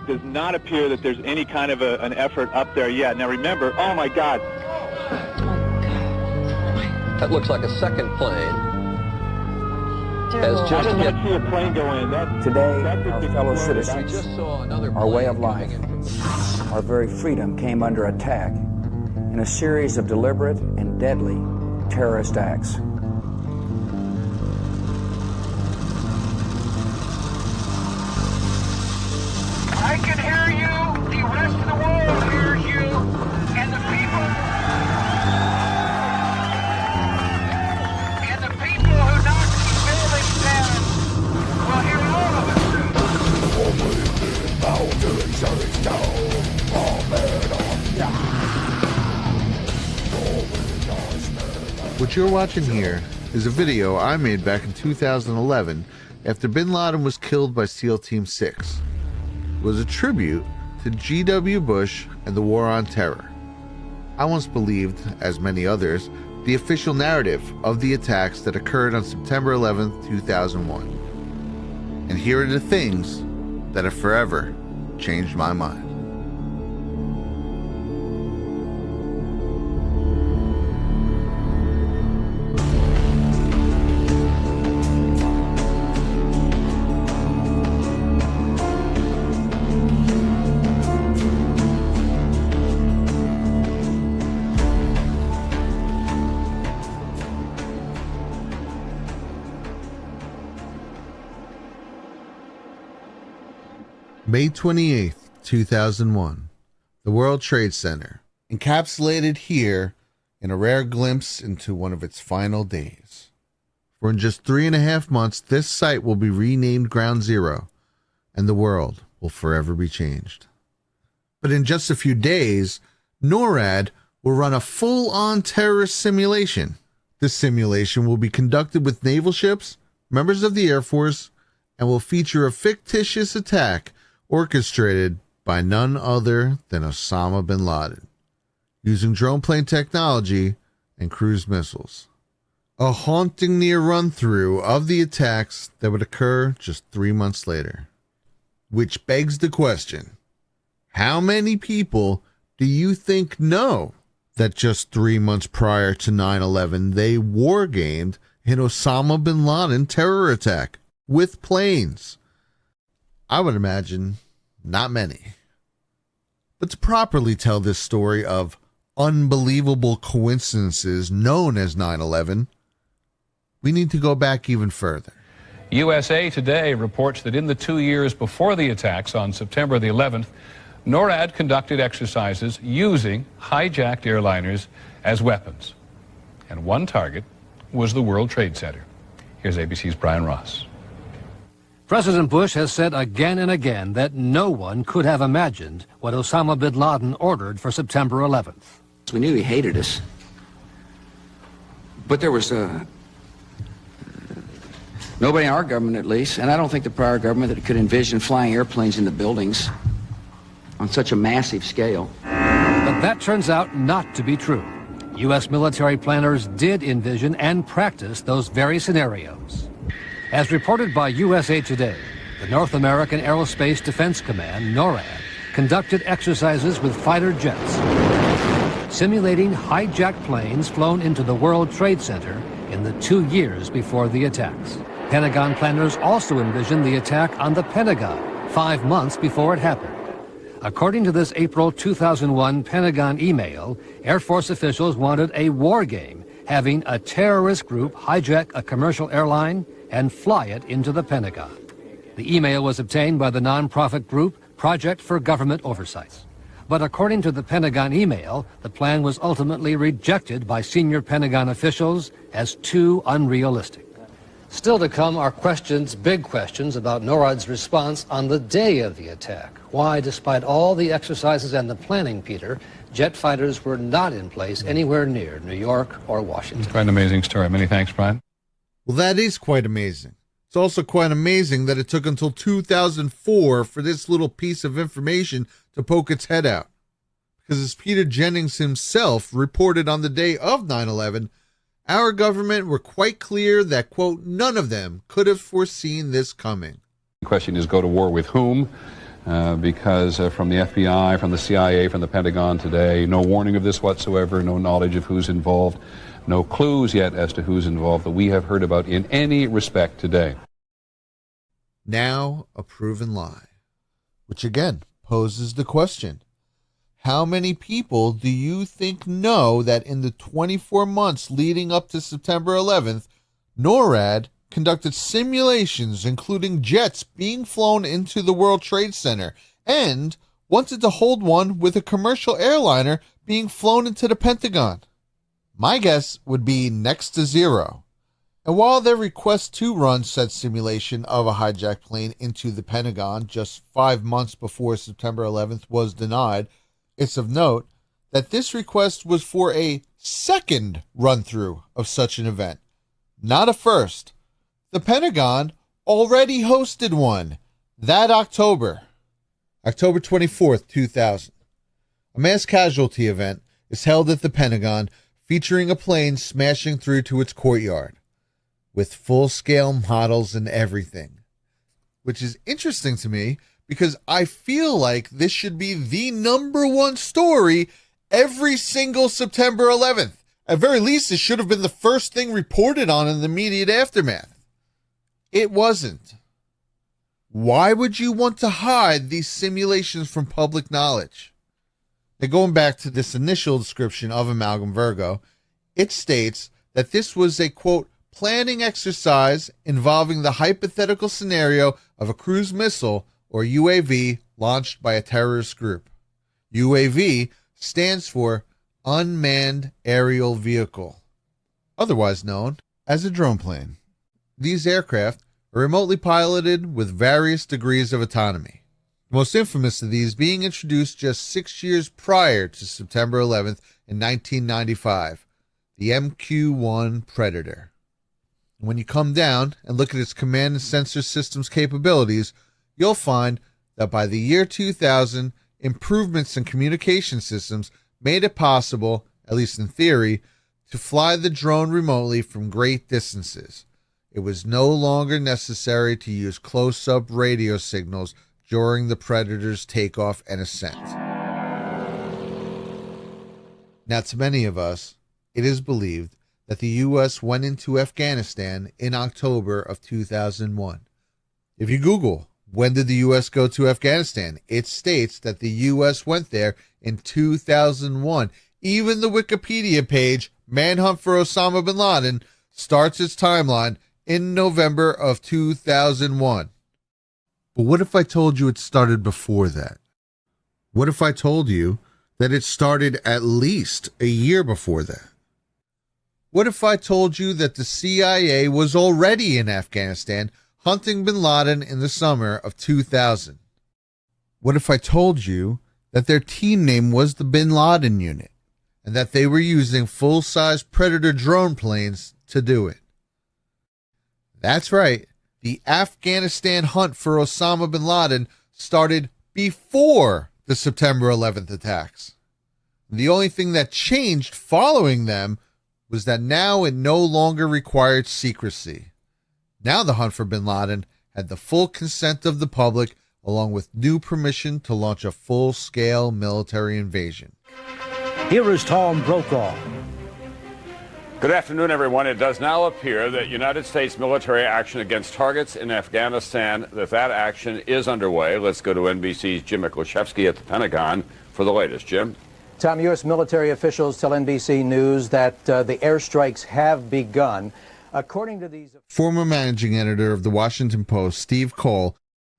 does not appear that there's any kind of an effort up there yet. Now remember, oh my God. That looks like a second plane. I did not see a plane go in. Today, our fellow citizens, We just saw another our way of plane life, coming in from- our very freedom came under attack in a series of deliberate and deadly terrorist acts. I can hear you, the rest of the world hears you, and the people who knock these buildings down will hear all of us What you're watching here is a video I made back in 2011 after bin Laden was killed by SEAL Team 6. It was a tribute to G.W. Bush and the War on Terror. I once believed, as many others, the official narrative of the attacks that occurred on September 11, 2001. And here are the things that have forever changed my mind. May 28th, 2001, the World Trade Center, encapsulated here in a rare glimpse into one of its final days. For in just 3.5 months, this site will be renamed Ground Zero, and the world will forever be changed. But in just a few days, NORAD will run a full-on terrorist simulation. This simulation will be conducted with naval ships, members of the Air Force, and will feature a fictitious attack orchestrated by none other than Osama bin Laden, using drone plane technology and cruise missiles. A haunting near run-through of the attacks that would occur just 3 months later. Which begs the question, how many people do you think know that just 3 months prior to 9/11 they war-gamed an Osama bin Laden terror attack with planes? I would imagine not many. But to properly tell this story of unbelievable coincidences known as 9/11, we need to go back even further. USA Today reports that in the 2 years before the attacks on September the 11th, NORAD conducted exercises using hijacked airliners as weapons. And one target was the World Trade Center. Here's ABC's Brian Ross. President Bush has said again and again that no one could have imagined what Osama bin Laden ordered for September 11th. We knew he hated us, but there was nobody in our government, at least, and I don't think the prior government, that could envision flying airplanes into buildings on such a massive scale. But that turns out not to be true. U.S. military planners did envision and practice those very scenarios. As reported by USA Today, the North American Aerospace Defense Command, NORAD, conducted exercises with fighter jets, simulating hijacked planes flown into the World Trade Center in the 2 years before the attacks. Pentagon planners also envisioned the attack on the Pentagon 5 months before it happened. According to this April 2001 Pentagon email, Air Force officials wanted a war game, having a terrorist group hijack a commercial airline and fly it into the Pentagon. The email was obtained by the nonprofit group Project for Government Oversight. But according to the Pentagon email, the plan was ultimately rejected by senior Pentagon officials as too unrealistic. Still to come are questions, big questions, about NORAD's response on the day of the attack. Why, despite all the exercises and the planning, Peter, jet fighters were not in place anywhere near New York or Washington. Quite an amazing story. Many thanks, Brian. Well, that is quite amazing. It's also quite amazing that it took until 2004 for this little piece of information to poke its head out. Because as Peter Jennings himself reported on the day of 9/11, our government were quite clear that, quote, none of them could have foreseen this coming. The question is, go to war with whom? because from the FBI, from the CIA, from the Pentagon today, no warning of this whatsoever, no knowledge of who's involved, no clues yet as to who's involved that we have heard about in any respect today. Now a proven lie, which again poses the question, how many people do you think know that in the 24 months leading up to September 11th, NORAD conducted simulations including jets being flown into the World Trade Center and wanted to hold one with a commercial airliner being flown into the Pentagon? My guess would be next to zero. And while their request to run said simulation of a hijacked plane into the Pentagon just 5 months before September 11th was denied, it's of note that this request was for a second run-through of such an event, not a first. The Pentagon already hosted one that October 24th, 2000. A mass casualty event is held at the Pentagon featuring a plane smashing through to its courtyard with full-scale models and everything, which is interesting to me because I feel like this should be the number one story every single September 11th. At very least, it should have been the first thing reported on in the immediate aftermath. It wasn't. Why would you want to hide these simulations from public knowledge? Now, going back to this initial description of Amalgam Virgo, it states that this was a, quote, planning exercise involving the hypothetical scenario of a cruise missile or UAV launched by a terrorist group. UAV stands for Unmanned Aerial Vehicle, otherwise known as a drone plane. These aircraft are remotely piloted with various degrees of autonomy. The most infamous of these being introduced just 6 years prior to September 11th in 1995, the MQ-1 Predator. When you come down and look at its command and sensor systems capabilities, you'll find that by the year 2000, improvements in communication systems made it possible, at least in theory, to fly the drone remotely from great distances. It was no longer necessary to use close-up radio signals during the Predator's takeoff and ascent. Now, to many of us, it is believed that the U.S. went into Afghanistan in October of 2001. If you Google, when did the U.S. go to Afghanistan? It states that the U.S. went there in 2001. Even the Wikipedia page, Manhunt for Osama bin Laden, starts its timeline in November of 2001. But what if I told you it started before that? What if I told you that it started at least a year before that? What if I told you that the CIA was already in Afghanistan hunting bin Laden in the summer of 2000? What if I told you that their team name was the Bin Laden Unit and that they were using full-size Predator drone planes to do it? That's right. The Afghanistan hunt for Osama bin Laden started before the September 11th attacks. The only thing that changed following them was that now it no longer required secrecy. Now the hunt for bin Laden had the full consent of the public, along with new permission to launch a full-scale military invasion. Here is Tom Brokaw. Good afternoon, everyone. It does now appear that United States military action against targets in Afghanistan, that action is underway. Let's go to NBC's Jim Miklaszewski at the Pentagon for the latest. Jim? Tom, U.S. military officials tell NBC News that the airstrikes have begun. According to these... Former managing editor of the Washington Post, Steve Cole,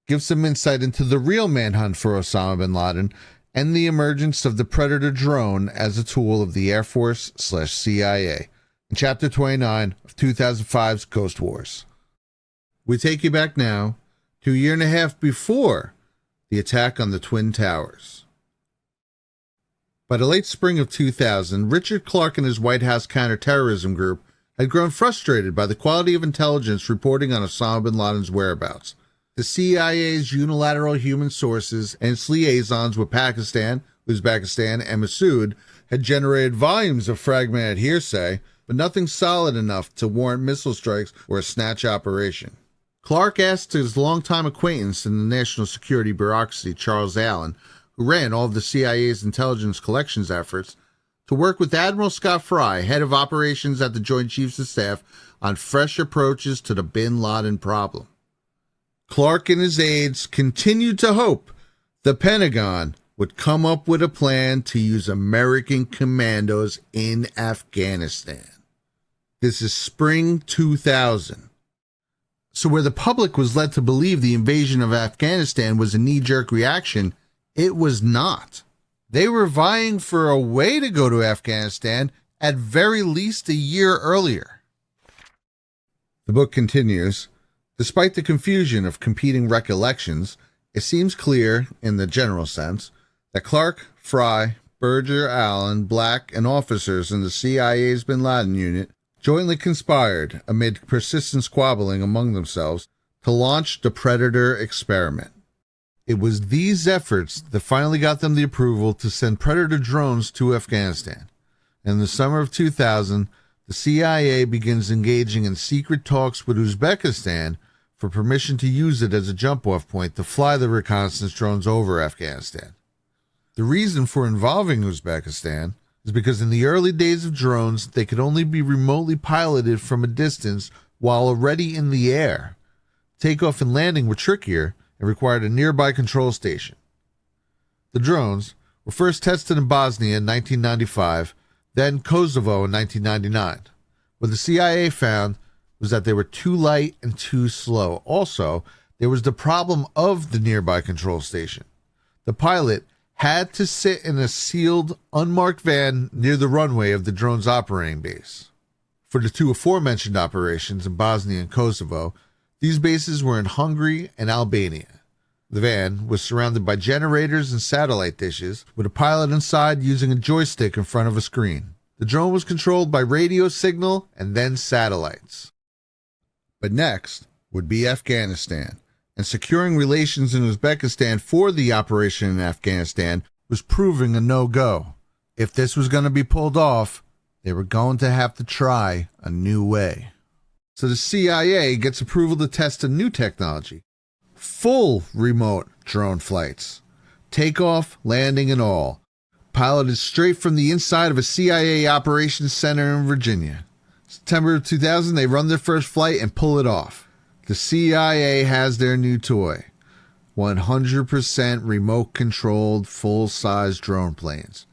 gives some insight into the real manhunt for Osama bin Laden and the emergence of the Predator drone as a tool of the Air Force/CIA. In Chapter 29 of 2005's Ghost Wars. We take you back now to a year and a half before the attack on the Twin Towers. By the late spring of 2000, Richard Clarke and his White House counterterrorism group had grown frustrated by the quality of intelligence reporting on Osama bin Laden's whereabouts. The CIA's unilateral human sources and its liaisons with Pakistan, Uzbekistan, and Masood had generated volumes of fragmented hearsay, but nothing solid enough to warrant missile strikes or a snatch operation. Clark asked his longtime acquaintance in the national security bureaucracy, Charles Allen, who ran all of the CIA's intelligence collections efforts, to work with Admiral Scott Fry, head of operations at the Joint Chiefs of Staff, on fresh approaches to the bin Laden problem. Clark and his aides continued to hope the Pentagon would come up with a plan to use American commandos in Afghanistan. This is spring 2000. So where the public was led to believe the invasion of Afghanistan was a knee-jerk reaction, it was not. They were vying for a way to go to Afghanistan at very least a year earlier. The book continues, despite the confusion of competing recollections, it seems clear, in the general sense, that Clark, Fry, Berger, Allen, Black, and officers in the CIA's bin Laden unit jointly conspired, amid persistent squabbling among themselves, to launch the Predator experiment. It was these efforts that finally got them the approval to send Predator drones to Afghanistan. In the summer of 2000, the CIA begins engaging in secret talks with Uzbekistan for permission to use it as a jump-off point to fly the reconnaissance drones over Afghanistan. The reason for involving Uzbekistan is because in the early days of drones, they could only be remotely piloted from a distance while already in the air. Takeoff and landing were trickier and required a nearby control station. The drones were first tested in Bosnia in 1995, then Kosovo in 1999. What the CIA found was that they were too light and too slow. Also, there was the problem of the nearby control station. The pilot had to sit in a sealed, unmarked van near the runway of the drone's operating base. For the two aforementioned operations in Bosnia and Kosovo, these bases were in Hungary and Albania. The van was surrounded by generators and satellite dishes, with a pilot inside using a joystick in front of a screen. The drone was controlled by radio signal and then satellites. But next would be Afghanistan, and securing relations in Uzbekistan for the operation in Afghanistan was proving a no-go. If this was going to be pulled off, they were going to have to try a new way. So the CIA gets approval to test a new technology. Full remote drone flights. Takeoff, landing, and all. Piloted straight from the inside of a CIA operations center in Virginia. September of 2000, they run their first flight and pull it off. The CIA has their new toy. 100% remote-controlled, full-size drone planes.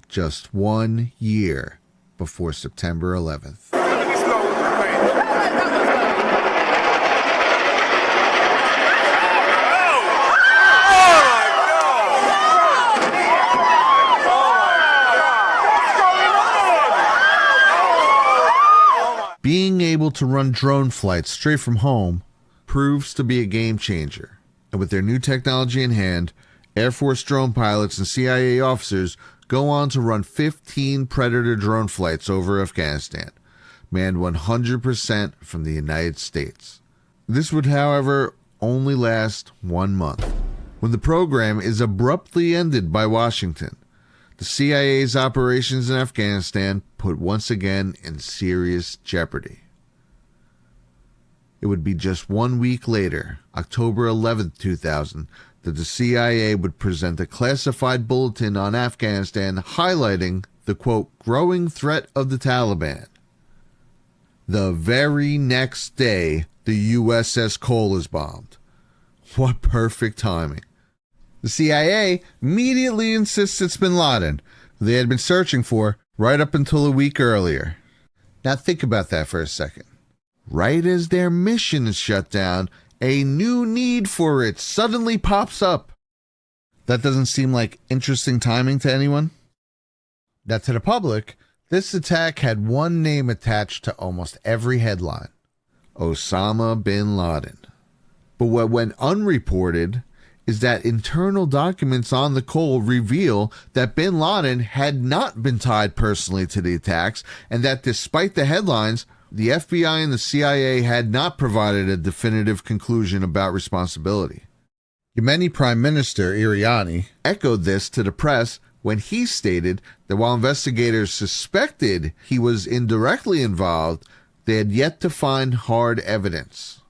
Just 1 year before September 11th. Being able to run drone flights straight from home proves to be a game changer. And with their new technology in hand, Air Force drone pilots and CIA officers go on to run 15 Predator drone flights over Afghanistan, manned 100% from the United States. This would, however, only last 1 month, when the program is abruptly ended by Washington. The CIA's operations in Afghanistan put once again in serious jeopardy. It would be just 1 week later, October 11, 2000, that the CIA would present a classified bulletin on Afghanistan highlighting the, quote, growing threat of the Taliban. The very next day, the USS Cole is bombed. What perfect timing. The CIA immediately insists it's bin Laden, who they had been searching for right up until a week earlier. Now think about that for a second. Right as their mission is shut down, a new need for it suddenly pops up. That doesn't seem like interesting timing to anyone? Now to the public, this attack had one name attached to almost every headline: Osama bin Laden. But what went unreported is that internal documents on the Cole reveal that bin Laden had not been tied personally to the attacks, and that despite the headlines, the FBI and the CIA had not provided a definitive conclusion about responsibility. Yemeni Prime Minister Iriani echoed this to the press when he stated that while investigators suspected he was indirectly involved, they had yet to find hard evidence.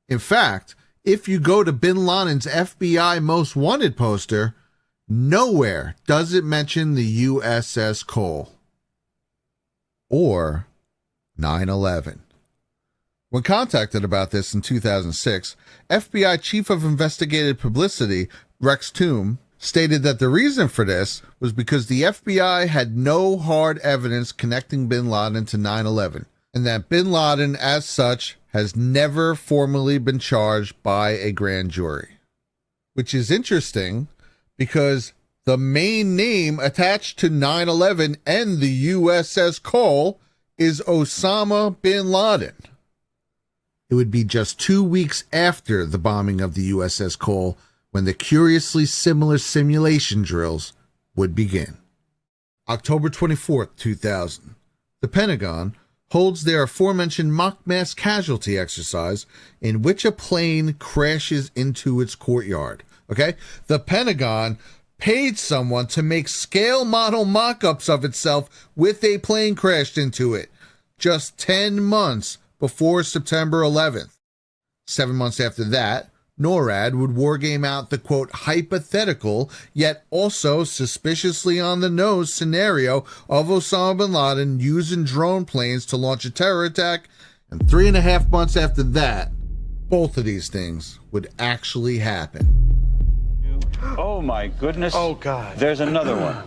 In fact, if you go to bin Laden's FBI Most Wanted poster, nowhere does it mention the USS Cole or 9/11. When contacted about this in 2006, FBI Chief of Investigative Publicity Rex Toom stated that the reason for this was because the FBI had no hard evidence connecting bin Laden to 9/11, and that bin Laden, as such, has never formally been charged by a grand jury. Which is interesting because the main name attached to 9/11 and the USS Cole is Osama bin Laden. It would be just 2 weeks after the bombing of the USS Cole when the curiously similar simulation drills would begin. October 24th, 2000. The Pentagon holds their aforementioned mock mass casualty exercise in which a plane crashes into its courtyard. Okay? The Pentagon paid someone to make scale model mock-ups of itself with a plane crashed into it just 10 months before September 11th. 7 months after that, NORAD would wargame out the, quote, hypothetical, yet also suspiciously on the nose scenario of Osama bin Laden using drone planes to launch a terror attack. And 3.5 months after that, both of these things would actually happen. Oh my goodness. Oh God. There's another one.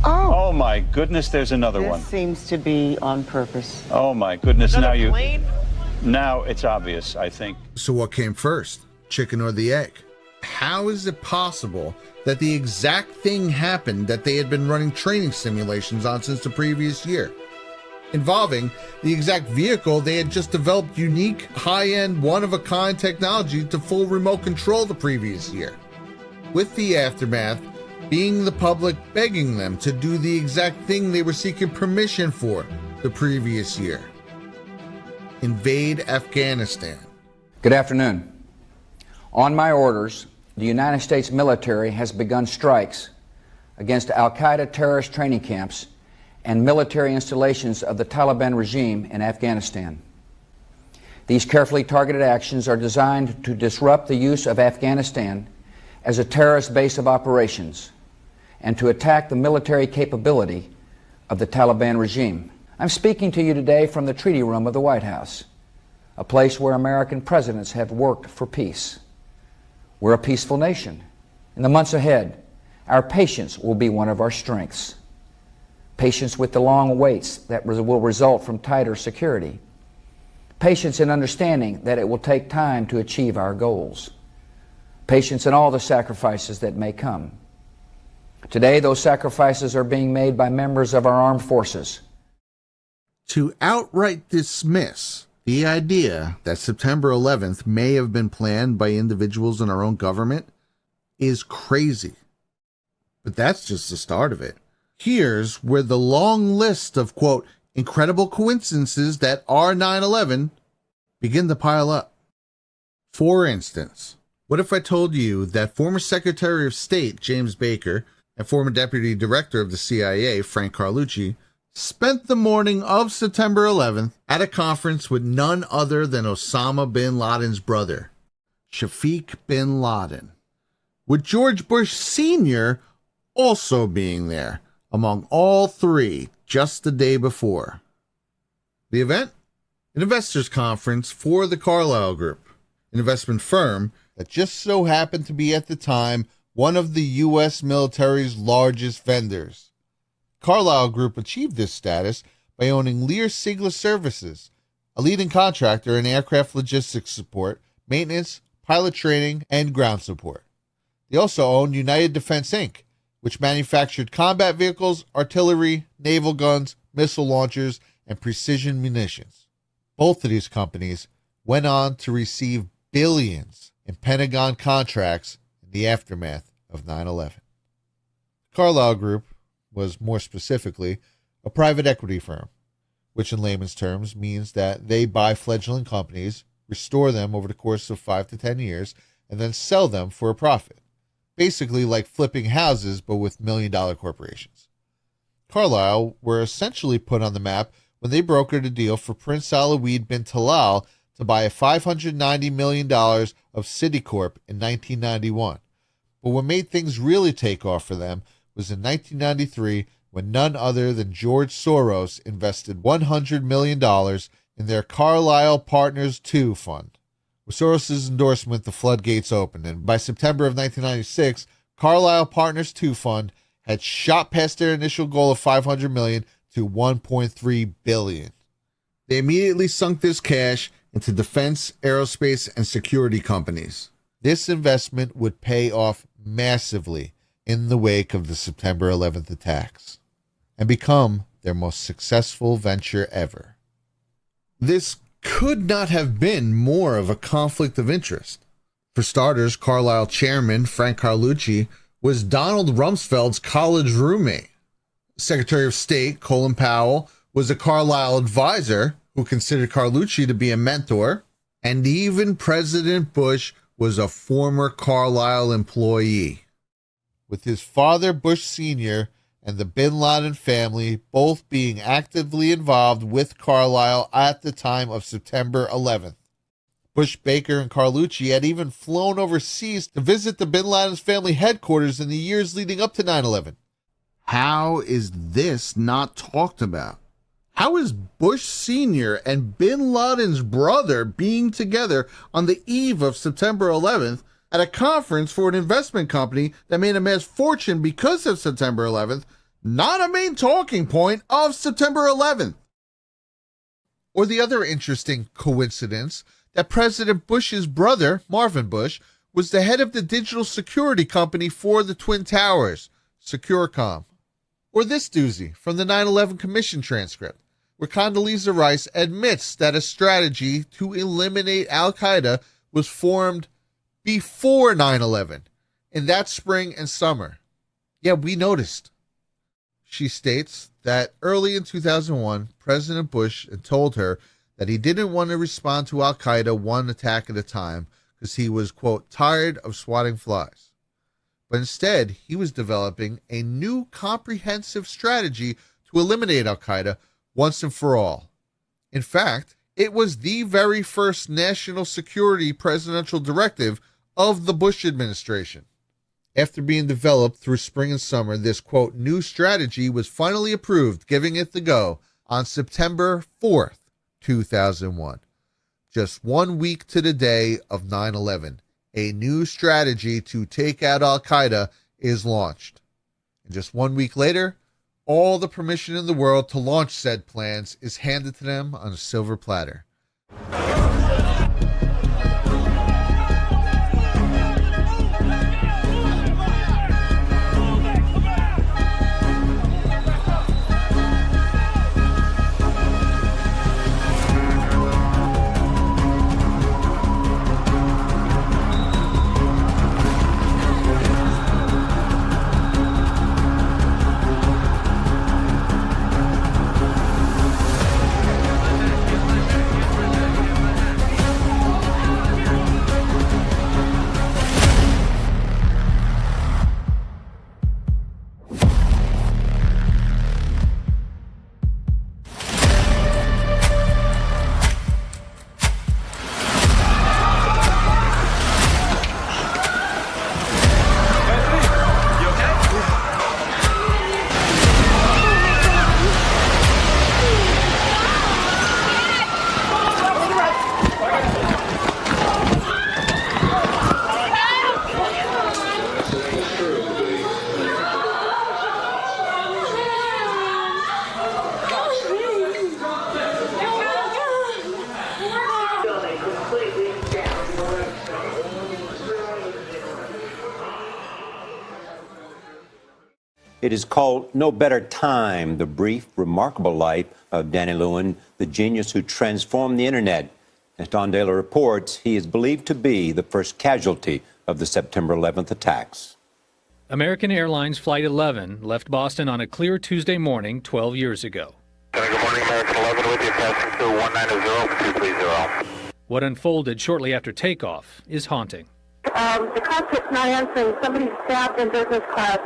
Oh. Oh my goodness, there's another one. This seems to be on purpose. Oh my goodness, Another plane? Now it's obvious, I think. So what came first, chicken or the egg? How is it possible that the exact thing happened that they had been running training simulations on since the previous year, involving the exact vehicle they had just developed unique, high-end, one-of-a-kind technology to full remote control the previous year, with the aftermath being the public begging them to do the exact thing they were seeking permission for the previous year: invade Afghanistan. Good afternoon. On my orders, the United States military has begun strikes against Al-Qaeda terrorist training camps and military installations of the Taliban regime in Afghanistan. These carefully targeted actions are designed to disrupt the use of Afghanistan as a terrorist base of operations and to attack the military capability of the Taliban regime. I'm speaking to you today from the Treaty Room of the White House, a place where American presidents have worked for peace. We're a peaceful nation. In the months ahead, our patience will be one of our strengths. Patience with the long waits that will result from tighter security. Patience in understanding that it will take time to achieve our goals. Patience in all the sacrifices that may come. Today, those sacrifices are being made by members of our armed forces. To outright dismiss the idea that September 11th may have been planned by individuals in our own government is crazy. But that's just the start of it. Here's where the long list of, quote, incredible coincidences that are 9/11 begin to pile up. For instance, what if I told you that former Secretary of State James Baker and former Deputy Director of the CIA Frank Carlucci spent the morning of September 11th at a conference with none other than Osama bin Laden's brother, Shafiq bin Laden, with George Bush Sr. also being there, among all three, just the day before. The event? An investors conference for the Carlyle Group, an investment firm that just so happened to be at the time one of the U.S. military's largest vendors. Carlyle Group achieved this status by owning Lear Sigler Services, a leading contractor in aircraft logistics support, maintenance, pilot training, and ground support. They also owned United Defense Inc., which manufactured combat vehicles, artillery, naval guns, missile launchers, and precision munitions. Both of these companies went on to receive billions in Pentagon contracts in the aftermath of 9/11. Carlyle Group was more specifically a private equity firm, which in layman's terms means that they buy fledgling companies, restore them over the course of 5 to 10 years, and then sell them for a profit. Basically like flipping houses, but with million-dollar corporations. Carlyle were essentially put on the map when they brokered a deal for Prince Alawid bin Talal to buy a $590 million of Citicorp in 1991. But what made things really take off for them was in 1993 when none other than George Soros invested $100 million in their Carlyle Partners II fund. With Soros' endorsement, the floodgates opened, and by September of 1996, Carlyle Partners II fund had shot past their initial goal of $500 million to $1.3 billion. They immediately sunk this cash into defense, aerospace, and security companies. This investment would pay off massively in the wake of the September 11th attacks and become their most successful venture ever. This could not have been more of a conflict of interest. For starters, Carlyle chairman Frank Carlucci was Donald Rumsfeld's college roommate. Secretary of State Colin Powell was a Carlyle advisor who considered Carlucci to be a mentor, and even President Bush was a former Carlyle employee. With his father, Bush Sr., and the bin Laden family both being actively involved with Carlyle at the time of September 11th. Bush, Baker, and Carlucci had even flown overseas to visit the bin Laden's family headquarters in the years leading up to 9/11. How is this not talked about? How is Bush Sr. and bin Laden's brother being together on the eve of September 11th at a conference for an investment company that made a mass fortune because of September 11th, not a main talking point of September 11th? Or the other interesting coincidence that President Bush's brother, Marvin Bush, was the head of the digital security company for the Twin Towers, Securecom. Or this doozy from the 9/11 Commission transcript, where Condoleezza Rice admits that a strategy to eliminate Al-Qaeda was formed before 9/11, in that spring and summer. Yeah, we noticed. She states that early in 2001, President Bush had told her that he didn't want to respond to Al-Qaeda one attack at a time because he was, quote, tired of swatting flies. But instead, he was developing a new comprehensive strategy to eliminate Al-Qaeda once and for all. In fact, it was the very first national security presidential directive of the Bush administration. After being developed through spring and summer, this, quote, new strategy was finally approved, giving it the go on September 4th, 2001. Just 1 week to the day of 9/11, a new strategy to take out Al-Qaeda is launched. And just 1 week later, all the permission in the world to launch said plans is handed to them on a silver platter. It is called No Better Time, the brief, remarkable life of Danny Lewin, the genius who transformed the internet. As Don Dale reports, he is believed to be the first casualty of the September 11th attacks. American Airlines Flight 11 left Boston on a clear Tuesday morning 12 years ago. Good morning, American 11 with you, passing through 190-230. What unfolded shortly after takeoff is haunting. The cockpit's not answering. Somebody's stabbed in business class.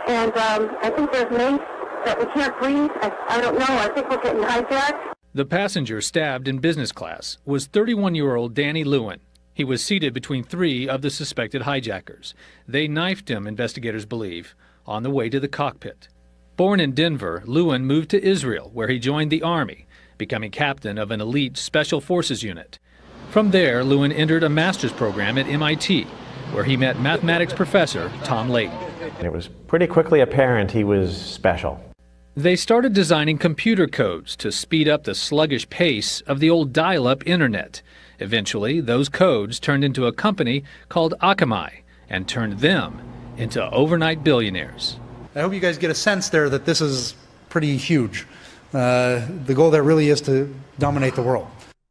And I think there's mates that we can't breathe. I don't know. I think we're getting hijacked. The passenger stabbed in business class was 31-year-old Danny Lewin. He was seated between 3 of the suspected hijackers. They knifed him, investigators believe, on the way to the cockpit. Born in Denver, Lewin moved to Israel, where he joined the Army, becoming captain of an elite Special Forces unit. From there, Lewin entered a master's program at MIT, where he met mathematics professor Tom Layton. It was pretty quickly apparent he was special. They started designing computer codes to speed up the sluggish pace of the old dial-up internet. Eventually, those codes turned into a company called Akamai and turned them into overnight billionaires. I hope you guys get a sense there that this is pretty huge. The goal there really is to dominate the world.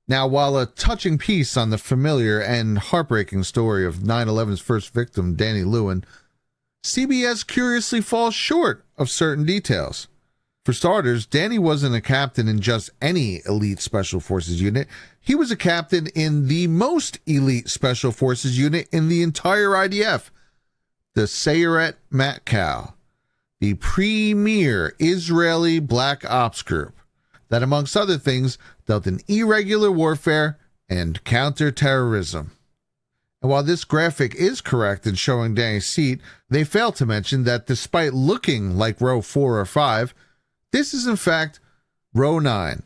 Now, while a touching piece on the familiar and heartbreaking story of 9/11's first victim, Danny Lewin, CBS curiously falls short of certain details. For starters, Danny wasn't a captain in just any elite Special Forces unit. He was a captain in the most elite Special Forces unit in the entire IDF, the Sayeret Matkal, the premier Israeli Black Ops group that, amongst other things, dealt in irregular warfare and counterterrorism. And while this graphic is correct in showing Danny's seat, they fail to mention that despite looking like row 4 or 5, this is in fact row 9.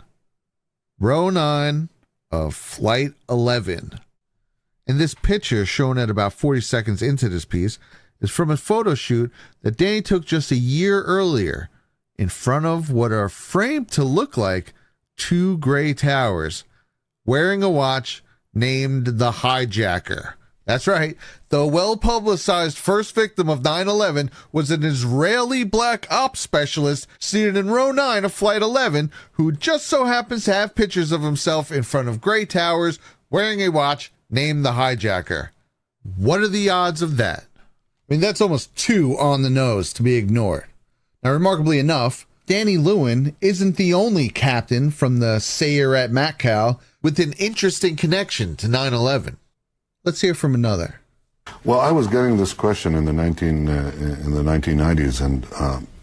Row 9 of Flight 11. And this picture, shown at about 40 seconds into this piece, is from a photo shoot that Danny took just a year earlier in front of what are framed to look like 2 gray towers, wearing a watch named the Hijacker. That's right, the well-publicized first victim of 9/11 was an Israeli Black Ops specialist seated in row 9 of Flight 11 who just so happens to have pictures of himself in front of gray towers wearing a watch named the Hijacker. What are the odds of that? I mean, that's almost too on the nose to be ignored. Now, remarkably enough, Danny Lewin isn't the only captain from the Sayeret Matkal with an interesting connection to 9/11. Let's hear from another. Well, I was getting this question in the 1990s, and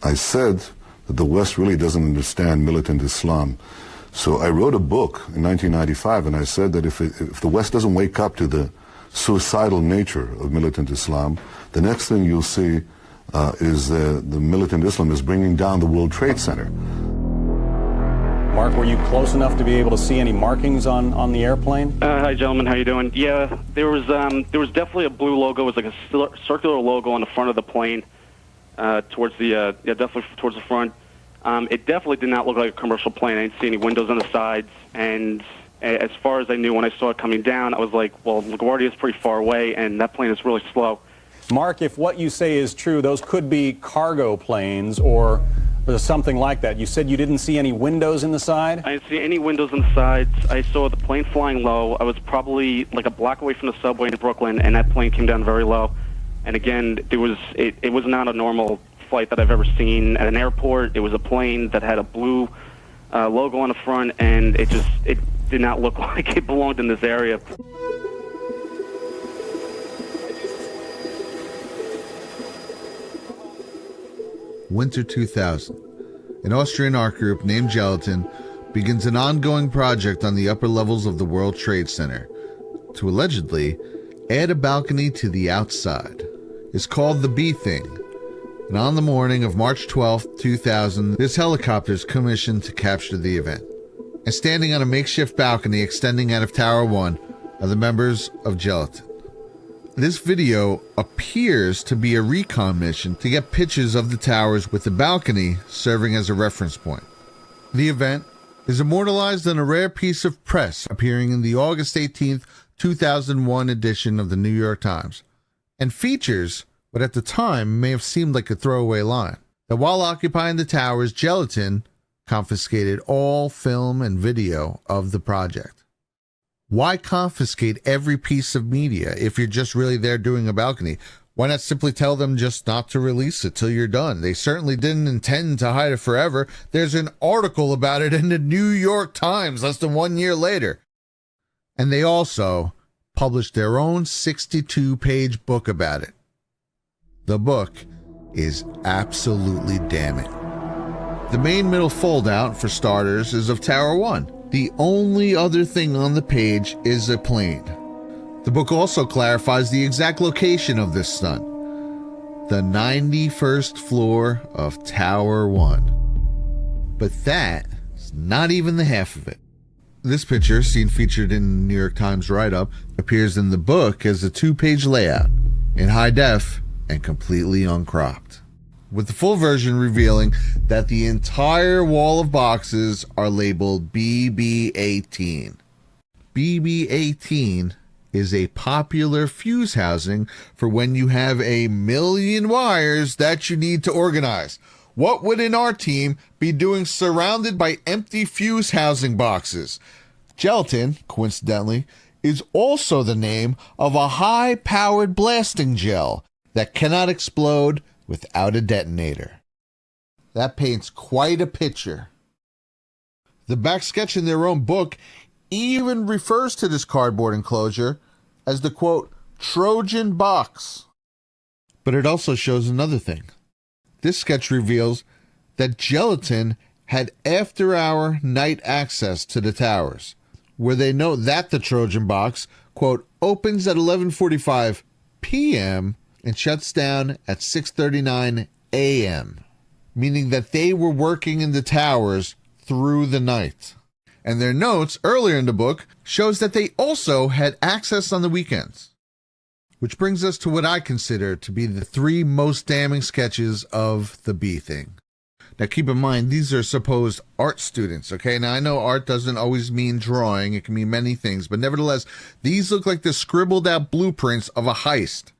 I said that the West really doesn't understand militant Islam. So I wrote a book in 1995, and I said that if the West doesn't wake up to the suicidal nature of militant Islam, the next thing you'll see is the militant Islam is bringing down the World Trade Center. Mark, were you close enough to be able to see any markings on the airplane? Hi, gentlemen. How you doing? Yeah, there was definitely a blue logo. It was like a circular logo on the front of the plane, definitely towards the front. It definitely did not look like a commercial plane. I didn't see any windows on the sides, and as far as I knew, when I saw it coming down, I was like, well, LaGuardia is pretty far away, and that plane is really slow. Mark, if what you say is true, those could be cargo planes or something like that. You said you didn't see any windows in the side? I didn't see any windows on the sides. I saw the plane flying low. I was probably like a block away from the subway in Brooklyn, and that plane came down very low. And again, it was not a normal flight that I've ever seen at an airport. It was a plane that had a blue logo on the front, and it did not look like it belonged in this area. Winter 2000. An Austrian art group named Gelatin begins an ongoing project on the upper levels of the World Trade Center to allegedly add a balcony to the outside. It's called the Bee Thing. And on the morning of March 12, 2000, this helicopter is commissioned to capture the event. And standing on a makeshift balcony extending out of Tower 1 are the members of Gelatin. This video appears to be a recon mission to get pictures of the towers with the balcony serving as a reference point. The event is immortalized in a rare piece of press appearing in the August 18, 2001 edition of the New York Times, and features what at the time may have seemed like a throwaway line, that while occupying the towers, Gelatin confiscated all film and video of the project. Why confiscate every piece of media if you're just really there doing a balcony? Why not simply tell them just not to release it till you're done? They certainly didn't intend to hide it forever. There's an article about it in the New York Times less than 1 year later. And they also published their own 62-page book about it. The book is absolutely damning. The main middle foldout, for starters, is of Tower 1. The only other thing on the page is a plane. The book also clarifies the exact location of this stunt. The 91st floor of Tower 1. But that is not even the half of it. This picture, seen featured in the New York Times write-up, appears in the book as a 2-page layout, in high def and completely uncropped, with the full version revealing that the entire wall of boxes are labeled BB18. BB18 is a popular fuse housing for when you have a million wires that you need to organize. What would in our team be doing surrounded by empty fuse housing boxes? Gelatin, coincidentally, is also the name of a high-powered blasting gel that cannot explode without a detonator. That paints quite a picture. The back sketch in their own book even refers to this cardboard enclosure as the, quote, Trojan box. But it also shows another thing. This sketch reveals that Gelatin had after-hour night access to the towers, where they note that the Trojan box, quote, opens at 11:45 p.m. and shuts down at 6:39 a.m., meaning that they were working in the towers through the night. And their notes earlier in the book shows that they also had access on the weekends. Which brings us to what I consider to be the 3 most damning sketches of the bee thing. Now keep in mind, these are supposed art students, okay? Now I know art doesn't always mean drawing, it can mean many things, but nevertheless, these look like the scribbled out blueprints of a heist.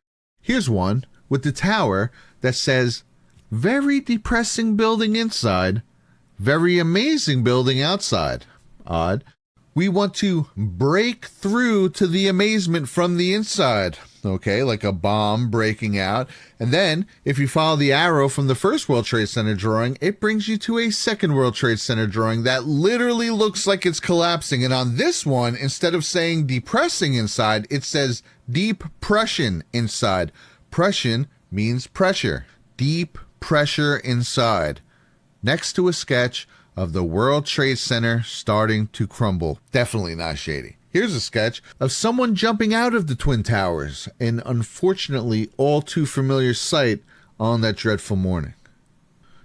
Here's one with the tower that says, very depressing building inside, very amazing building outside. Odd. We want to break through to the amazement from the inside. Okay, like a bomb breaking out. And then, if you follow the arrow from the first World Trade Center drawing, it brings you to a second World Trade Center drawing that literally looks like it's collapsing. And on this one, instead of saying depressing inside, it says deep pression inside. Pression means pressure. Deep pressure inside. Next to a sketch of the World Trade Center starting to crumble. Definitely not shady. Here's a sketch of someone jumping out of the Twin Towers, an unfortunately all too familiar sight on that dreadful morning.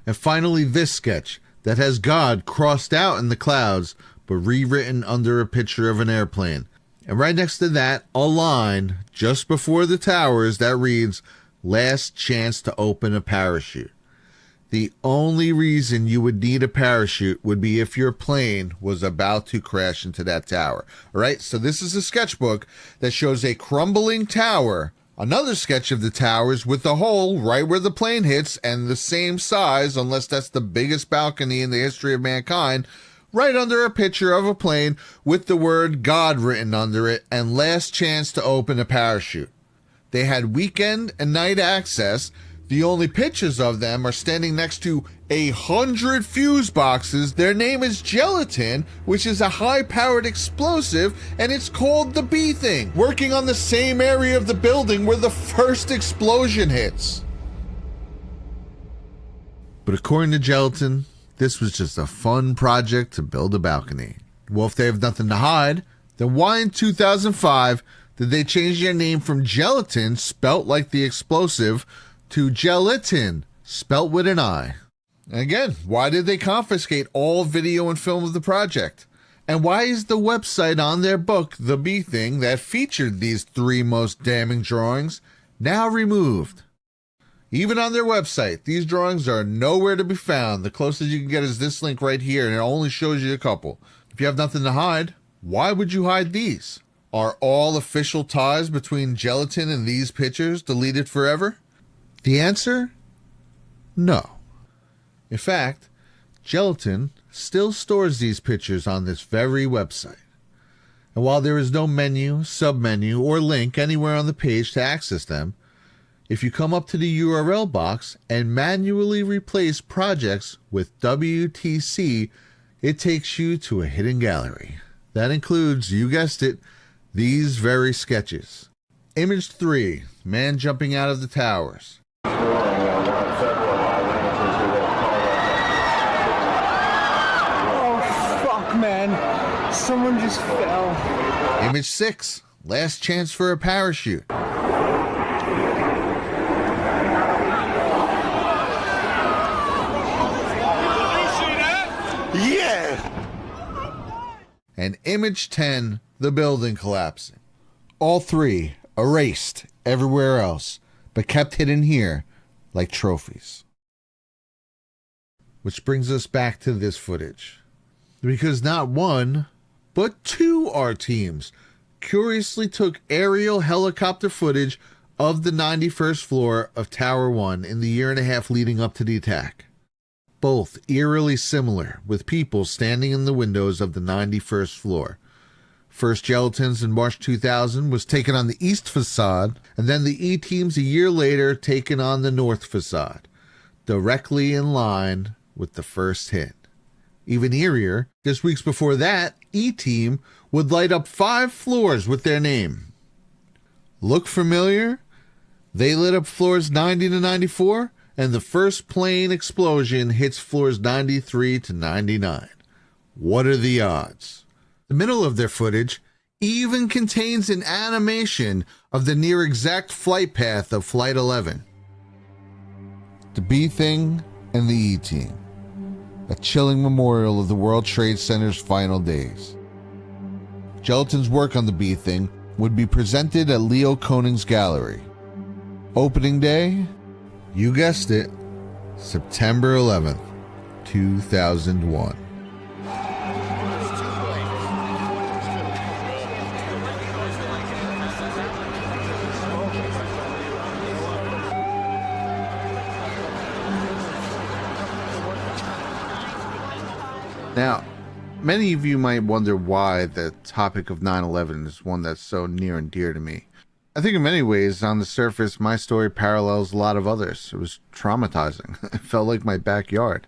And finally, this sketch that has God crossed out in the clouds, but rewritten under a picture of an airplane. And right next to that, a line just before the towers that reads, last chance to open a parachute. The only reason you would need a parachute would be if your plane was about to crash into that tower. All right, so this is a sketchbook that shows a crumbling tower, another sketch of the towers with the hole right where the plane hits and the same size, unless that's the biggest balcony in the history of mankind, right under a picture of a plane with the word God written under it and last chance to open a parachute. They had weekend and night access. The only pictures of them are standing next to 100 fuse boxes. Their name is Gelatin, which is a high-powered explosive, and it's called the Bee Thing, working on the same area of the building where the first explosion hits. But according to Gelatin, this was just a fun project to build a balcony. Well, if they have nothing to hide, then why in 2005 did they change their name from Gelatin, spelt like the explosive, to Gelatin, spelt with an I? And again, why did they confiscate all video and film of the project? And why is the website on their book, The Bee Thing, that featured these 3 most damning drawings, now removed? Even on their website, these drawings are nowhere to be found. The closest you can get is this link right here, and it only shows you a couple. If you have nothing to hide, why would you hide these? Are all official ties between Gelatin and these pictures deleted forever? The answer? No. In fact, Gelatin still stores these pictures on this very website. And while there is no menu, submenu, or link anywhere on the page to access them, if you come up to the URL box and manually replace projects with WTC, it takes you to a hidden gallery. That includes, you guessed it, these very sketches. Image 3, man jumping out of the towers. Oh, fuck, man. Someone just fell. Image 6. Last chance for a parachute. Yeah! And image 10, the building collapsing. All three erased everywhere else, but kept hidden here like trophies. Which brings us back to this footage. Because not one, but two R teams curiously took aerial helicopter footage of the 91st floor of Tower 1 in the year and a half leading up to the attack. Both eerily similar, with people standing in the windows of the 91st floor. First Gelatin's in March 2000 was taken on the east facade, and then the E-teams a year later taken on the north facade, directly in line with the first hit. Even eerier, just weeks before that, E-team would light up 5 floors with their name. Look familiar? They lit up floors 90 to 94, and the first plane explosion hits floors 93 to 99. What are the odds? The middle of their footage even contains an animation of the near exact flight path of Flight 11. The B-Thing and the E-Team. A chilling memorial of the World Trade Center's final days. Gelatin's work on the B-Thing would be presented at Leo Koning's gallery. Opening day? You guessed it, September 11th, 2001. Now, many of you might wonder why the topic of 9/11 is one that's so near and dear to me. I think in many ways, on the surface, my story parallels a lot of others. It was traumatizing. It felt like my backyard.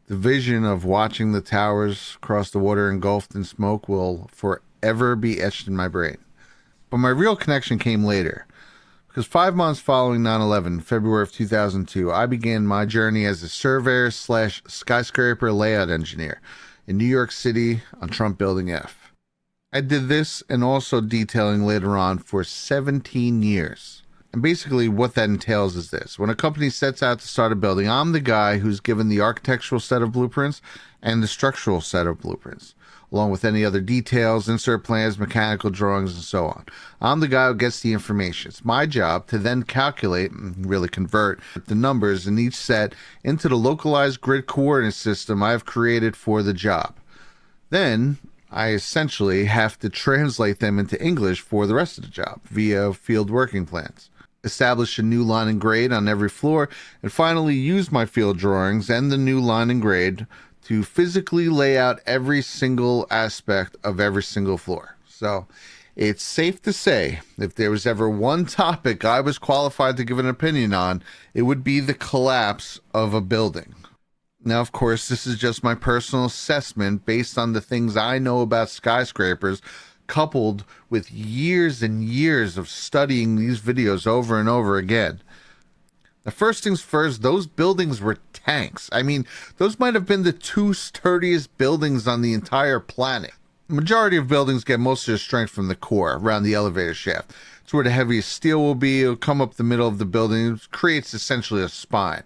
The vision of watching the towers across the water engulfed in smoke will forever be etched in my brain. But my real connection came later. Because 5 months following 9/11, February of 2002, I began my journey as a surveyor / skyscraper layout engineer in New York City on Trump Building F. I did this and also detailing later on for 17 years. And basically what that entails is this. When a company sets out to start a building, I'm the guy who's given the architectural set of blueprints and the structural set of blueprints, along with any other details, insert plans, mechanical drawings, and so on. I'm the guy who gets the information. It's my job to then calculate and really convert the numbers in each set into the localized grid coordinate system I've created for the job. Then I essentially have to translate them into English for the rest of the job via field working plans, establish a new line and grade on every floor, and finally use my field drawings and the new line and grade to physically lay out every single aspect of every single floor. So it's safe to say, if there was ever one topic I was qualified to give an opinion on, it would be the collapse of a building. Now, of course, this is just my personal assessment based on the things I know about skyscrapers, coupled with years and years of studying these videos over and over again. Now, first things first, those buildings were tanks. I mean, those might have been the 2 sturdiest buildings on the entire planet. The majority of buildings get most of their strength from the core, around the elevator shaft. It's where the heaviest steel will be. It'll come up the middle of the building. It creates essentially a spine.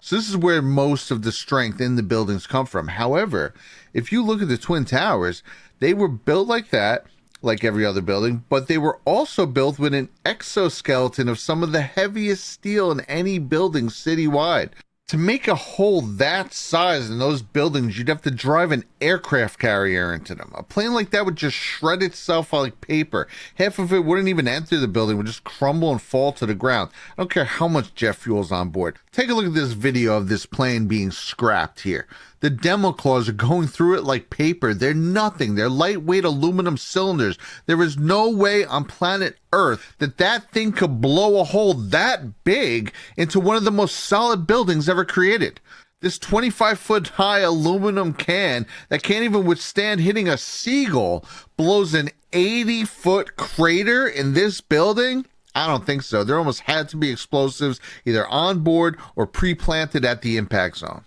So this is where most of the strength in the buildings come from. However, if you look at the Twin Towers, they were built like that, like every other building, but they were also built with an exoskeleton of some of the heaviest steel in any building citywide. To make a hole that size in those buildings, you'd have to drive an aircraft carrier into them. A plane like that would just shred itself like paper. Half of it wouldn't even enter the building, would just crumble and fall to the ground. I don't care how much jet fuel's on board. Take a look at this video of this plane being scrapped here. The demo claws are going through it like paper. They're nothing. They're lightweight aluminum cylinders. There is no way on planet Earth that that thing could blow a hole that big into one of the most solid buildings ever created. This 25-foot high aluminum can that can't even withstand hitting a seagull blows an 80-foot crater in this building? I don't think so. There almost had to be explosives either on board or pre-planted at the impact zone.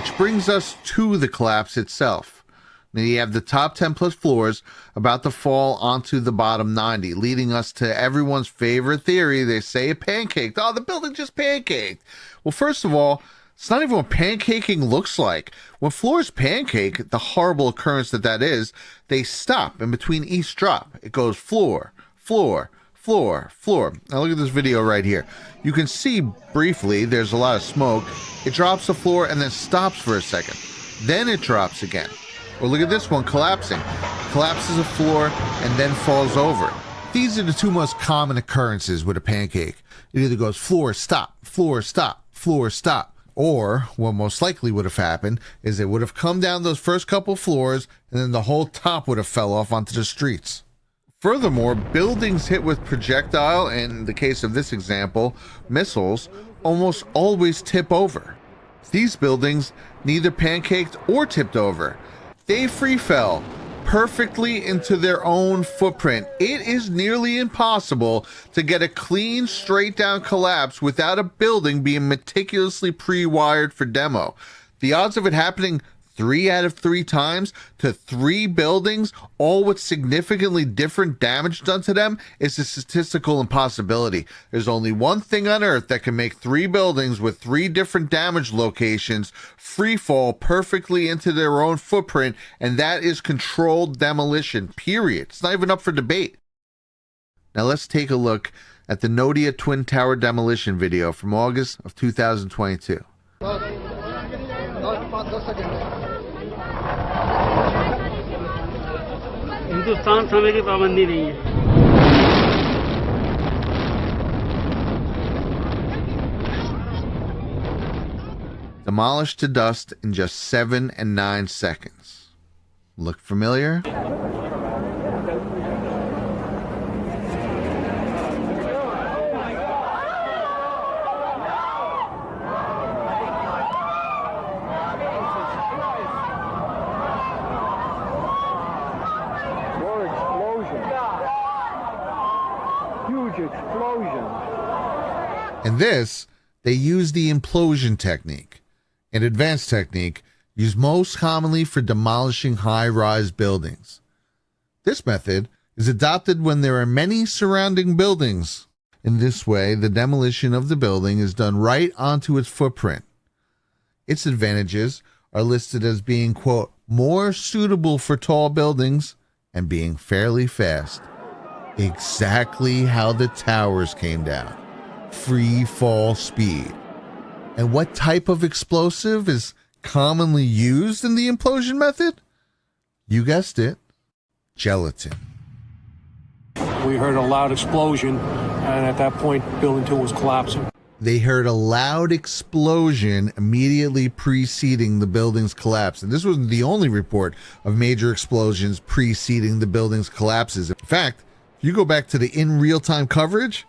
Which brings us to the collapse itself. Now you have the top 10 plus floors about to fall onto the bottom 90, leading us to everyone's favorite theory. They say it pancaked. Oh, the building just pancaked. Well, first of all, it's not even what pancaking looks like. When floors pancake, the horrible occurrence that is, they stop in between each drop. It goes floor, floor, floor, floor. Now look at this video right here. You can see briefly there's a lot of smoke. It drops the floor and then stops for a second. Then it drops again. Or look at this one collapsing. Collapses the floor and then falls over. These are the two most common occurrences with a pancake. It either goes floor, stop, floor, stop, floor, stop. Or what most likely would have happened is it would have come down those first couple floors and then the whole top would have fell off onto the streets. Furthermore, buildings hit with projectile, and in the case of this example, missiles, almost always tip over. These buildings neither pancaked or tipped over. They free fell perfectly into their own footprint. It is nearly impossible to get a clean, straight down collapse without a building being meticulously pre-wired for demo. The odds of it happening 3 out of 3 times to 3 buildings, all with significantly different damage done to them, is a statistical impossibility. There's only one thing on Earth that can make 3 buildings with 3 different damage locations free fall perfectly into their own footprint, and that is controlled demolition, period. It's not even up for debate. Now let's take a look at the Nodia Twin Tower demolition video from August of 2022. Hindustan समय की पाबंदी नहीं है। Demolished to dust in just 7 and 9 seconds. Look familiar? And this, they use the implosion technique, an advanced technique used most commonly for demolishing high-rise buildings. This method is adopted when there are many surrounding buildings. In this way, the demolition of the building is done right onto its footprint. Its advantages are listed as being, quote, more suitable for tall buildings and being fairly fast. Exactly how the towers came down. Free fall speed. And what type of explosive is commonly used in the implosion method? You guessed it, gelatin. We heard a loud explosion, and at that point, Building 2 was collapsing. They heard a loud explosion immediately preceding the building's collapse. And this wasn't the only report of major explosions preceding the building's collapses. In fact, if you go back to the in real-time coverage,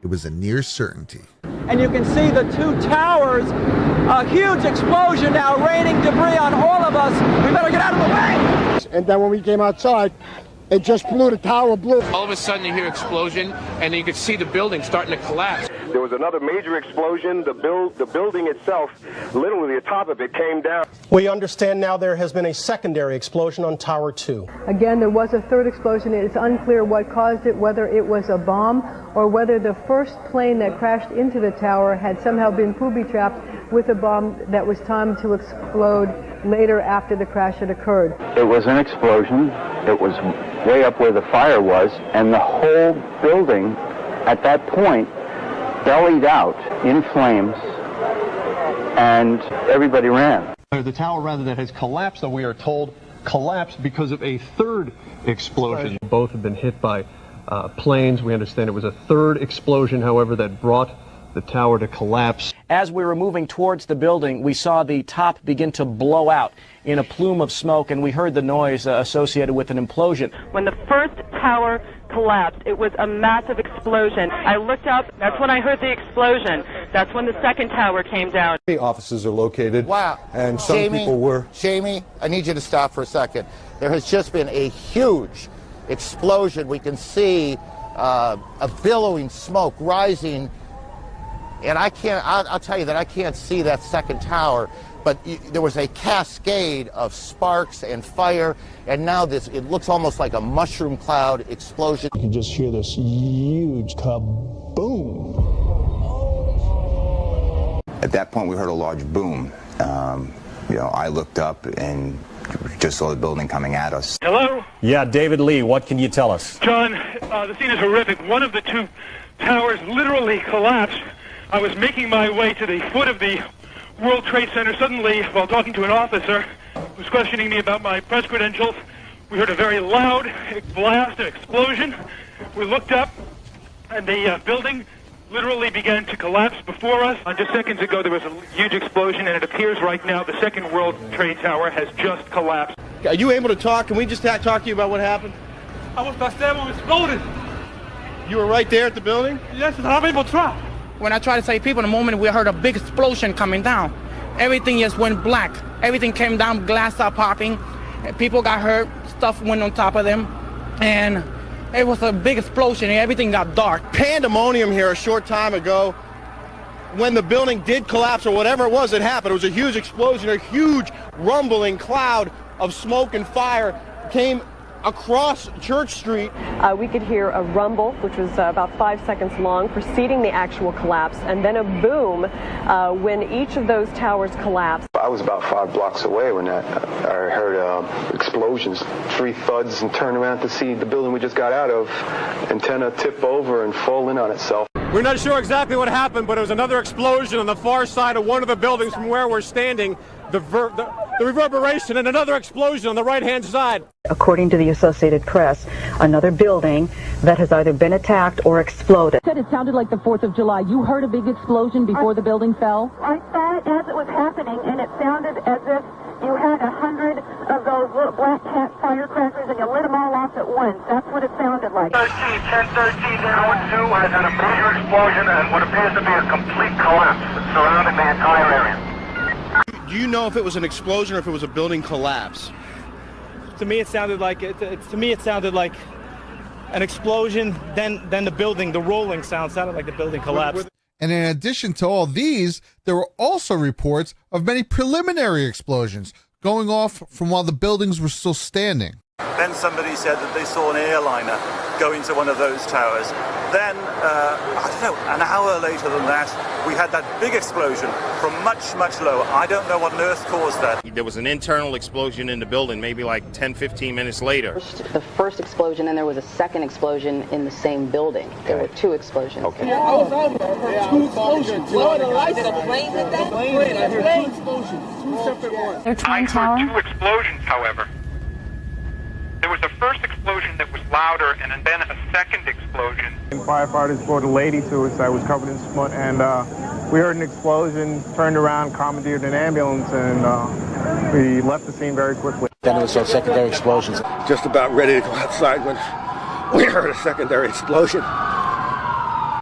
it was a near certainty. And you can see the 2 towers, a huge explosion now raining debris on all of us. We better get out of the way. And then when we came outside, it just blew, the tower blew. All of a sudden you hear explosion, and then you could see the building starting to collapse. There was another major explosion. The building itself, literally the top of it came down. We understand now there has been a secondary explosion on Tower 2. Again, there was a third explosion. It is unclear what caused it, whether it was a bomb or whether the first plane that crashed into the tower had somehow been booby-trapped with a bomb that was timed to explode later after the crash had occurred. It was an explosion. It was way up where the fire was, and the whole building at that point bellied out in flames, and everybody ran. The tower, rather, that has collapsed, though we are told, collapsed because of a third explosion. Right. Both have been hit by planes. We understand it was a third explosion, however, that brought the tower to collapse. As we were moving towards the building, we saw the top begin to blow out in a plume of smoke, and we heard the noise associated with an implosion. When the first tower collapsed, it was a massive explosion. I looked up, that's when I heard the explosion. That's when the second tower came down. The offices are located. Wow. And some people were... Jamie, I need you to stop for a second. There has just been a huge explosion. We can see a billowing smoke rising. And I'll tell you that I can't see that second tower. but there was a cascade of sparks and fire, and now it looks almost like a mushroom cloud explosion. You can just hear this huge kaboom. At that point, we heard a large boom. I looked up and just saw the building coming at us. Hello? Yeah, David Lee, what can you tell us? John, the scene is horrific. One of the two towers literally collapsed. I was making my way to the foot of the World Trade Center. Suddenly, while talking to an officer who was questioning me about my press credentials, we heard a very loud blast, an explosion. We looked up, and the building literally began to collapse before us. Just seconds ago, there was a huge explosion, and it appears right now the second World Trade Tower has just collapsed. Are you able to talk? Can we just talk to you about what happened? I was there when it exploded. You were right there at the building? Yes, how people trapped. When I tried to save people, in the moment we heard a big explosion coming down. Everything just went black. Everything came down, glass started popping. People got hurt, stuff went on top of them. And it was a big explosion and everything got dark. Pandemonium here a short time ago. When the building did collapse, or whatever it was that happened, it was a huge explosion, a huge rumbling cloud of smoke and fire came across Church Street. We could hear a rumble, which was about 5 seconds long, preceding the actual collapse, and then a boom when each of those towers collapsed. I was about 5 blocks away when I heard explosions, 3 thuds, and turned around to see the building we just got out of, antenna tip over and fall in on itself. We're not sure exactly what happened, but it was another explosion on the far side of one of the buildings from where we're standing. The reverberation and another explosion on the right-hand side. According to the Associated Press, another building that has either been attacked or exploded. It sounded like the 4th of July. You heard a big explosion before the building fell? I saw it as it was happening, and it sounded as if you had 100 of those little black cat firecrackers and you lit them all off at once. That's what it sounded like. 1013 2 has had a major explosion and what appears to be a complete collapse surrounding the entire area. Do you know if it was an explosion or if it was a building collapse? To me, it sounded like an explosion. Then the building, the rolling sound sounded like the building collapsed. And in addition to all these, there were also reports of many preliminary explosions going off from while the buildings were still standing. Then somebody said that they saw an airliner go into one of those towers. Then, I don't know, an hour later than that, we had that big explosion from much, much lower. I don't know what on earth caused that. There was an internal explosion in the building, maybe like 10, 15 minutes later. The first explosion, and there was a second explotion in the same building. There were 2 explosions. Okay. Yeah, I was over there. I heard 2 explosions. What, the lights? Did a plane hit that? Plane. I heard 2 explosions. 2 separate ones. I heard 2 explosions, however. There was a first explosion that was louder, and then a second explosion. Firefighters brought a lady to us that was covered in smoke, and we heard an explosion, turned around, commandeered an ambulance, and we left the scene very quickly. Then there was some secondary explosions. Just about ready to go outside when we heard a secondary explosion.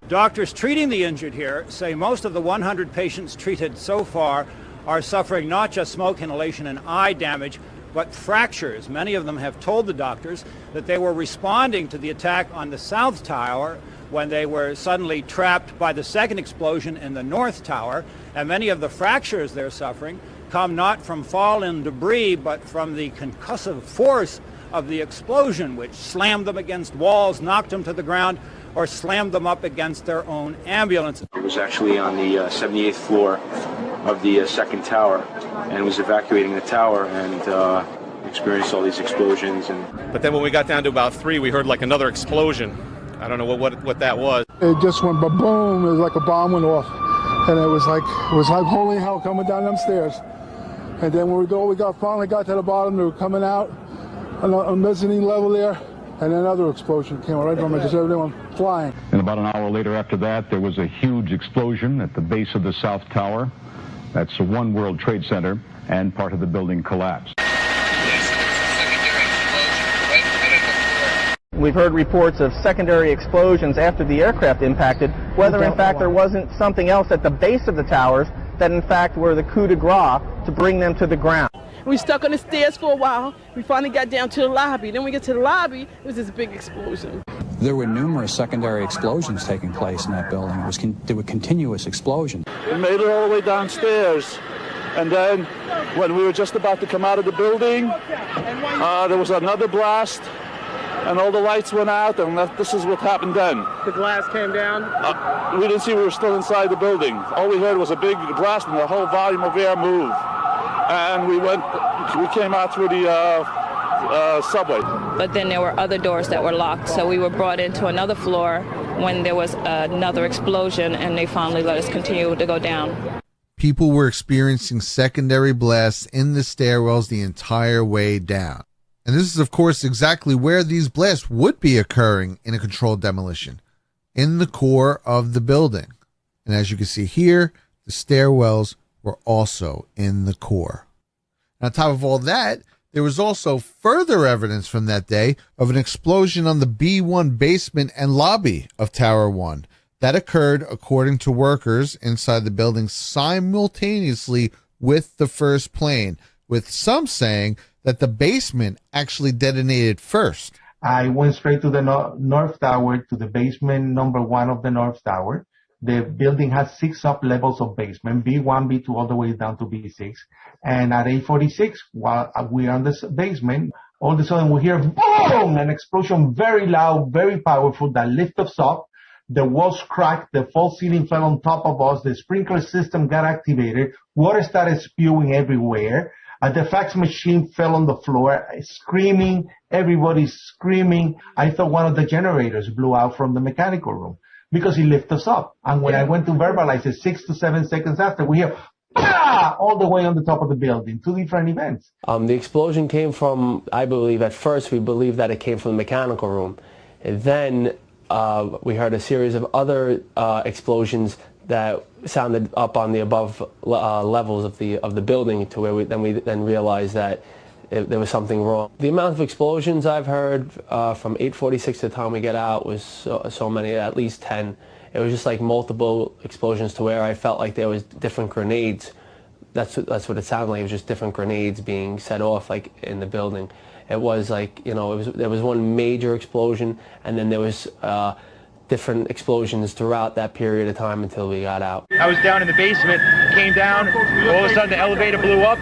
Doctors treating the injured here say most of the 100 patients treated so far are suffering not just smoke inhalation and eye damage, but fractures. Many of them have told the doctors that they were responding to the attack on the South Tower when they were suddenly trapped by the second explosion in the North Tower, and many of the fractures they're suffering come not from fallen debris, but from the concussive force of the explosion, which slammed them against walls, knocked them to the ground, or slammed them up against their own ambulance. It was actually on the 78th floor of the second tower, and was evacuating the tower and experienced all these explosions. But then when we got down to about 3, we heard like another explosion. I don't know what that was. It just went ba-boom. It was like a bomb went off, and it was like holy hell coming down them stairs. And then when we finally got to the bottom, they were coming out on a mezzanine level there, and another explosion came right from it, just everything went flying. And about an hour later after that, there was a huge explosion at the base of the South Tower. That's the One World Trade Center, and part of the building collapsed. We've heard reports of secondary explosions after the aircraft impacted, whether in fact there wasn't something else at the base of the towers that in fact were the coup de grace to bring them to the ground. We stuck on the stairs for a while. We finally got down to the lobby. Then we get to the lobby, it was this big explosion. There were numerous secondary explosions taking place in that building. There were continuous explosions. We made it all the way downstairs, And then when we were just about to come out of the building, there was another blast, and all the lights went out, and this is what happened then. The glass came down? We didn't see we were still inside the building. All we heard was a big blast, and the whole volume of air moved. And we came out through the subway. But then there were other doors that were locked, so we were brought into another floor when there was another explosion, and they finally let us continue to go down. People were experiencing secondary blasts in the stairwells the entire way down. And this is, of course, exactly where these blasts would be occurring in a controlled demolition, in the core of the building. And as you can see here, the stairwells were also in the core. And on top of all that, there was also further evidence from that day of an explosion on the B1 basement and lobby of Tower 1 that occurred, according to workers inside the building, simultaneously with the first plane, with some saying that the basement actually detonated first. I went straight to the North Tower, to the basement number 1 of the North Tower. The building has 6 sub-levels of basement, B1, B2, all the way down to B6. And at 8:46, while we are on the basement, all of a sudden we hear boom, an explosion, very loud, very powerful, that lifted us up. The walls cracked, the false ceiling fell on top of us, the sprinkler system got activated, water started spewing everywhere. The fax machine fell on the floor, screaming, everybody's screaming. I thought one of the generators blew out from the mechanical room because it lifted us up. And when I went to verbalize it, 6 to 7 seconds after, we hear, bah! All the way on the top of the building, 2 different events. The explosion came from, I believe, at first we believed that it came from the mechanical room. And then we heard a series of other explosions that sounded up on the above levels of the building, to where we then realized that there was something wrong. The amount of explosions I've heard from 8:46 to the time we get out was so many, at least 10. It was just like multiple explosions, to where I felt like there was different grenades. That's what it sounded like. It was just different grenades being set off, like, in the building. It was like, there was one major explosion, and then there was different explosions throughout that period of time until we got out. I was down in the basement, came down, all of a sudden the elevator blew up,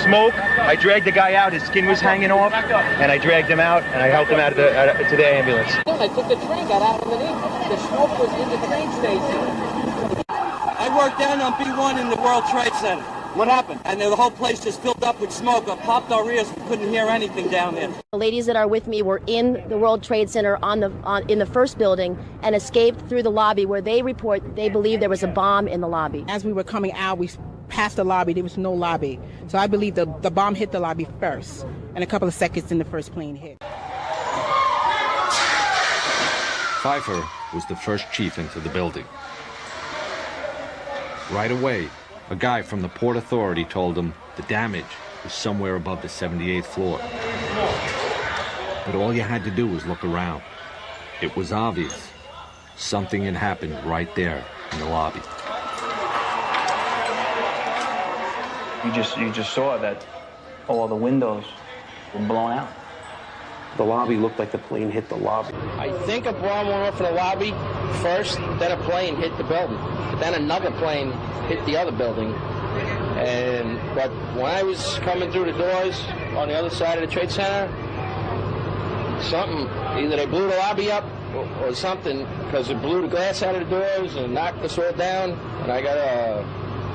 smoke. I dragged the guy out, his skin was hanging off, and I dragged him out, and I helped him out to the ambulance. I took the train, got out underneath. The smoke was in the train station. I worked down on B1 in the World Trade Center. What happened? And the whole place just filled up with smoke. I popped our ears. We couldn't hear anything down there. The ladies that are with me were in the World Trade Center in the first building and escaped through the lobby, where they believe there was a bomb in the lobby. As we were coming out, we passed the lobby. There was no lobby. So I believe the bomb hit the lobby first, and a couple of seconds in the first plane hit. Pfeiffer was the first chief into the building. Right away, a guy from the Port Authority told him the damage was somewhere above the 78th floor. But all you had to do was look around. It was obvious. Something had happened right there in the lobby. You just saw that all the windows were blown out. The lobby looked like the plane hit the lobby. I think a bomb went off in the lobby first, then a plane hit the building. But then another plane hit the other building. But when I was coming through the doors on the other side of the Trade Center, either they blew the lobby up or something, because it blew the glass out of the doors and knocked us all down, and I got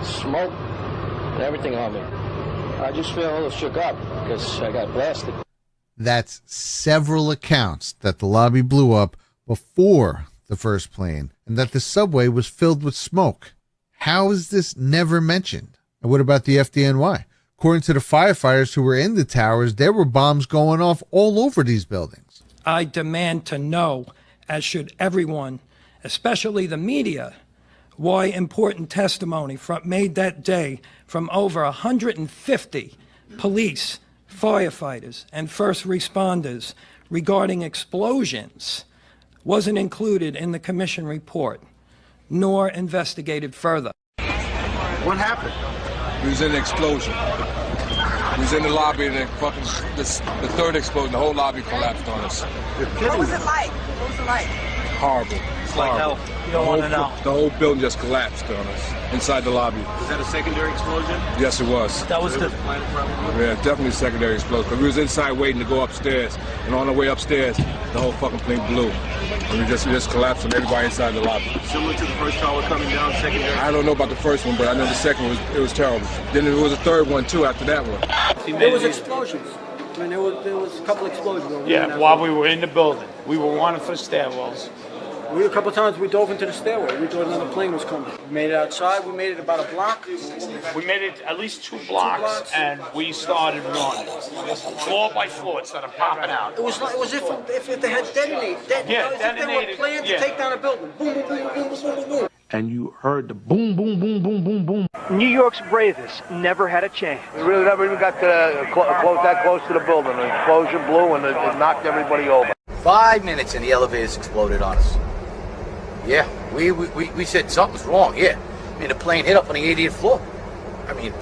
smoke and everything on me. I just feel a little shook up because I got blasted. That's several accounts that the lobby blew up before the first plane, and that the subway was filled with smoke. How is this never mentioned? And what about the FDNY? According to the firefighters who were in the towers, there were bombs going off all over these buildings. I demand to know, as should everyone, especially the media, why important testimony made that day from over 150 police, firefighters, and first responders regarding explosions wasn't included in the commission report, nor investigated further. What happened? We was in an explosion. We was in the lobby, and then the third explosion, the whole lobby collapsed on us. What was it like? What was it like? Horrible. It's like hell. You don't want to know. The whole building just collapsed on us inside the lobby. Was that a secondary explosion? Yes, it was. That was the... Yeah, definitely a secondary explosion. But we was inside waiting to go upstairs, and on the way upstairs, the whole fucking plane blew. And we just collapsed on everybody inside the lobby. Similar to the first tower coming down, secondary? I don't know about the first one, but I know the second one it was terrible. Then there was a third one too after that one. There was explosions. I mean, there was a couple explosions. Yeah, while we were in the building. We were wanted for stairwells. A couple of times we dove into the stairway. We thought another plane was coming. We made it outside. We made it about a block. We made it at least two blocks, and we started running. Floor by floor, instead of popping out. It was if they had detonated. If they were planned to take down a building. Boom, boom, boom, boom, boom, boom, boom. And you heard the boom, boom, boom, boom, boom, boom. New York's bravest never had a chance. We really never even got that close to the building. The explosion blew and it knocked everybody over. 5 minutes and the elevators exploded on us. Yeah, we said something's wrong, yeah. I mean, the plane hit up on the 80th floor. I mean,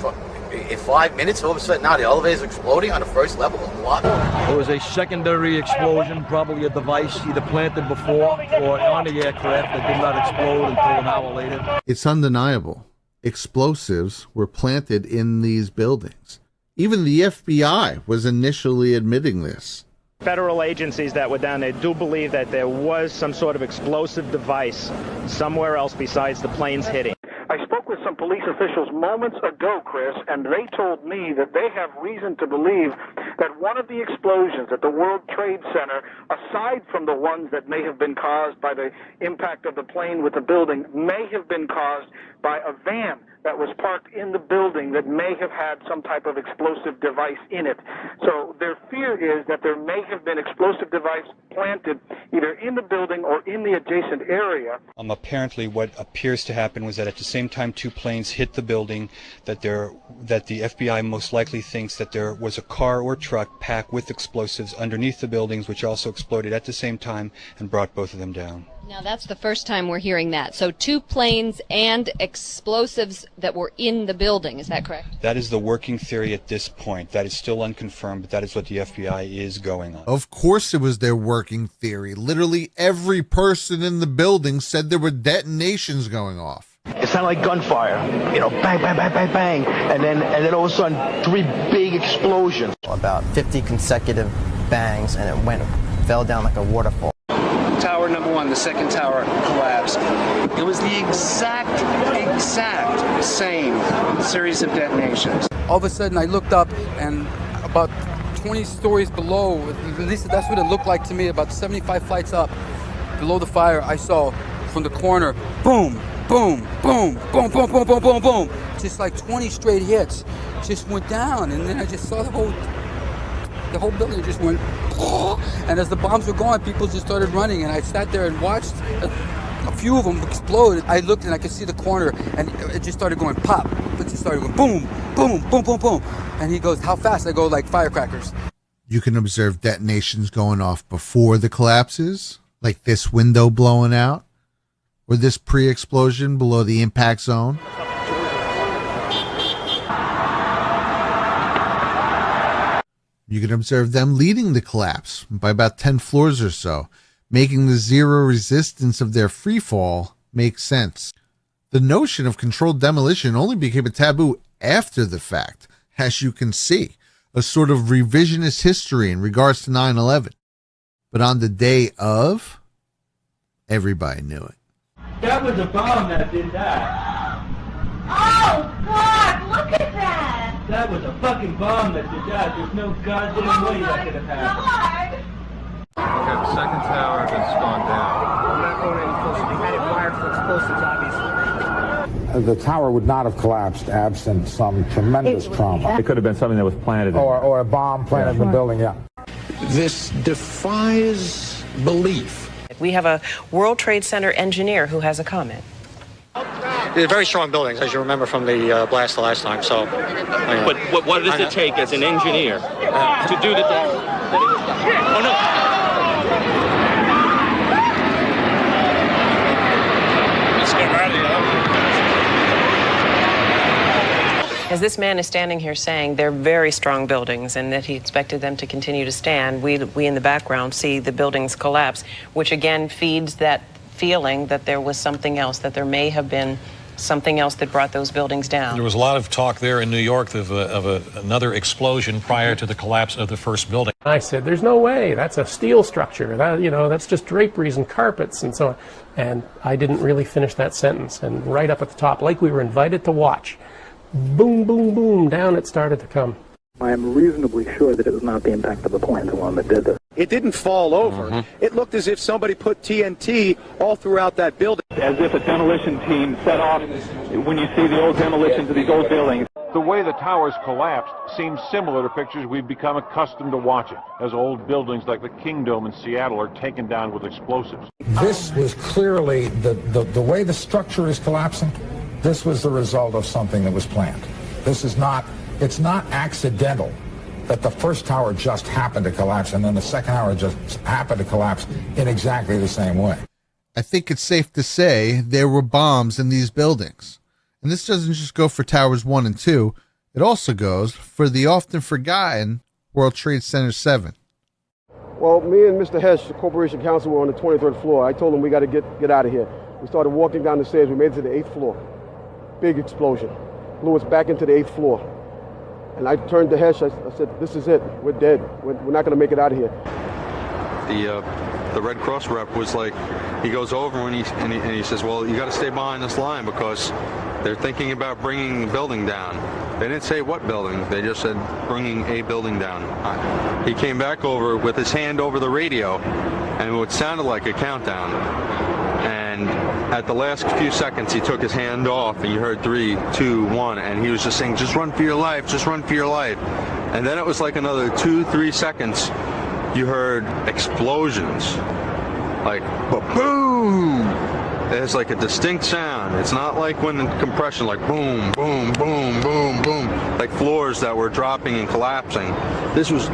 in 5 minutes, all of a sudden now the elevator's exploding on the first level of the lobby. There was a secondary explosion, probably a device either planted before or on the aircraft that did not explode until an hour later. It's undeniable. Explosives were planted in these buildings. Even the FBI was initially admitting this. Federal agencies that were down there do believe that there was some sort of explosive device somewhere else besides the planes hitting. I spoke with some police officials moments ago, Chris, and they told me that they have reason to believe that one of the explosions at the World Trade Center, aside from the ones that may have been caused by the impact of the plane with the building, may have been caused by a van that was parked in the building that may have had some type of explosive device in it. So their fear is that there may have been explosive device planted either in the building or in the adjacent area. Apparently what appears to happen was that at the same time two planes hit the building, that the FBI most likely thinks that there was a car or truck packed with explosives underneath the buildings, which also exploded at the same time and brought both of them down. Now, that's the first time we're hearing that. So 2 planes and explosives that were in the building. Is that correct? That is the working theory at this point. That is still unconfirmed, but that is what the FBI is going on. Of course it was their working theory. Literally every person in the building said there were detonations going off. It sounded like gunfire, bang, bang, bang, bang, bang, and then all of a sudden 3 big explosions. About 50 consecutive bangs, and it fell down like a waterfall. Tower number 1, the second tower collapsed. It was the exact same series of detonations. All of a sudden I looked up, and about 20 stories below, at least that's what it looked like to me, about 75 flights up below the fire, I saw from the corner, boom, boom, boom, boom, boom, boom, boom, boom, boom. Just like 20 straight hits just went down, and then I just saw the whole building just went, and as the bombs were going, people just started running, and I sat there and watched a few of them explode. I looked and I could see the corner, and it just started going pop. It just started going boom, boom, boom, boom, boom. And he goes, how fast? I go, like firecrackers. You can observe detonations going off before the collapses, like this window blowing out, or this pre-explosion below the impact zone. You can observe them leading the collapse by about 10 floors or so, making the zero resistance of their free fall make sense. The notion of controlled demolition only became a taboo after the fact, as you can see, a sort of revisionist history in regards to 9/11. But on the day of, everybody knew it. That was a bomb that did that. Oh, God, look at that! That was a fucking bomb that did that. There's no goddamn way that could have happened. Okay, the second tower has gone down. I'm not going any closer. They had it wired for explosives, obviously. The tower would not have collapsed absent some tremendous trauma. It could have been something that was planted. Or a bomb planted in the building, yeah. This defies belief. We have a World Trade Center engineer who has a comment. They're very strong buildings, as you remember from the blast the last time. So, but what does it take as an engineer to do the damage? Oh no! Let's get ready. As this man is standing here saying they're very strong buildings and that he expected them to continue to stand, we in the background see the buildings collapse, which again feeds that feeling that there was something else, that there may have been something else that brought those buildings down. There was a lot of talk there in New York of another explosion prior to the collapse of the first building. I said, there's no way. That's a steel structure. That, that's just draperies and carpets and so on. And I didn't really finish that sentence. And right up at the top, like we were invited to watch, boom, boom, boom, down it started to come. I am reasonably sure that it was not the impact of the plane, the one that did this. It didn't fall over. It looked as if somebody put TNT all throughout that building. As if a demolition team set off when you see the old demolitions of these old buildings. The way the towers collapsed seems similar to pictures we've become accustomed to watching, as old buildings like the Kingdome in Seattle are taken down with explosives. This was clearly, the way the structure is collapsing, this was the result of something that was planned. It's not accidental that the first tower just happened to collapse and then the second tower just happened to collapse in exactly the same way. I think it's safe to say there were bombs in these buildings. And this doesn't just go for Towers 1 and 2. It also goes for the often forgotten World Trade Center 7. Well, me and Mr. Hesh, the corporation counsel, were on the 23rd floor. I told him we got to get out of here. We started walking down the stairs. We made it to the 8th floor. Big explosion. Blew us back into the 8th floor. And I turned to Hesh. I said, this is it. We're dead. We're not going to make it out of here. The Red Cross rep was like, he goes over and he says, well, you got to stay behind this line because they're thinking about bringing the building down. They didn't say what building. They just said bringing a building down. He came back over with his hand over the radio, and it sounded like a countdown. And at the last few seconds, he took his hand off, and you heard 3, 2, 1, and he was just saying, just run for your life, just run for your life. And then it was like another 2, 3 seconds, you heard explosions, like boom. There's like a distinct sound. It's not like when in compression, like boom, boom, boom, boom, boom, like floors that were dropping and collapsing. This was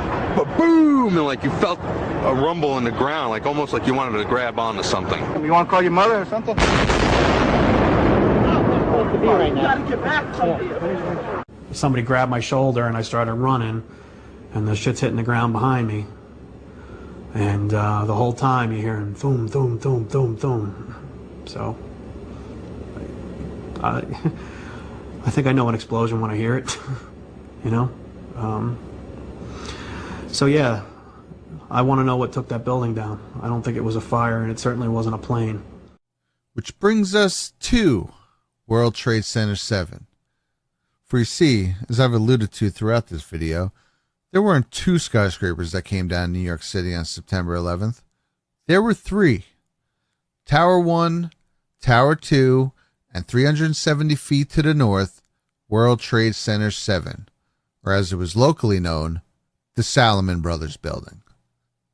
boom, and like you felt a rumble in the ground, like almost like you wanted to grab onto something. You want to call your mother or something? Somebody grabbed my shoulder and I started running, and the shit's hitting the ground behind me. And the whole time you're hearing boom, boom, boom, boom, boom. So I think I know an explosion when I hear it, So yeah, I want to know what took that building down. I don't think it was a fire, and it certainly wasn't a plane. Which brings us to World Trade Center 7. For you see, as I've alluded to throughout this video, there weren't 2 skyscrapers that came down in New York City on September 11th. There were 3. Tower 1, Tower 2, and 370 feet to the north, World Trade Center 7, or as it was locally known, the Salomon Brothers Building.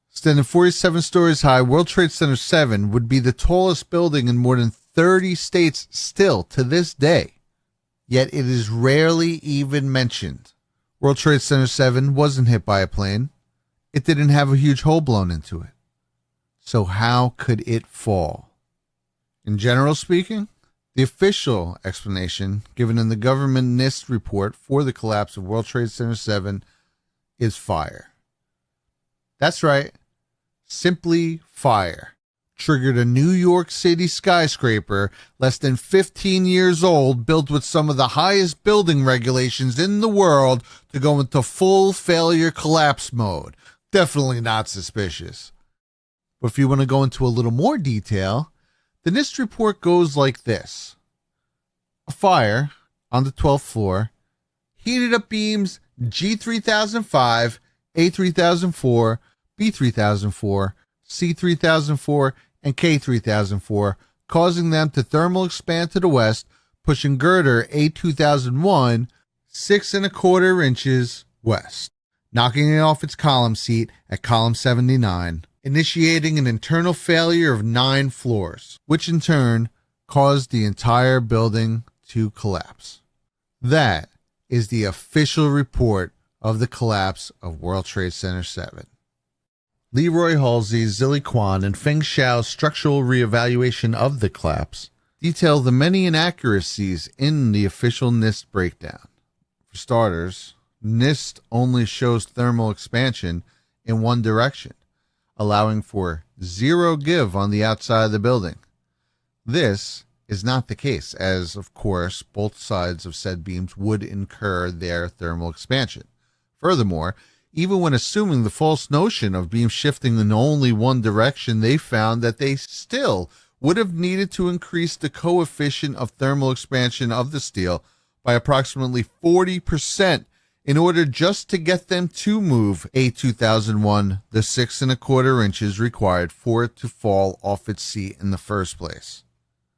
Standing 47 stories high, World Trade Center 7 would be the tallest building in more than 30 states still to this day, yet it is rarely even mentioned. World Trade Center 7 wasn't hit by a plane. It didn't have a huge hole blown into it. So how could it fall? In general speaking, the official explanation given in the government NIST report for the collapse of World Trade Center 7 is fire. That's right. Simply fire. Triggered a New York City skyscraper less than 15 years old, built with some of the highest building regulations in the world, to go into full failure collapse mode. Definitely not suspicious. But if you want to go into a little more detail, the NIST report goes like this. A fire on the 12th floor heated up beams G3005, A3004, B3004, C3004, and K3004, causing them to thermal expand to the west, pushing girder A2001 6 1/4 inches west, knocking it off its column seat at column 79, initiating an internal failure of 9 floors, which in turn caused the entire building to collapse. That is the official report of the collapse of World Trade Center 7. Leroy Halsey, Zilly Kwan, and Feng Xiao's structural reevaluation of the collapse detail the many inaccuracies in the official NIST breakdown. For starters, NIST only shows thermal expansion in one direction, allowing for zero give on the outside of the building. This is not the case, as, of course, both sides of said beams would incur their thermal expansion. Furthermore, even when assuming the false notion of beams shifting in only one direction, they found that they still would have needed to increase the coefficient of thermal expansion of the steel by approximately 40% in order just to get them to move A2001 the 6 1/4 inches required for it to fall off its seat in the first place.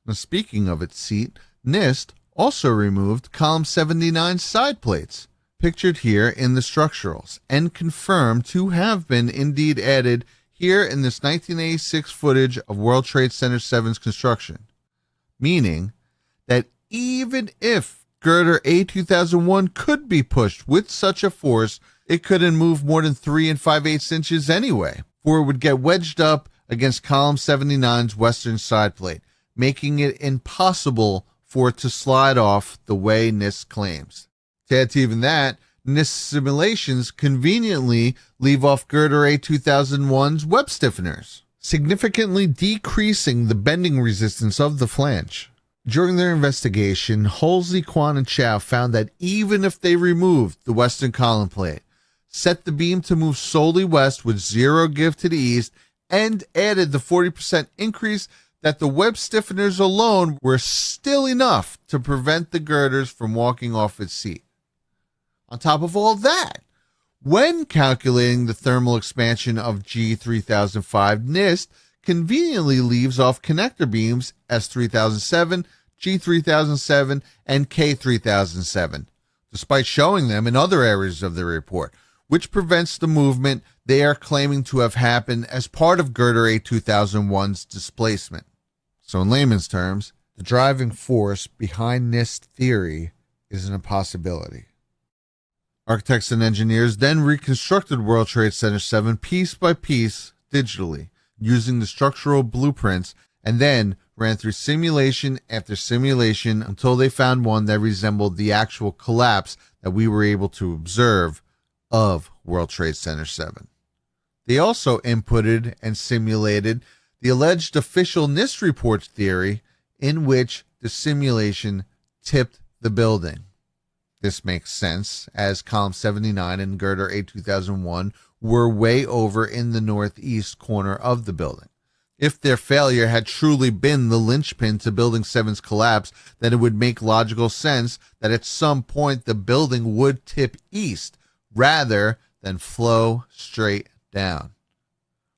Now, speaking of its seat, NIST also removed column 79's side plates, pictured here in the structurals, and confirmed to have been indeed added here in this 1986 footage of World Trade Center 7's construction, meaning that even if girder A2001 could be pushed with such a force, it couldn't move more than 3 5/8 inches anyway, for it would get wedged up against column 79's western side plate, making it impossible for it to slide off the way NIST claims. To add to even that, NIST simulations conveniently leave off girder A2001's web stiffeners, significantly decreasing the bending resistance of the flange. During their investigation, Halsey, Kwan, and Chow found that even if they removed the western column plate, set the beam to move solely west with zero give to the east, and added the 40% increase, that the web stiffeners alone were still enough to prevent the girders from walking off its seat. On top of all that, when calculating the thermal expansion of G3005, NIST conveniently leaves off connector beams S3007, G3007, and K3007, despite showing them in other areas of the report, which prevents the movement they are claiming to have happened as part of girder A2001's displacement. So in layman's terms, the driving force behind NIST theory is an impossibility. Architects and engineers then reconstructed World Trade Center 7 piece by piece digitally, using the structural blueprints, and then ran through simulation after simulation until they found one that resembled the actual collapse that we were able to observe of World Trade Center 7. They also inputted and simulated the alleged official NIST report's theory, in which the simulation tipped the building. This makes sense, as column 79 and girder A2001 were way over in the northeast corner of the building. If their failure had truly been the linchpin to Building 7's collapse, then it would make logical sense that at some point the building would tip east rather than flow straight down.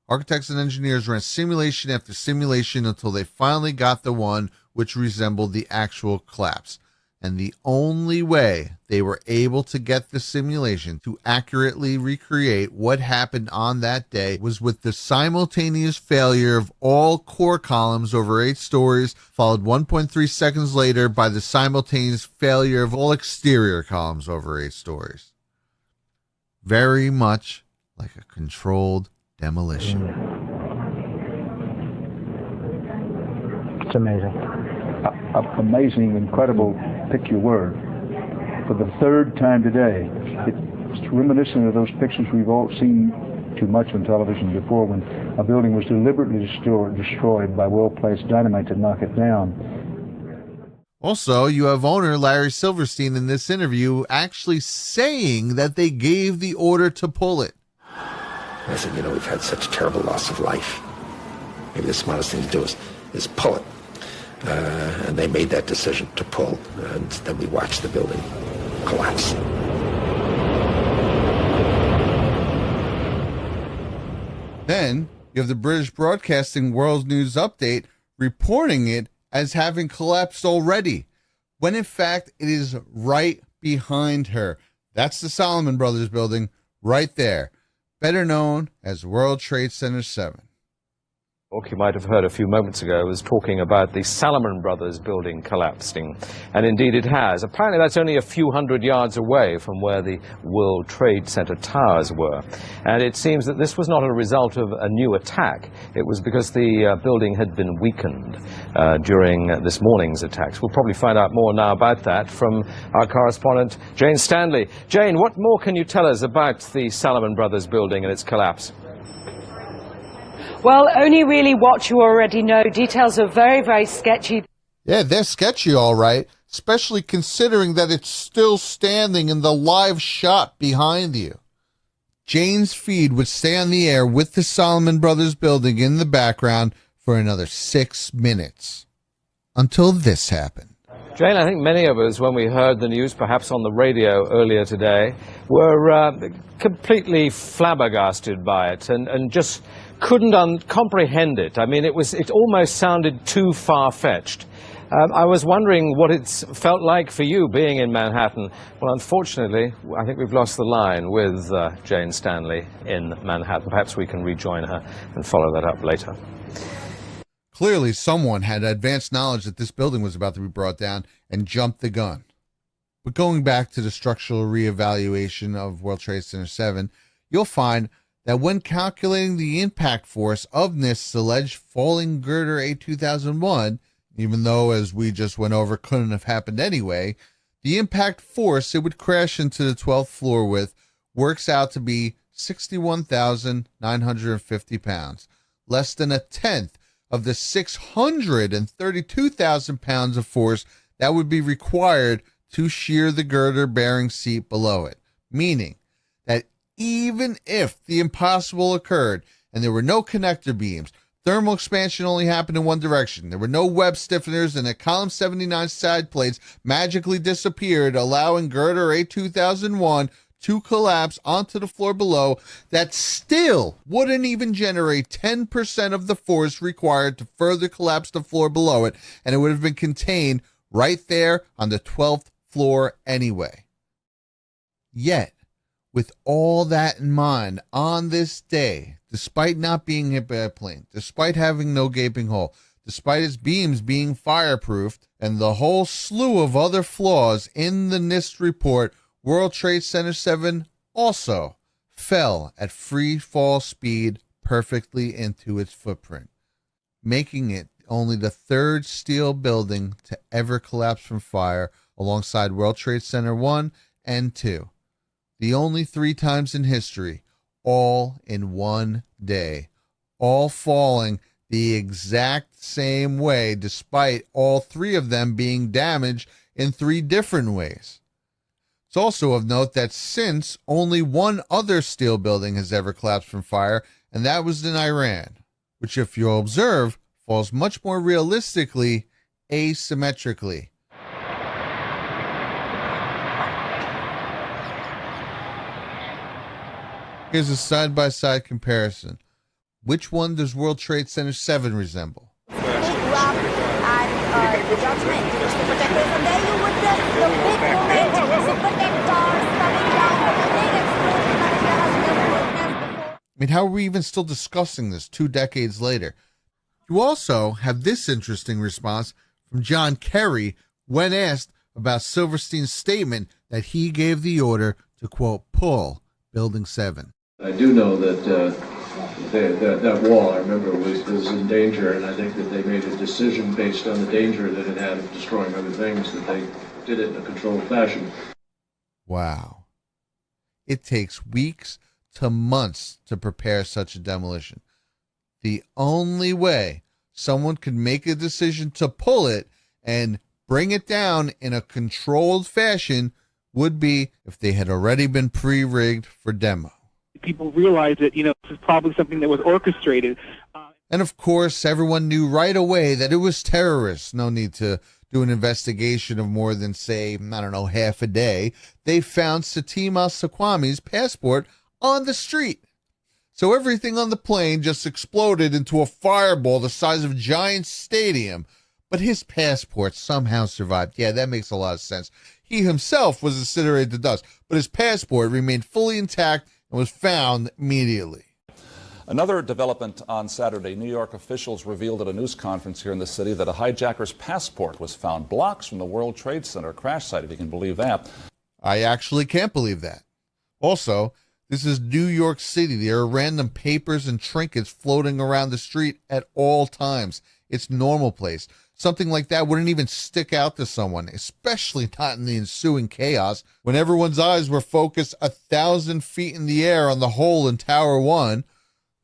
Architects and engineers ran simulation after simulation until they finally got the one which resembled the actual collapse. And the only way they were able to get the simulation to accurately recreate what happened on that day was with the simultaneous failure of all core columns over 8 stories, followed 1.3 seconds later by the simultaneous failure of all exterior columns over 8 stories. Very much like a controlled demolition. It's amazing. Amazing, incredible, pick your word. For the third time today, it's reminiscent of those pictures we've all seen too much on television before, when a building was deliberately destroyed by well-placed dynamite to knock it down. Also, you have owner Larry Silverstein in this interview actually saying that they gave the order to pull it. I said, we've had such terrible loss of life. Maybe the smartest thing to do is pull it. And they made that decision to pull, and then we watched the building collapse. Then you have the British Broadcasting World News Update reporting it as having collapsed already, when in fact it is right behind her. That's the Salomon Brothers building right there, better known as World Trade Center 7. You might have heard a few moments ago was talking about the Salomon Brothers building collapsing, and indeed it has. Apparently that's only a few hundred yards away from where the World Trade Center towers were, and it seems that this was not a result of a new attack. It was because the building had been weakened during this morning's attacks. We'll probably find out more now about that from our correspondent Jane Stanley. Jane, what more can you tell us about the Salomon Brothers building and its collapse? Well, only really what you already know. Details are very, very sketchy. Yeah, they're sketchy, all right, especially considering that it's still standing in the live shot behind you. Jane's feed would stay on the air with the Salomon Brothers building in the background for another 6 minutes until this happened. Jane, I think many of us, when we heard the news, perhaps on the radio earlier today, were completely flabbergasted by it and just couldn't comprehend it. I mean, it almost sounded too far-fetched. I was wondering what it's felt like for you being in Manhattan. Well, unfortunately, I think we've lost the line with Jane Stanley in Manhattan. Perhaps we can rejoin her and follow that up later. Clearly, someone had advanced knowledge that this building was about to be brought down and jumped the gun. But going back to the structural reevaluation of World Trade Center 7, you'll find that when calculating the impact force of NIST's alleged falling girder A2001, even though, as we just went over, couldn't have happened anyway, the impact force it would crash into the 12th floor with works out to be 61,950 pounds, less than a tenth of the 632,000 pounds of force that would be required to shear the girder bearing seat below it, meaning that even if the impossible occurred and there were no connector beams, thermal expansion only happened in one direction, there were no web stiffeners, and the column 79 side plates magically disappeared, allowing girder A2001 to collapse onto the floor below, that still wouldn't even generate 10% of the force required to further collapse the floor below it, and it would have been contained right there on the 12th floor anyway. Yet, with all that in mind, on this day, despite not being hit by a plane, despite having no gaping hole, despite its beams being fireproofed, and the whole slew of other flaws in the NIST report, World Trade Center 7 also fell at free fall speed perfectly into its footprint, making it only the third steel building to ever collapse from fire alongside World Trade Center 1 and 2. The only 3 times in history, all in one day, all falling the exact same way, despite all 3 of them being damaged in 3 different ways. It's also of note that since only one other steel building has ever collapsed from fire, and that was in Iran, which, if you'll observe, falls much more realistically asymmetrically. Here's a side-by-side comparison. Which one does World Trade Center 7 resemble? I mean, how are we even still discussing this 2 decades later? You also have this interesting response from John Kerry when asked about Silverstein's statement that he gave the order to, quote, pull Building 7. I do know that that wall, I remember, was in danger, and I think that they made a decision based on the danger that it had of destroying other things, that they did it in a controlled fashion. Wow. It takes weeks to months to prepare such a demolition. The only way someone could make a decision to pull it and bring it down in a controlled fashion would be if they had already been pre-rigged for demo. People realize that, this is probably something that was orchestrated. And of course, everyone knew right away that it was terrorists. No need to do an investigation of more than, say, half a day. They found Satim al-Sakwami's passport on the street. So everything on the plane just exploded into a fireball the size of Giants Stadium. But his passport somehow survived. Yeah, that makes a lot of sense. He himself was incinerated to dust, but his passport remained fully intact and was found immediately. Another development on Saturday, New York officials revealed at a news conference here in the city that a hijacker's passport was found blocks from the World Trade Center crash site, if you can believe that. I actually can't believe that. Also, this is New York City. There are random papers and trinkets floating around the street at all times. It's normal place. Something like that wouldn't even stick out to someone, especially not in the ensuing chaos when everyone's eyes were focused 1,000 feet in the air on the hole in Tower 1.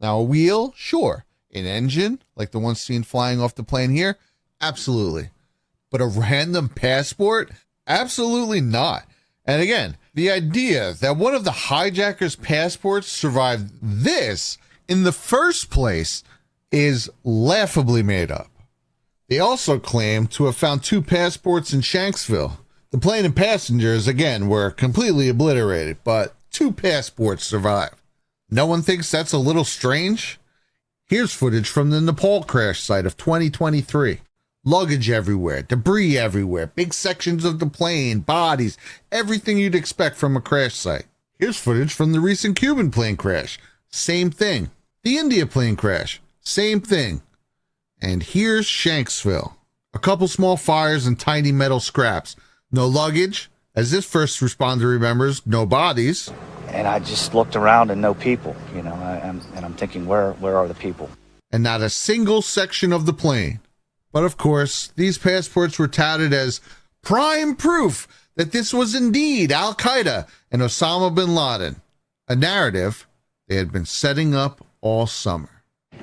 Now, a wheel? Sure. An engine, like the one seen flying off the plane here? Absolutely. But a random passport? Absolutely not. And again, the idea that one of the hijackers' passports survived this in the first place is laughably made up. They also claim to have found 2 passports in Shanksville. The plane and passengers, again, were completely obliterated, but 2 passports survived. No one thinks that's a little strange? Here's footage from the Nepal crash site of 2023. Luggage everywhere, debris everywhere, big sections of the plane, bodies, everything you'd expect from a crash site. Here's footage from the recent Cuban plane crash. Same thing. The India plane crash. Same thing. And here's Shanksville. A couple small fires and tiny metal scraps. No luggage. As this first responder remembers, no bodies. And I just looked around and no people, you know, and I'm thinking, where are the people? And not a single section of the plane. But of course, these passports were touted as prime proof that this was indeed Al-Qaeda and Osama bin Laden, a narrative they had been setting up all summer.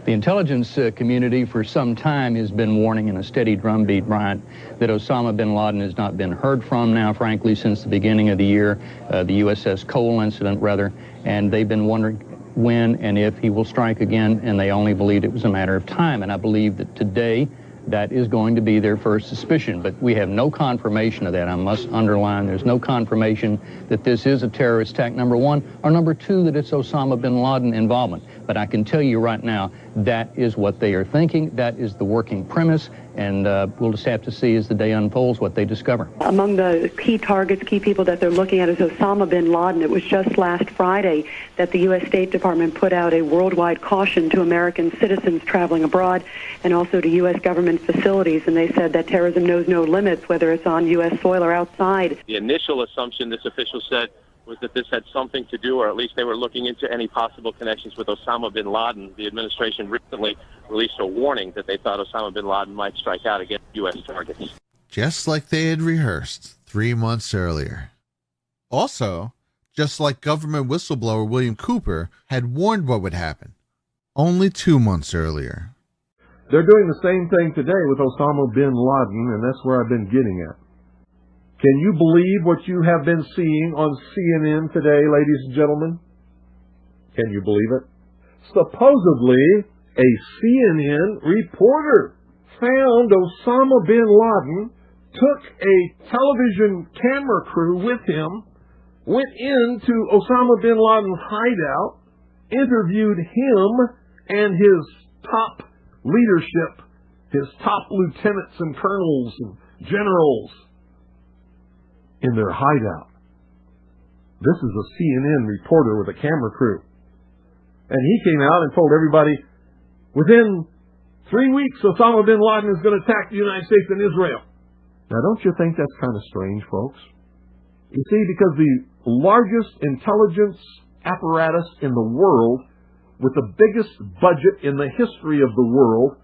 The intelligence community for some time has been warning in a steady drumbeat, Bryant, that Osama bin Laden has not been heard from now, frankly, since the beginning of the year, the USS Cole incident, rather, and they've been wondering when and if he will strike again, and they only believed it was a matter of time. And I believe that today that is going to be their first suspicion, but we have no confirmation of that. I must underline, there's no confirmation that this is a terrorist attack, number one, or number two, that it's Osama bin Laden involvement. But I can tell you right now, that is what they are thinking. That is the working premise, and we'll just have to see as the day unfolds what they discover. Among the key targets, key people that they're looking at is Osama bin Laden. It was just last Friday that the U.S. State Department put out a worldwide caution to American citizens traveling abroad and also to U.S. government facilities, and they said that terrorism knows no limits, whether it's on U.S. soil or outside. The initial assumption, this official said, was that this had something to do, or at least they were looking into any possible connections with Osama bin Laden. The administration recently released a warning that they thought Osama bin Laden might strike out against U.S. targets. Just like they had rehearsed 3 months earlier. Also, just like government whistleblower William Cooper had warned what would happen only 2 months earlier. They're doing the same thing today with Osama bin Laden, and that's where I've been getting at. Can you believe what you have been seeing on CNN today, ladies and gentlemen? Can you believe it? Supposedly, a CNN reporter found Osama bin Laden, took a television camera crew with him, went into Osama bin Laden's hideout, interviewed him and his top leadership, his top lieutenants and colonels and generals in their hideout. This is a CNN reporter with a camera crew. And he came out and told everybody, within 3 weeks, Osama bin Laden is going to attack the United States and Israel. Now, don't you think that's kind of strange, folks? You see, because the largest intelligence apparatus in the world, with the biggest budget in the history of the world,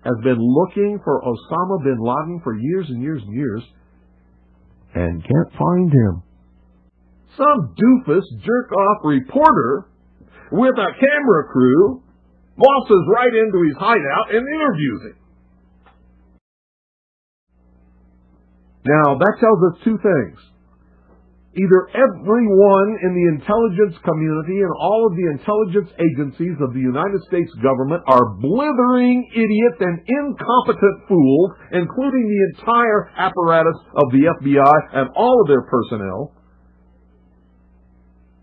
has been looking for Osama bin Laden for years and years and years, and can't find him. Some doofus jerk-off reporter with a camera crew waltzes right into his hideout and interviews him. Now, that tells us two things. Either everyone in the intelligence community and all of the intelligence agencies of the United States government are blithering idiots and incompetent fools, including the entire apparatus of the FBI and all of their personnel,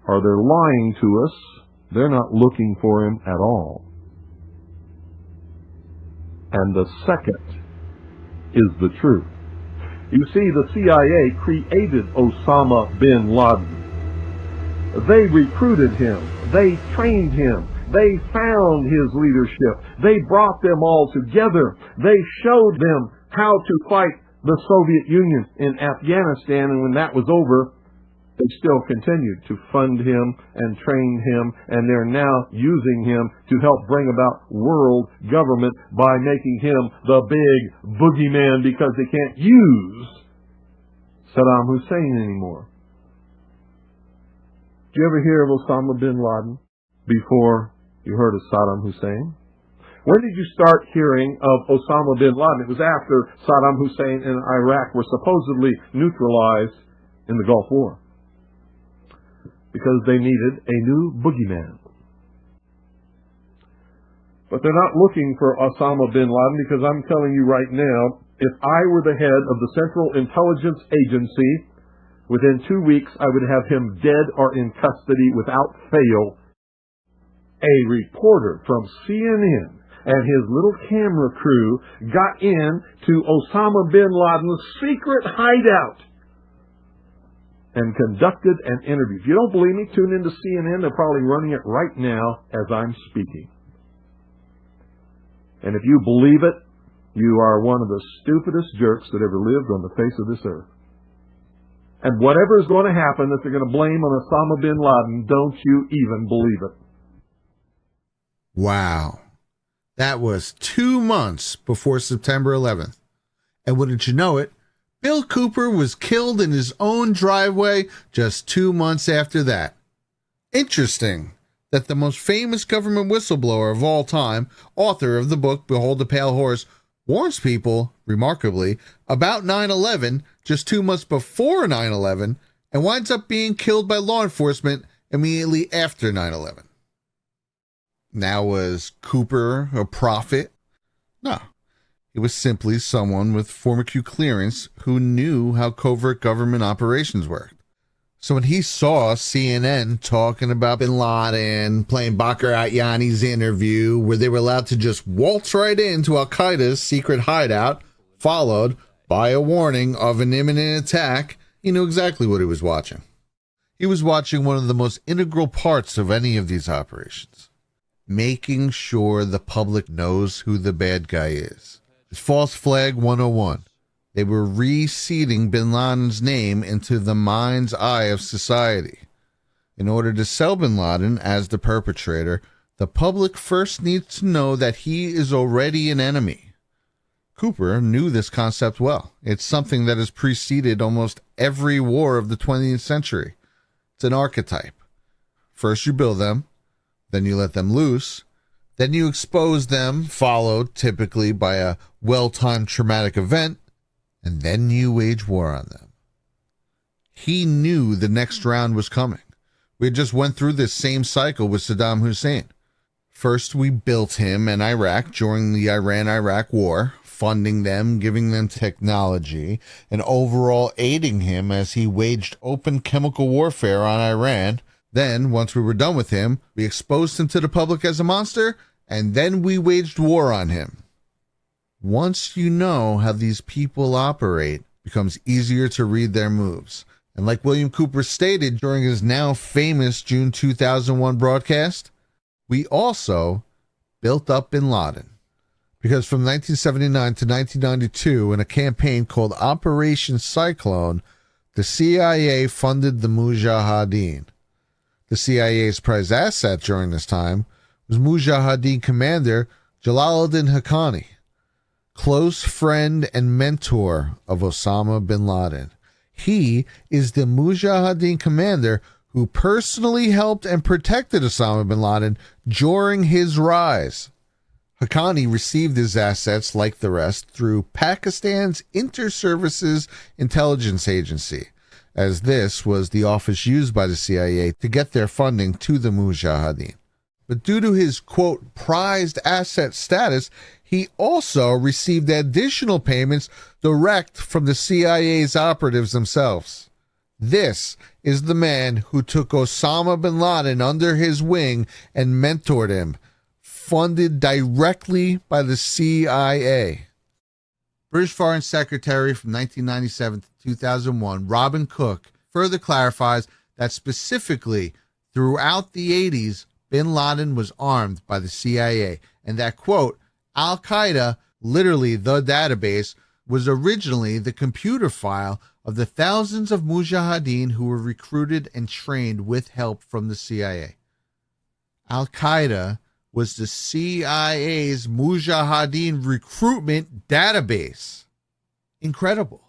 or they're lying to us. They're not looking for him at all. And the second is the truth. You see, the CIA created Osama bin Laden. They recruited him. They trained him. They found his leadership. They brought them all together. They showed them how to fight the Soviet Union in Afghanistan, and when that was over, they still continued to fund him and train him, and they're now using him to help bring about world government by making him the big boogeyman because they can't use Saddam Hussein anymore. Did you ever hear of Osama bin Laden before you heard of Saddam Hussein? When did you start hearing of Osama bin Laden? It was after Saddam Hussein and Iraq were supposedly neutralized in the Gulf War, because they needed a new boogeyman. But they're not looking for Osama bin Laden, because I'm telling you right now, if I were the head of the Central Intelligence Agency, within 2 weeks I would have him dead or in custody without fail. A reporter from CNN and his little camera crew got in to Osama bin Laden's secret hideout and conducted an interview. If you don't believe me, tune into CNN. They're probably running it right now as I'm speaking. And if you believe it, you are one of the stupidest jerks that ever lived on the face of this earth. And whatever is going to happen that they're going to blame on Osama bin Laden, don't you even believe it. Wow. That was 2 months before September 11th. And wouldn't you know it, Bill Cooper was killed in his own driveway just 2 months after that. Interesting that the most famous government whistleblower of all time, author of the book Behold the Pale Horse, warns people, remarkably, about 9/11 just 2 months before 9/11 and winds up being killed by law enforcement immediately after 9/11. Now, was Cooper a prophet? No. He was simply someone with Form Q clearance who knew how covert government operations worked. So when he saw CNN talking about bin Laden, playing Bakr Atyani's interview, where they were allowed to just waltz right into Al-Qaeda's secret hideout, followed by a warning of an imminent attack, he knew exactly what he was watching. He was watching one of the most integral parts of any of these operations, making sure the public knows who the bad guy is. It's False Flag 101. They were reseeding bin Laden's name into the mind's eye of society. In order to sell bin Laden as the perpetrator, the public first needs to know that he is already an enemy. Cooper knew this concept well. It's something that has preceded almost every war of the 20th century. It's an archetype. First you build them, then you let them loose, then you expose them, followed typically by a well-timed traumatic event, and then you wage war on them. He knew the next round was coming. We just went through this same cycle with Saddam Hussein. First, we built him in Iraq during the Iran-Iraq War, funding them, giving them technology, and overall aiding him as he waged open chemical warfare on Iran. Then, once we were done with him, we exposed him to the public as a monster, and then we waged war on him. Once you know how these people operate, it becomes easier to read their moves. And like William Cooper stated during his now famous June 2001 broadcast, we also built up bin Laden. Because from 1979 to 1992, in a campaign called Operation Cyclone, the CIA funded the Mujahideen. The CIA's prized asset during this time was Mujahideen commander Jalaluddin Haqqani, close friend and mentor of Osama bin Laden. He is the Mujahideen commander who personally helped and protected Osama bin Laden during his rise. Haqqani received his assets, like the rest, through Pakistan's Inter-Services Intelligence Agency, as this was the office used by the CIA to get their funding to the Mujahideen. But due to his, quote, prized asset status, he also received additional payments direct from the CIA's operatives themselves. This is the man who took Osama bin Laden under his wing and mentored him, funded directly by the CIA. British Foreign Secretary from 1997 to 2001, Robin Cook, further clarifies that specifically throughout the 80s, bin Laden was armed by the CIA, and that, quote, Al-Qaeda, literally the database, was originally the computer file of the thousands of mujahideen who were recruited and trained with help from the CIA. Al-Qaeda was the CIA's mujahideen recruitment database. Incredible.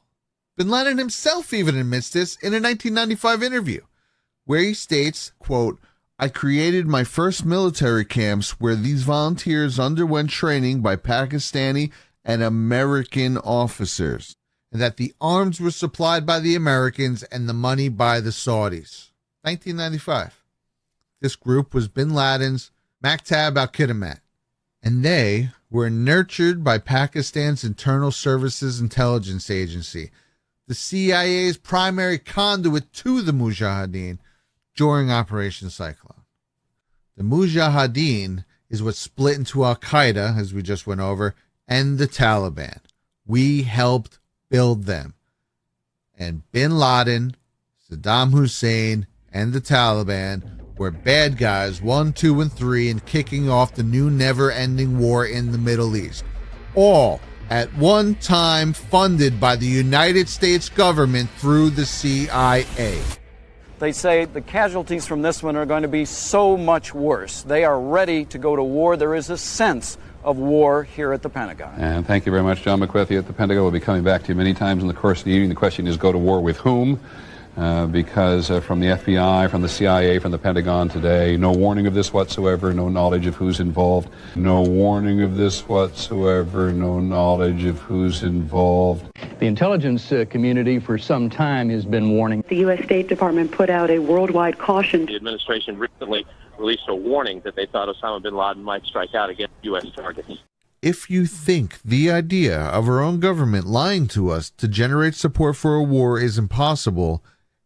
Bin Laden himself even admits this in a 1995 interview, where he states, quote, I created my first military camps where these volunteers underwent training by Pakistani and American officers, and that the arms were supplied by the Americans and the money by the Saudis. 1995. This group was bin Laden's Maktab al-Khidmat, and they were nurtured by Pakistan's Internal Services Intelligence Agency, the CIA's primary conduit to the Mujahideen during Operation Cyclone. The Mujahideen is what split into Al-Qaeda, as we just went over, and the Taliban. We helped build them. And bin Laden, Saddam Hussein, and the Taliban were bad guys 1, 2, and 3 in kicking off the new never-ending war in the Middle East. All at one time funded by the United States government through the CIA. They say the casualties from this one are going to be so much worse. They are ready to go to war. There is a sense of war here at the Pentagon. And thank you very much, John McWethy at the Pentagon. We'll be coming back to you many times in the course of the evening. The question is, go to war with whom? Because from the FBI, from the CIA, from the Pentagon today, no warning of this whatsoever, no knowledge of who's involved. No warning of this whatsoever, no knowledge of who's involved. The intelligence community for some time has been warning. The U.S. State Department put out a worldwide caution. The administration recently released a warning that they thought Osama bin Laden might strike out against U.S. targets. If you think the idea of our own government lying to us to generate support for a war is impossible,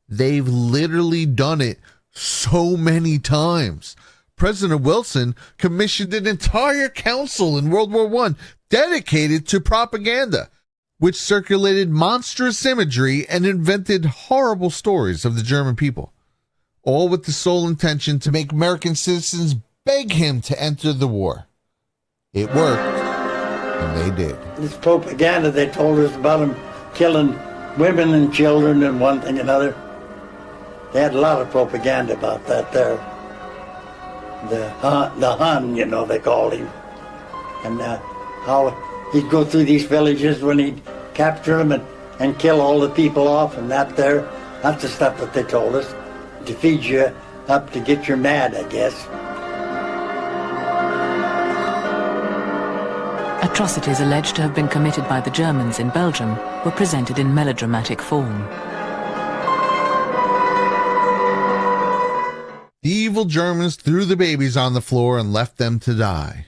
they've literally done it so many times. President Wilson commissioned an entire council in World War I dedicated to propaganda, which circulated monstrous imagery and invented horrible stories of the German people, all with the sole intention to make American citizens beg him to enter the war. It worked, and they did. This propaganda they told us about them killing women and children and one thing and another. They had a lot of propaganda about that there. The Hun, you know, they called him. And how he'd go through these villages when he'd capture them and kill all the people off and that there. That's the stuff that they told us. To feed you up to get you mad, I guess. Atrocities alleged to have been committed by the Germans in Belgium were presented in melodramatic form. The evil Germans threw the babies on the floor and left them to die.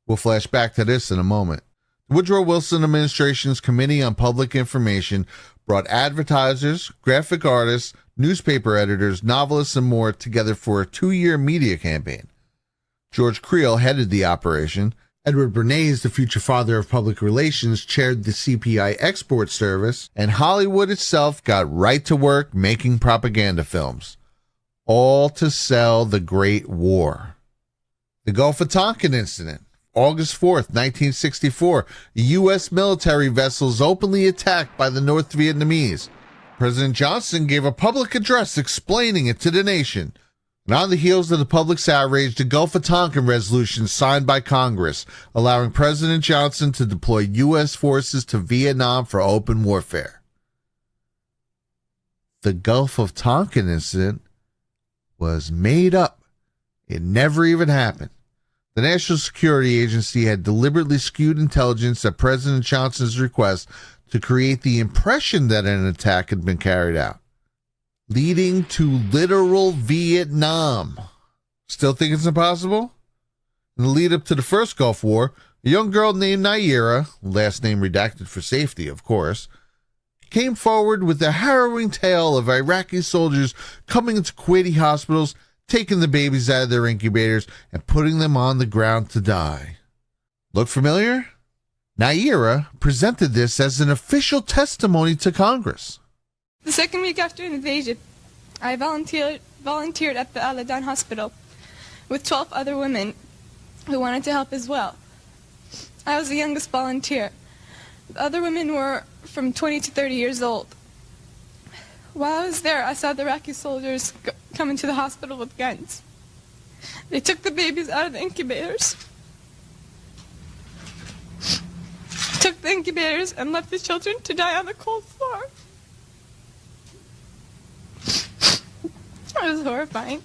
We'll flash back to this in a moment. The Woodrow Wilson administration's Committee on Public Information brought advertisers, graphic artists, newspaper editors, novelists, and more together for a 2-year media campaign. George Creel headed the operation. Edward Bernays, the future father of public relations, chaired the CPI export service, and Hollywood itself got right to work making propaganda films, all to sell the Great War. The Gulf of Tonkin incident, August 4th, 1964, U.S. military vessels openly attacked by the North Vietnamese. President Johnson gave a public address explaining it to the nation. And on the heels of the public's outrage, the Gulf of Tonkin resolution signed by Congress, allowing President Johnson to deploy U.S. forces to Vietnam for open warfare. The Gulf of Tonkin incident was made up. It never even happened. The National Security Agency had deliberately skewed intelligence at President Johnson's request to create the impression that an attack had been carried out, leading to literal Vietnam. Still think it's impossible? In the lead up to the first Gulf War, a young girl named Naira, last name redacted for safety, of course, came forward with the harrowing tale of Iraqi soldiers coming into Kuwaiti hospitals, taking the babies out of their incubators, and putting them on the ground to die. Look familiar? Naira presented this as an official testimony to Congress. The second week after an invasion, I volunteered at the Al-Adan hospital. with 12 other women who wanted to help as well. I was the youngest volunteer. The other women were from 20 to 30 years old. While I was there, I saw the Iraqi soldiers come into the hospital with guns. They took the babies out of the incubators, took the incubators and left the children to die on the cold floor. It was horrifying.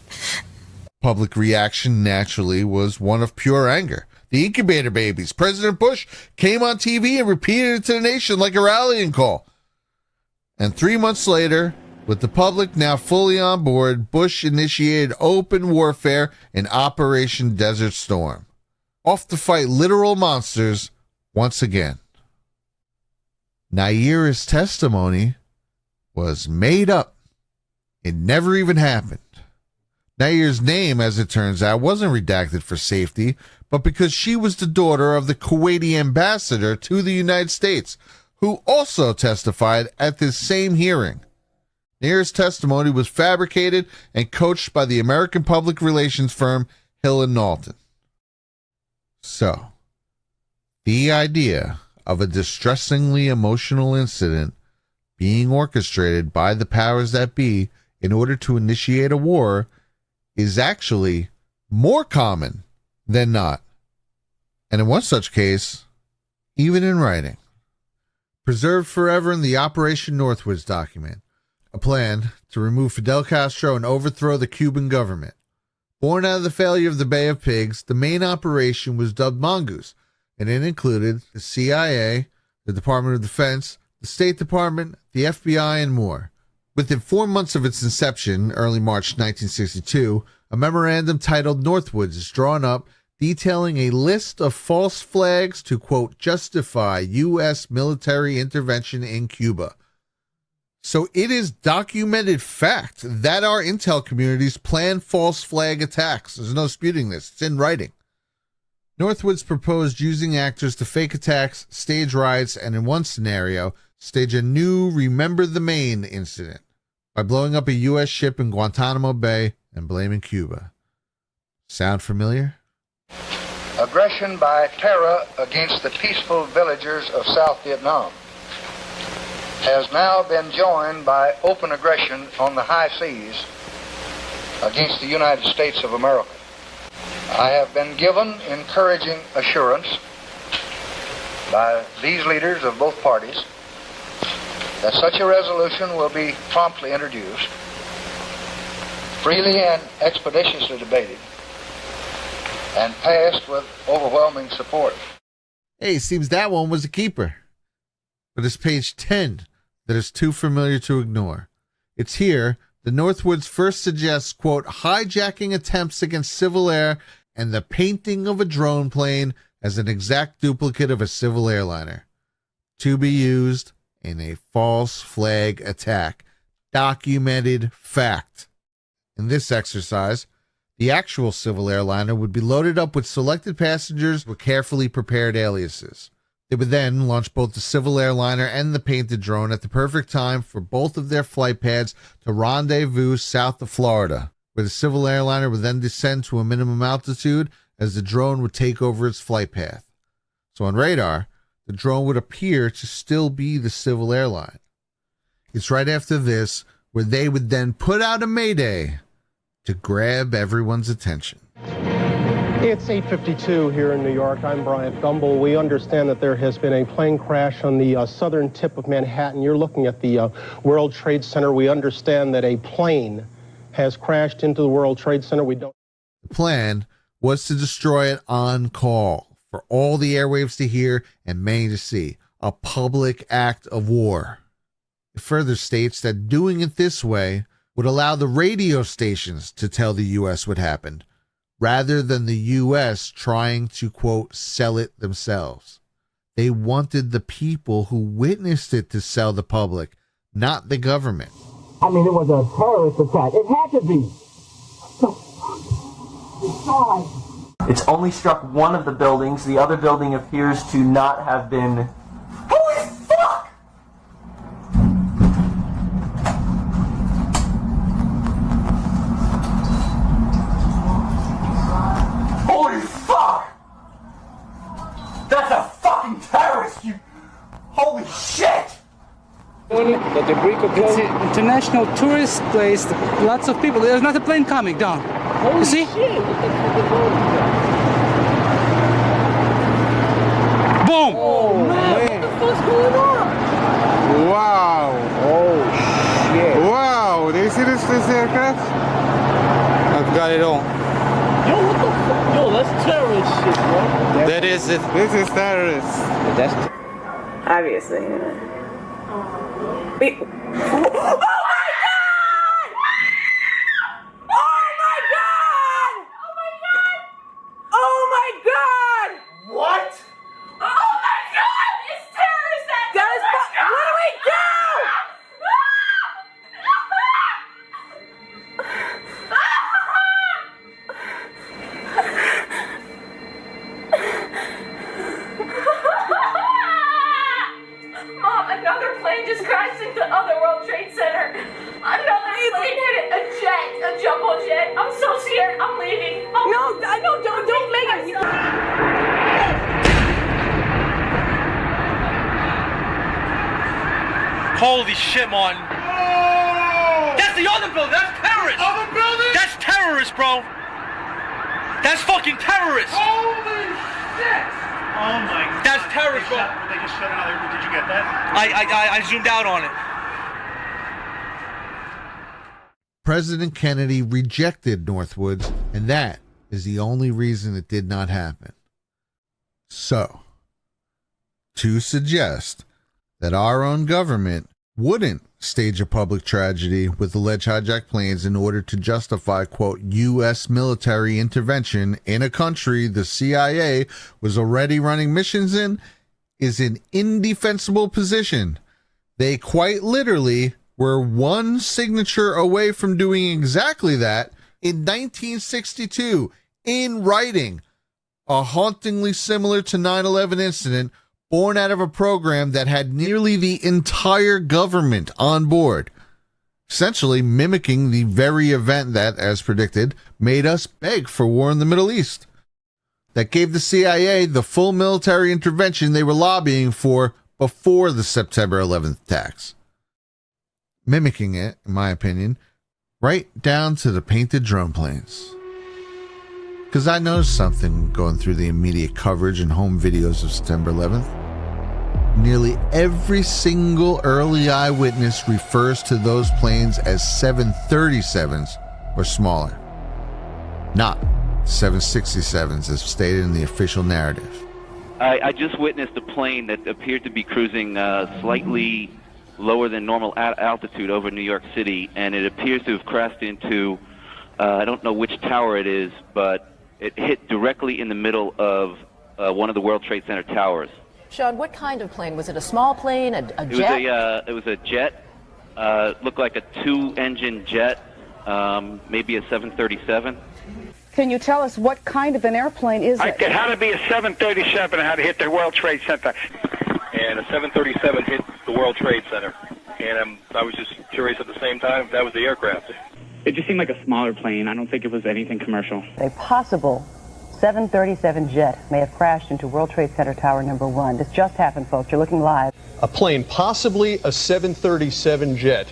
Public reaction naturally was one of pure anger. The incubator babies. President Bush came on TV and repeated it to the nation like a rallying call. And 3 months later, with the public now fully on board, Bush initiated open warfare in Operation Desert Storm, off to fight literal monsters once again. Nayir's testimony was made up. It never even happened. Nayir's name, as it turns out, wasn't redacted for safety, but because she was the daughter of the Kuwaiti ambassador to the United States, who also testified at this same hearing. Nayir's testimony was fabricated and coached by the American public relations firm Hill & Knowlton. So, the idea of a distressingly emotional incident being orchestrated by the powers that be in order to initiate a war is actually more common than not. And in one such case, even in writing. Preserved forever in the Operation Northwoods document, a plan to remove Fidel Castro and overthrow the Cuban government. Born out of the failure of the Bay of Pigs, the main operation was dubbed Mongoose, and it included the CIA, the Department of Defense, the State Department, the FBI, and more. Within 4 months of its inception, early March 1962, a memorandum titled Northwoods is drawn up detailing a list of false flags to, quote, justify U.S. military intervention in Cuba. So it is documented fact that our intel communities plan false flag attacks. There's no disputing this. It's in writing. Northwoods proposed using actors to fake attacks, stage riots, and in one scenario, stage a new Remember the Maine incident by blowing up a U.S. ship in Guantanamo Bay and blaming Cuba. Sound familiar? Aggression by terror against the peaceful villagers of South Vietnam has now been joined by open aggression on the high seas against the United States of America. I have been given encouraging assurance by these leaders of both parties that such a resolution will be promptly introduced, freely and expeditiously debated, and passed with overwhelming support. Hey, seems that one was a keeper. But it's page 10 that is too familiar to ignore. It's here the Northwoods first suggests, quote, hijacking attempts against Civil Air and the painting of a drone plane as an exact duplicate of a civil airliner, to be used in a false flag attack. Documented fact. In this exercise, the actual civil airliner would be loaded up with selected passengers with carefully prepared aliases. They would then launch both the civil airliner and the painted drone at the perfect time for both of their flight paths to rendezvous south of Florida, where the civil airliner would then descend to a minimum altitude as the drone would take over its flight path. So on radar, the drone would appear to still be the civil airline. It's right after this where they would then put out a mayday to grab everyone's attention. It's 8:52 here in New York. I'm Bryant Gumbel. We understand that there has been a plane crash on the southern tip of Manhattan. You're looking at the World Trade Center. We understand that a plane has crashed into the World Trade Center. The plan was to destroy it on call for all the airwaves to hear and many to see. A public act of war. It further states that doing it this way would allow the radio stations to tell the U.S. what happened, rather than the U.S. trying to, quote, sell it themselves. They wanted the people who witnessed it to sell the public, not the government. I mean, it was a terrorist attack. It had to be. It's only struck one of the buildings. The other building appears to not have been... Holy fuck! That's a fucking terrorist, you... Holy shit! It's an international tourist place. Lots of people. There's not a plane coming down. Holy you see? Shit. Boom! Oh man, what the fuck's going on? Wow! Oh shit! Wow! Do you see this aircraft? I've got it all. Yo, what the fuck? Yo, that's terrorist shit, bro. That is it. This is terrorist. That's obviously. Wait. Oh my god! Oh my god! Oh my god! What? Oh my god! It's terrorist act! That is what do we do? Mom, another plane just crashed into the other World Trade Center. Another plane hit it. A jumbo jet. I'm so scared. I'm leaving. No, don't make it. Holy shit, Martin. Oh! That's the other building. That's terrorist. Other building? That's terrorist, bro. That's fucking terrorist. Holy shit! Oh my god. That's terrorist, bro. They just shut another. Did you get that? I zoomed out on it. President Kennedy rejected Northwoods, and that is the only reason it did not happen. So, to suggest that our own government wouldn't stage a public tragedy with alleged hijacked planes in order to justify, quote, U.S. military intervention in a country the CIA was already running missions in is an indefensible position. They quite literally were one signature away from doing exactly that in 1962 in writing, a hauntingly similar to 9/11 incident born out of a program that had nearly the entire government on board, essentially mimicking the very event that, as predicted, made us beg for war in the Middle East, that gave the CIA the full military intervention they were lobbying for before the September 11th attacks. Mimicking it, in my opinion, right down to the painted drone planes. Because I noticed something going through the immediate coverage and home videos of September 11th. Nearly every single early eyewitness refers to those planes as 737s or smaller, not 767s as stated in the official narrative. I just witnessed a plane that appeared to be cruising slightly lower than normal altitude over New York City, and it appears to have crashed into, I don't know which tower it is, but it hit directly in the middle of one of the World Trade Center towers. Sean, what kind of plane? Was it a small plane, a jet? It was a jet. Looked like a two-engine jet, maybe a 737. Can you tell us what kind of an airplane is it? It had to be a 737 and had to hit the World Trade Center. And a 737 hit the World Trade Center. And I was just curious at the same time if that was the aircraft. It just seemed like a smaller plane. I don't think it was anything commercial. A possible 737 jet may have crashed into World Trade Center Tower number 1. This just happened, folks. You're looking live. A plane, possibly a 737 jet,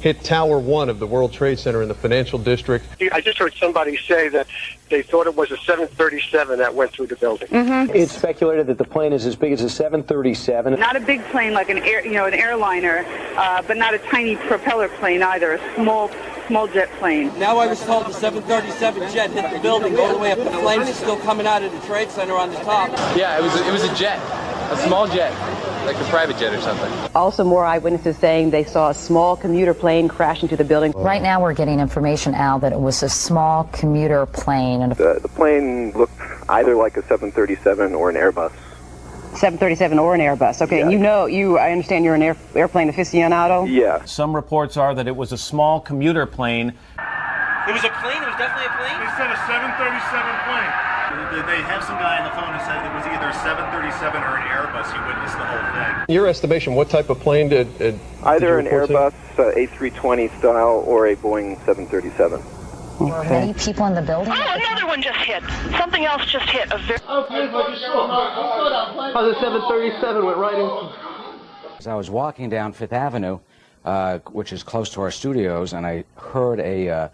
hit Tower 1 of the World Trade Center in the financial district. I just heard somebody say that they thought it was a 737 that went through the building. It's speculated that the plane is as big as a 737. Not a big plane like an airliner, but not a tiny propeller plane either. A small jet plane. Now I was told the 737 jet hit the building all the way up. The flames are still coming out of the Trade Center on the top. Yeah, it was a jet, a small jet, like a private jet or something. Also, more eyewitnesses saying they saw a small commuter plane crash into the building. Right now we're getting information, Al, that it was a small commuter plane. And the plane looked either like a 737 or an Airbus. 737 or an Airbus. Okay, Yeah. And I understand you're an airplane aficionado? Yeah. Some reports are that it was a small commuter plane. It was a plane? It was definitely a plane? They said a 737 plane. They have some guy on the phone who said it was either a 737 or an Airbus. He witnessed the whole thing. In your estimation, what type of plane did Either you an report Airbus A320 style or a Boeing 737. Were many people in the building? Oh, another one just hit. Something else just hit. A very. How's the 737 went right in? As I was walking down Fifth Avenue, which is close to our studios, and I heard a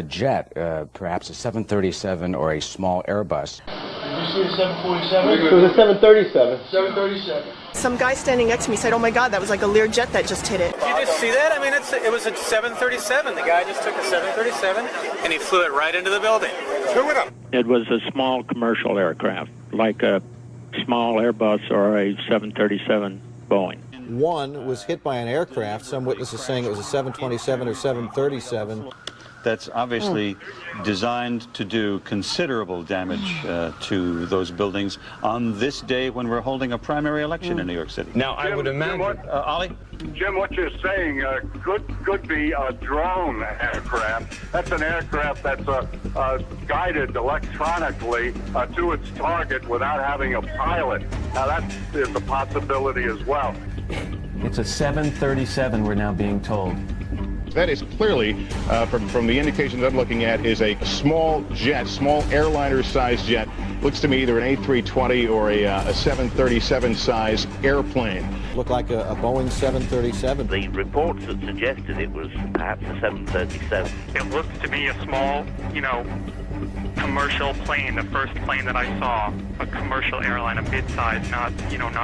jet, perhaps a 737 or a small Airbus. Did you see a 747? It was a 737. 737. Some guy standing next to me said, "Oh my God, that was like a Learjet that just hit it." Did you just see that? I mean, it was a 737. The guy just took a 737 and he flew it right into the building. Flew it up. It was a small commercial aircraft, like a small Airbus or a 737 Boeing. One was hit by an aircraft. Some witnesses saying it was a 727 or 737. That's obviously designed to do considerable damage to those buildings on this day when we're holding a primary election in New York City. Now, I would imagine... Ollie? Jim, what you're saying could be a drone aircraft. That's an aircraft that's guided electronically to its target without having a pilot. Now, that is a possibility as well. It's a 737, we're now being told. That is clearly, from the indications I'm looking at, is a small jet, small airliner-sized jet. Looks to me either an A320 or a 737 size airplane. Looked like a Boeing 737. The reports that suggested it was perhaps a 737. It looks to me a small, commercial plane, the first plane that I saw, a commercial airline, a mid-size, not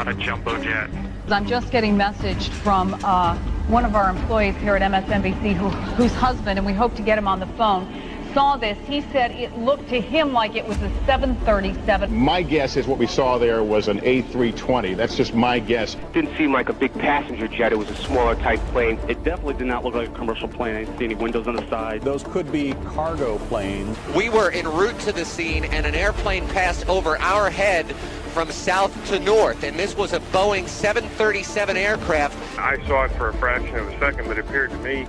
a jumbo jet. I'm just getting messaged from one of our employees here at MSNBC whose husband, and we hope to get him on the phone, saw this. He said it looked to him like it was a 737. My guess is what we saw there was an A320. That's just my guess. Didn't seem like a big passenger jet. It was a smaller type plane. It definitely did not look like a commercial plane. I didn't see any windows on the side. Those could be cargo planes. We were en route to the scene, and an airplane passed over our head from south to north, and this was a Boeing 737 aircraft. I saw it for a fraction of a second, but it appeared to me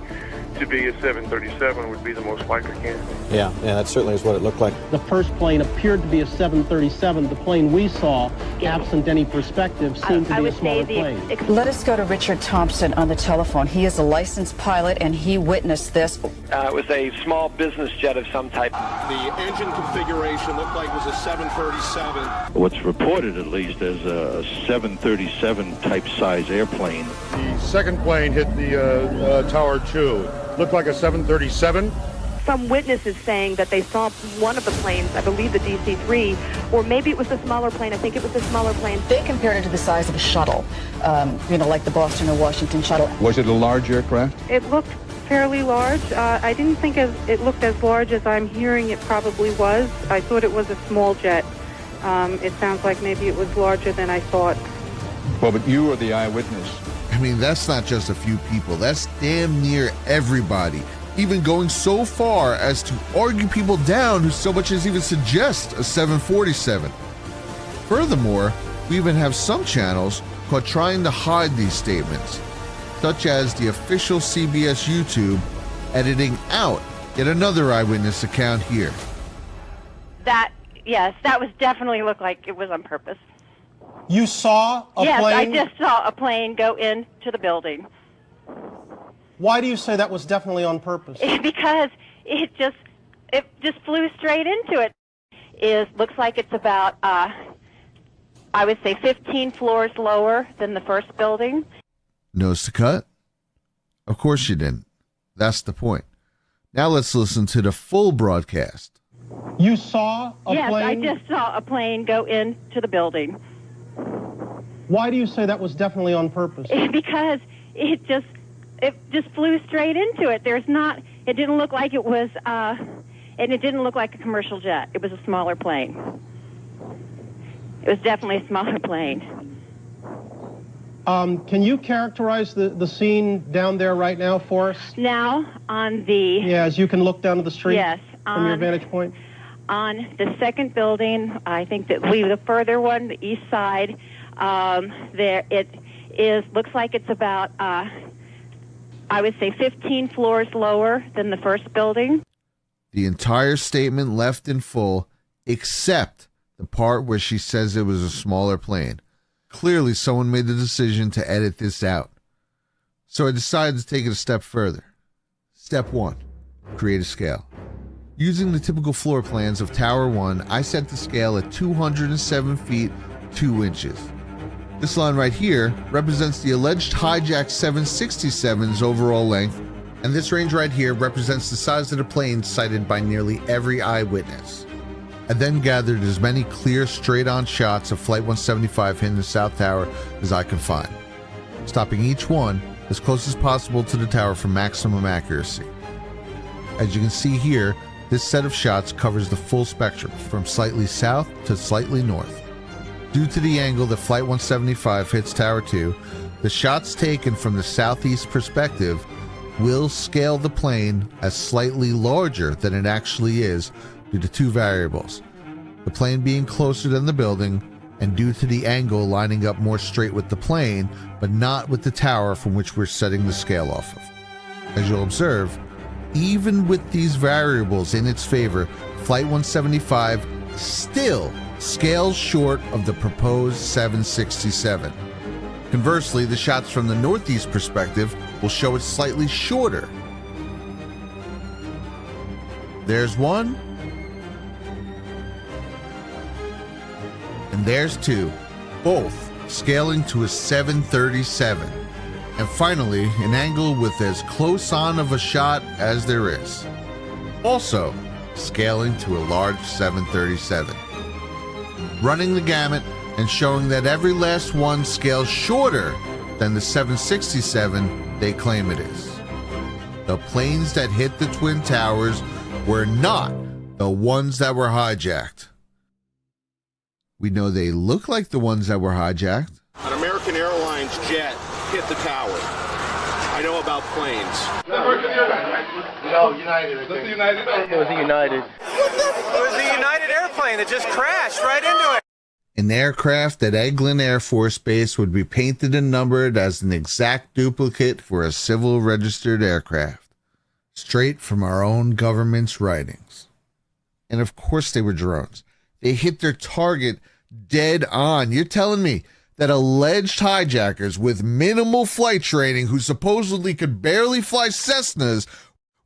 to be a 737 would be the most likely candidate. Yeah, that certainly is what it looked like. The first plane appeared to be a 737. The plane we saw, absent any perspective, seemed to be a smaller plane. Let us go to Richard Thompson on the telephone. He is a licensed pilot, and he witnessed this. It was a small business jet of some type. The engine configuration looked like it was a 737. What's reported, at least, as a 737 type size airplane. The second plane hit the Tower 2. Looked like a 737. Some witnesses saying that they saw one of the planes, I believe the DC-3, or maybe it was a smaller plane. I think it was a smaller plane. They compared it to the size of a shuttle, like the Boston or Washington shuttle. Was it a large aircraft? It looked fairly large. I didn't think it looked as large as I'm hearing it probably was. I thought it was a small jet. It sounds like maybe it was larger than I thought. Well, but you were the eyewitness. I mean, that's not just a few people. That's damn near everybody. Even going so far as to argue people down who so much as even suggest a 747. Furthermore, we even have some channels caught trying to hide these statements, such as the official CBS YouTube editing out yet another eyewitness account here. Yes, that was definitely looked like it was on purpose. You saw a plane? Yes, I just saw a plane go into the building. Why do you say that was definitely on purpose? Because it just flew straight into it. Looks like it's about, I would say 15 floors lower than the first building. Nose to cut? Of course you didn't. That's the point. Now let's listen to the full broadcast. You saw a plane? Yes, I just saw a plane go into the building. Why do you say that was definitely on purpose? Because it just flew straight into it. It didn't look like it was, and it didn't look like a commercial jet. It was a smaller plane. It was definitely a smaller plane. Can you characterize the scene down there right now for us? Now, on the... Yeah, as you can look down to the street? Yes. From your vantage point? On the second building, I think that the further one, the east side, there it looks like it's about, I would say 15 floors lower than the first building. The entire statement left in full, except the part where she says it was a smaller plane. Clearly, someone made the decision to edit this out. So I decided to take it a step further. Step 1, create a scale. Using the typical floor plans of Tower 1, I set the scale at 207 feet 2 inches. This line right here represents the alleged hijacked 767's overall length, and this range right here represents the size of the plane cited by nearly every eyewitness. I then gathered as many clear, straight-on shots of Flight 175 hitting the South Tower as I could find, stopping each one as close as possible to the tower for maximum accuracy. As you can see here, this set of shots covers the full spectrum, from slightly south to slightly north. Due to the angle that Flight 175 hits Tower 2, the shots taken from the southeast perspective will scale the plane as slightly larger than it actually is due to two variables: the plane being closer than the building, and due to the angle lining up more straight with the plane, but not with the tower from which we're setting the scale off of. As you'll observe, even with these variables in its favor, Flight 175 still scales short of the proposed 767. Conversely, the shots from the northeast perspective will show it slightly shorter. There's one, and there's two, both scaling to a 737. And finally, an angle with as close on of a shot as there is, also scaling to a large 737. Running the gamut and showing that every last one scales shorter than the 767 they claim it is. The planes that hit the Twin Towers were not the ones that were hijacked. We know they look like the ones that were hijacked. An American Airlines jet hit the tower. I know about planes. No, United. It was the United. It was the United. It was the United airplane that just crashed right into it. An aircraft at Eglin Air Force Base would be painted and numbered as an exact duplicate for a civil registered aircraft, straight from our own government's writings. And of course they were drones. They hit their target dead on. You're telling me that alleged hijackers with minimal flight training, who supposedly could barely fly Cessnas,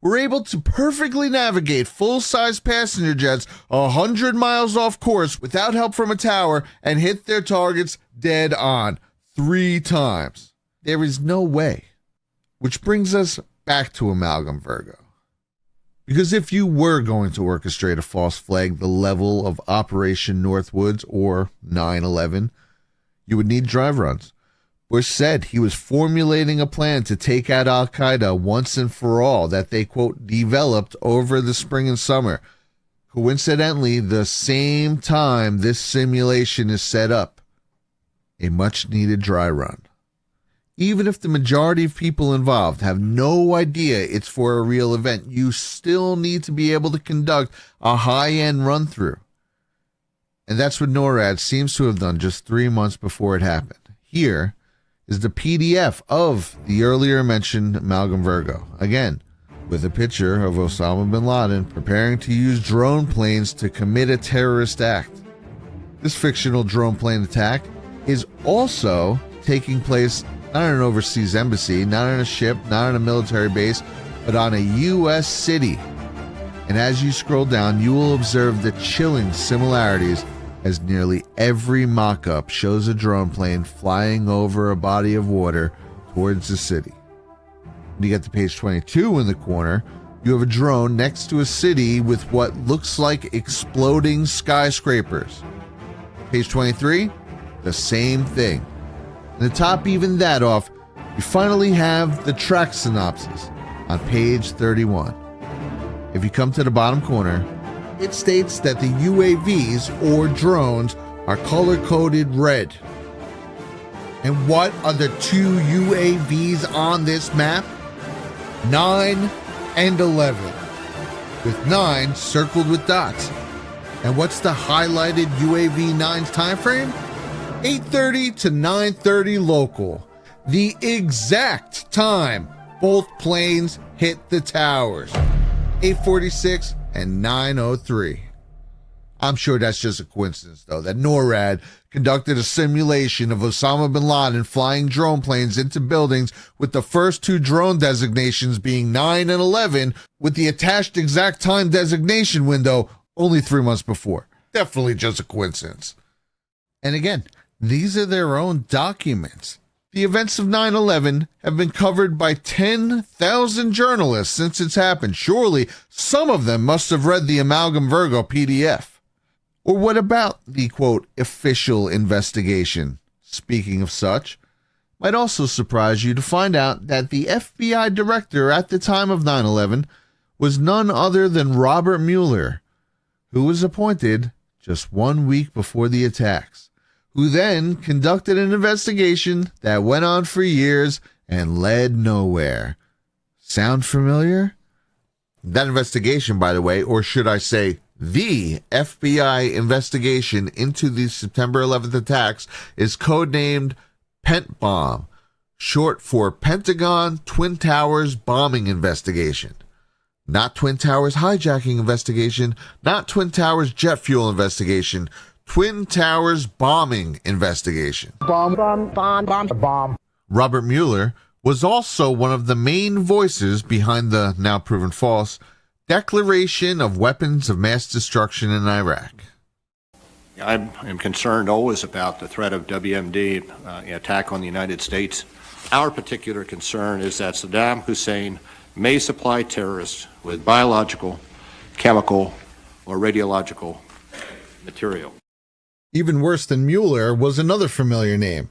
were able to perfectly navigate full-size passenger jets 100 miles off course without help from a tower and hit their targets dead on 3 times? There is no way. Which brings us back to Amalgam Virgo. Because if you were going to orchestrate a false flag the level of Operation Northwoods or 9/11, you would need drive runs. Bush said he was formulating a plan to take out Al-Qaeda once and for all that they, quote, developed over the spring and summer. Coincidentally, the same time this simulation is set up. A much-needed dry run. Even if the majority of people involved have no idea it's for a real event, you still need to be able to conduct a high-end run-through. And that's what NORAD seems to have done just 3 months before it happened. Here is the PDF of the earlier mentioned Amalgam Virgo, again, with a picture of Osama bin Laden preparing to use drone planes to commit a terrorist act. This fictional drone plane attack is also taking place not in an overseas embassy, not on a ship, not on a military base, but on a U.S. city. And as you scroll down, you will observe the chilling similarities, as nearly every mock-up shows a drone plane flying over a body of water towards the city. When you get to page 22 in the corner, you have a drone next to a city with what looks like exploding skyscrapers. Page 23, the same thing. And to top even that off, you finally have the track synopsis on page 31. If you come to the bottom corner, it states that the UAVs, or drones, are color-coded red. And what are the 2 UAVs on this map? 9 and 11, with 9 circled with dots. And what's the highlighted UAV 9's time frame? 8:30 to 9:30 local, the exact time both planes hit the towers, 8:46 and 9:03. I'm sure that's just a coincidence, though, that NORAD conducted a simulation of Osama bin Laden flying drone planes into buildings, with the first two drone designations being 9 and 11, with the attached exact time designation window only 3 months before. Definitely just a coincidence. And again, these are their own documents. The events of 9/11 have been covered by 10,000 journalists since it's happened. Surely some of them must have read the Amalgam Virgo PDF. Or what about the, quote, official investigation? Speaking of such, might also surprise you to find out that the FBI director at the time of 9/11 was none other than Robert Mueller, who was appointed just 1 week before the attacks, who then conducted an investigation that went on for years and led nowhere. Sound familiar? That investigation, by the way, or should I say, the FBI investigation into the September 11th attacks, is codenamed PENTBOMB, short for Pentagon Twin Towers Bombing Investigation. Not Twin Towers hijacking investigation, not Twin Towers jet fuel investigation, Twin Towers bombing investigation. Bomb. Robert Mueller was also one of the main voices behind the now proven false declaration of weapons of mass destruction in Iraq. I am concerned always about the threat of WMD attack on the United States. Our particular concern is that Saddam Hussein may supply terrorists with biological, chemical, or radiological material. Even worse than Mueller was another familiar name,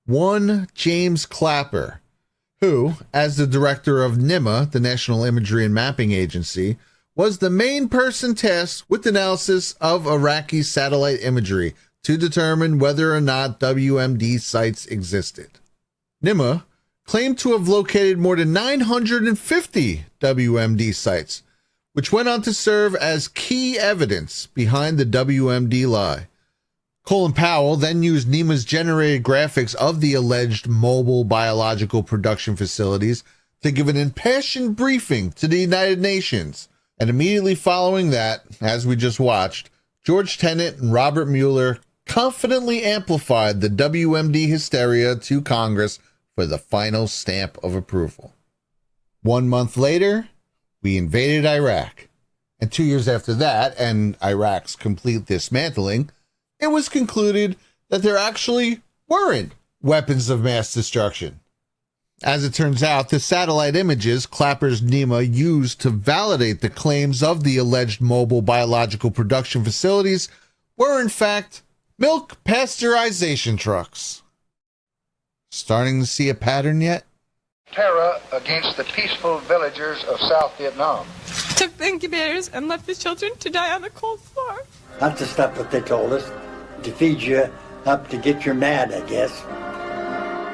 one James Clapper, who, as the director of NIMA, the National Imagery and Mapping Agency, was the main person tasked with analysis of Iraqi satellite imagery to determine whether or not WMD sites existed. NIMA claimed to have located more than 950 WMD sites, which went on to serve as key evidence behind the WMD lie. Colin Powell then used NEMA's generated graphics of the alleged mobile biological production facilities to give an impassioned briefing to the United Nations. And immediately following that, as we just watched, George Tenet and Robert Mueller confidently amplified the WMD hysteria to Congress for the final stamp of approval. 1 month later, we invaded Iraq. And 2 years after that, and Iraq's complete dismantling, it was concluded that there actually weren't weapons of mass destruction. As it turns out, the satellite images Clapper's NEMA used to validate the claims of the alleged mobile biological production facilities were, in fact, milk pasteurization trucks. Starting to see a pattern yet? Terror against the peaceful villagers of South Vietnam. Took the incubators and left the children to die on the cold floor. That's the stuff that they told us, to feed you up to get you mad, I guess.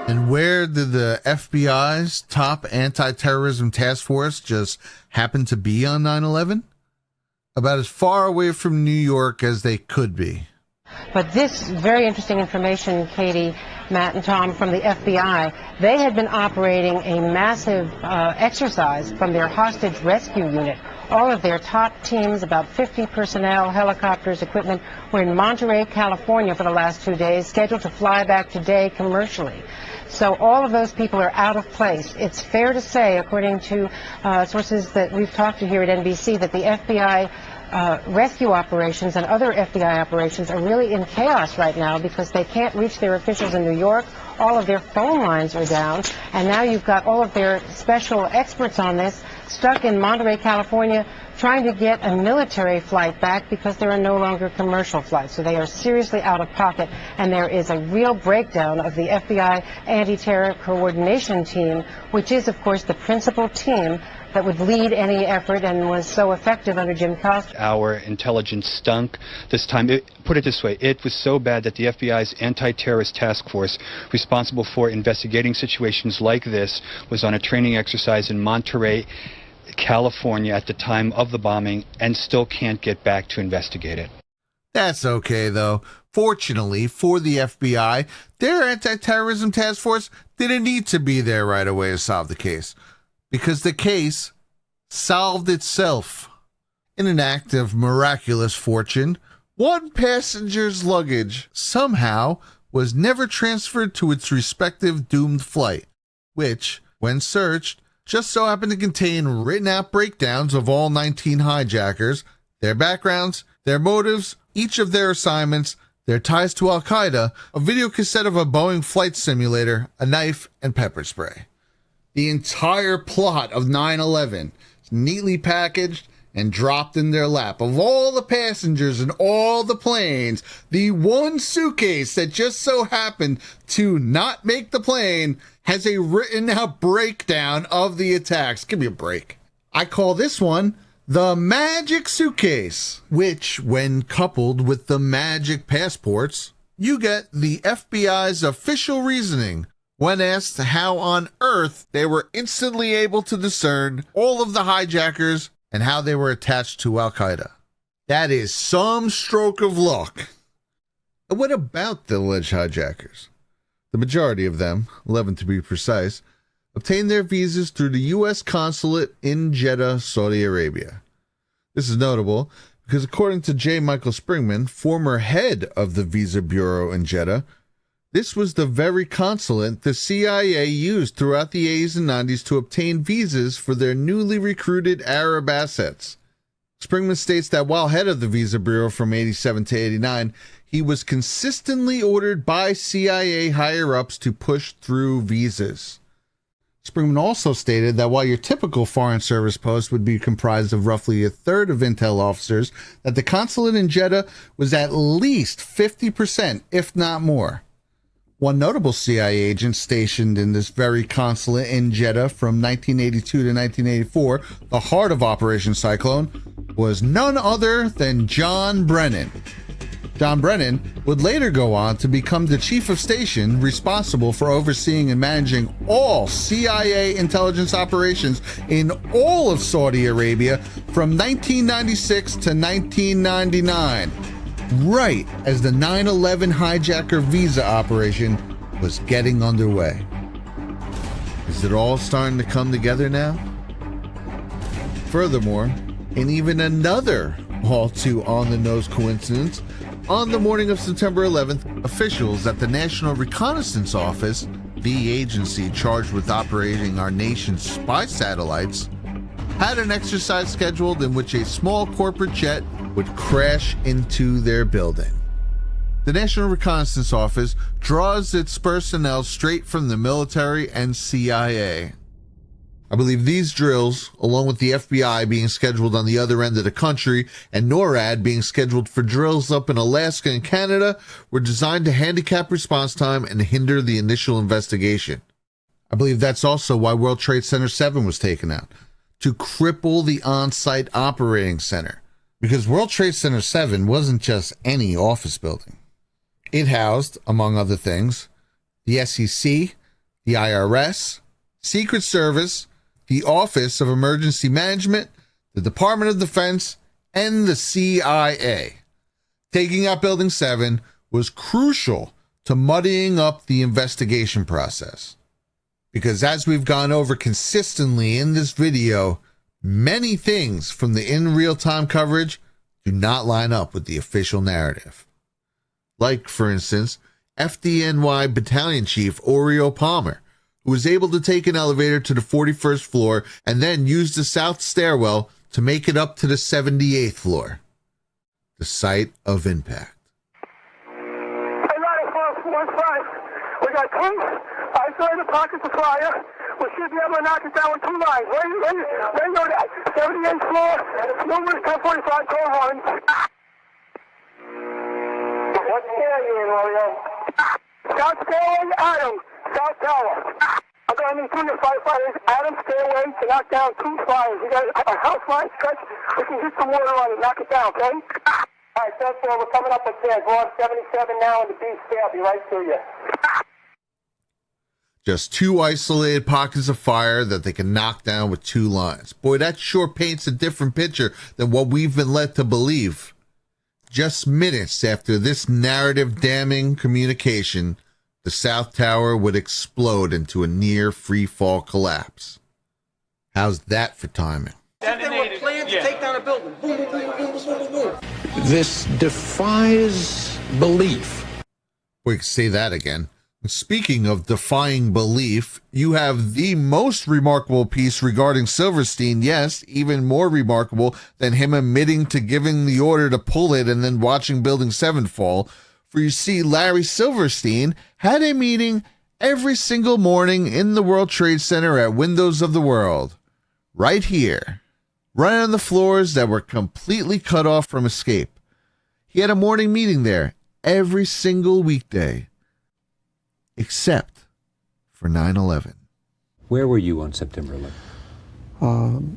And where did the FBI's top anti-terrorism task force just happen to be on 9/11? About as far away from New York as they could be. But this very interesting information, Katie, Matt, and Tom, from the FBI, they had been operating a massive exercise from their hostage rescue unit. All of their top teams, about 50 personnel, helicopters, equipment, were in Monterey, California for the last 2 days, scheduled to fly back today commercially. So all of those people are out of place. It's fair to say, according to sources that we've talked to here at NBC, that the FBI rescue operations and other FBI operations are really in chaos right now because they can't reach their officials in New York. All of their phone lines are down, and now you've got all of their special experts on this stuck in Monterey, California, trying to get a military flight back because there are no longer commercial flights. So they are seriously out of pocket, and there is a real breakdown of the FBI anti-terror coordination team, which is, of course, the principal team that would lead any effort and was so effective under Jim Costa. Our intelligence stunk this time. Put it this way, it was so bad that the FBI's anti-terrorist task force responsible for investigating situations like this was on a training exercise in Monterey, California at the time of the bombing and still can't get back to investigate it. That's okay, though. Fortunately for the FBI, their anti-terrorism task force didn't need to be there right away to solve the case, because the case solved itself. In an act of miraculous fortune, one passenger's luggage somehow was never transferred to its respective doomed flight, which, when searched, just so happened to contain written-out breakdowns of all 19 hijackers, their backgrounds, their motives, each of their assignments, their ties to Al-Qaeda, a video cassette of a Boeing flight simulator, a knife, and pepper spray. The entire plot of 9/11 is neatly packaged and dropped in their lap. Of all the passengers and all the planes, the one suitcase that just so happened to not make the plane has a written-out breakdown of the attacks. Give me a break. I call this one the Magic Suitcase, which, when coupled with the Magic Passports, you get the FBI's official reasoning when asked how on earth they were instantly able to discern all of the hijackers and how they were attached to Al-Qaeda. That is some stroke of luck. And what about the alleged hijackers? The majority of them, 11 to be precise, obtained their visas through the U.S. consulate in Jeddah, Saudi Arabia. This is notable because according to J. Michael Springman, former head of the Visa Bureau in Jeddah, this was the very consulate the CIA used throughout the 80s and 90s to obtain visas for their newly recruited Arab assets. Springman states that while head of the Visa Bureau from 87 to 89, he was consistently ordered by CIA higher-ups to push through visas. Springman also stated that while your typical Foreign Service post would be comprised of roughly a third of intel officers, that the consulate in Jeddah was at least 50%, if not more. One notable CIA agent stationed in this very consulate in Jeddah from 1982 to 1984, the heart of Operation Cyclone, was none other than John Brennan. John Brennan would later go on to become the chief of station responsible for overseeing and managing all CIA intelligence operations in all of Saudi Arabia from 1996 to 1999. Right as the 9/11 hijacker visa operation was getting underway. Is it all starting to come together now? Furthermore, in even another all too on-the-nose coincidence, on the morning of September 11th, officials at the National Reconnaissance Office, the agency charged with operating our nation's spy satellites, had an exercise scheduled in which a small corporate jet would crash into their building. The National Reconnaissance Office draws its personnel straight from the military and CIA. I believe these drills, along with the FBI being scheduled on the other end of the country and NORAD being scheduled for drills up in Alaska and Canada, were designed to handicap response time and hinder the initial investigation. I believe that's also why World Trade Center 7 was taken out, to cripple the on-site operating center. Because World Trade Center 7 wasn't just any office building. It housed, among other things, the SEC, the IRS, Secret Service, the Office of Emergency Management, the Department of Defense, and the CIA. Taking out Building 7 was crucial to muddying up the investigation process. Because as we've gone over consistently in this video, many things from the in real-time coverage do not line up with the official narrative. Like, for instance, FDNY Battalion Chief Oriel Palmer, who was able to take an elevator to the 41st floor and then use the south stairwell to make it up to the 78th floor, the site of impact. We got two. I saw the pockets of fire. We should be able to knock it down with 2 lines. Right on that 78th floor, numerous 1045 call horns. What area, Mario? South Stairway, Adams, South Tower. I'm going to need 2 firefighters, Adams Stairway, to knock down 2 fires. We got a house line stretch. We can get some water on it, knock it down, okay? All right, South Floor, we're coming up at there. Go on 77 now in the B stair. I'll be right to you. Just 2 isolated pockets of fire that they can knock down with 2 lines. Boy, that sure paints a different picture than what we've been led to believe. Just minutes after this narrative-damning communication, the South Tower would explode into a near free-fall collapse. How's that for timing? They were planned to take down a building. Boom, boom, boom, boom, boom, boom, boom. This defies belief. We can say that again. Speaking of defying belief, you have the most remarkable piece regarding Silverstein. Yes, even more remarkable than him admitting to giving the order to pull it and then watching Building 7 fall. For you see, Larry Silverstein had a meeting every single morning in the World Trade Center at Windows of the World. Right here. Right on the floors that were completely cut off from escape. He had a morning meeting there every single weekday. Except for 9/11. Where were you on September 11th?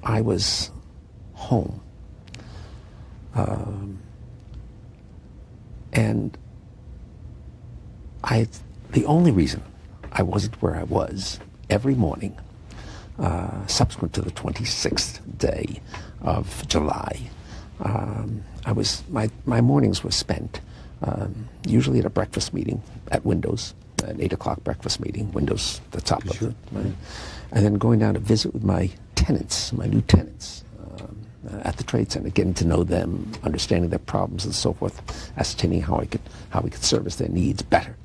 I was home. And the only reason I wasn't where I was every morning, subsequent to the 26th day of July, my mornings were spent usually at a breakfast meeting at Windows, an 8 o'clock breakfast meeting, Windows, the top of it, and then going down to visit with my tenants, my new tenants, at the Trade Center, getting to know them, understanding their problems and so forth, ascertaining how we could service their needs better,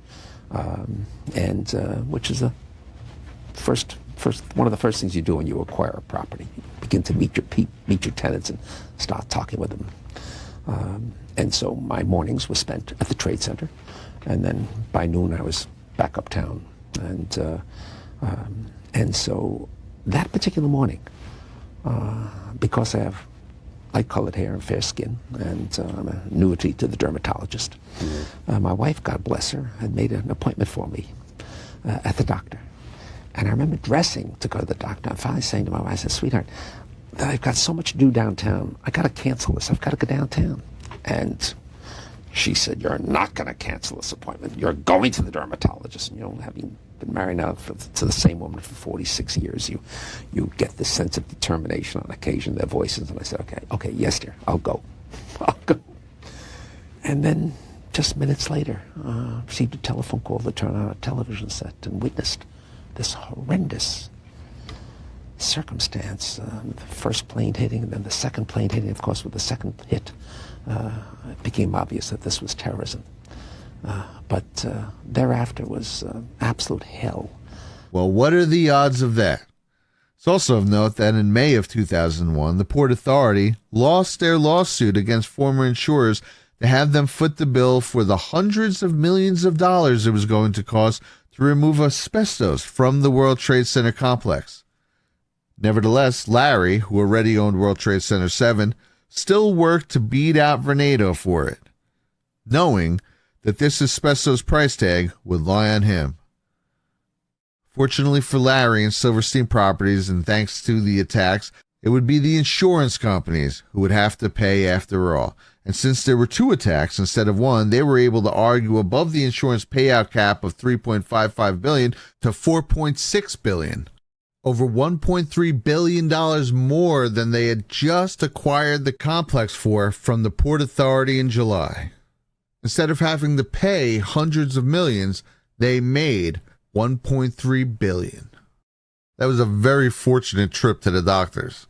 which is one of the first things you do when you acquire a property. You begin to meet your tenants and start talking with them. And so my mornings were spent at the Trade Center, and then by noon I was back uptown. And so that particular morning, because I have light-colored hair and fair skin, and I'm an annuity to the dermatologist, my wife, God bless her, had made an appointment for me at the doctor. And I remember dressing to go to the doctor. I'm finally saying to my wife, I said, sweetheart, I've got so much to do downtown. I got to cancel this. I've got to go downtown. And she said, you're not going to cancel this appointment. You're going to the dermatologist. And, having been married now to the same woman for 46 years, you get this sense of determination on occasion, their voices. And I said, okay, yes, dear, I'll go. And then just minutes later, received a telephone call to turn on a television set and witnessed this horrendous circumstance. The first plane hitting, and then the second plane hitting. Of course, with the second hit, it became obvious that this was terrorism. But thereafter was absolute hell. Well, what are the odds of that? It's also of note that in May of 2001, the Port Authority lost their lawsuit against former insurers to have them foot the bill for the hundreds of millions of dollars it was going to cost to remove asbestos from the World Trade Center complex. Nevertheless, Larry, who already owned World Trade Center 7, still worked to beat out Vornado for it, knowing that this asbestos price tag would lie on him. Fortunately for Larry and Silverstein Properties, and thanks to the attacks, it would be the insurance companies who would have to pay after all. And since there were 2 attacks instead of 1, they were able to argue above the insurance payout cap of $3.55 billion to $4.6 billion. Over $1.3 billion more than they had just acquired the complex for from the Port Authority in July. Instead of having to pay hundreds of millions, they made $1.3 billion. That was a very fortunate trip to the doctors.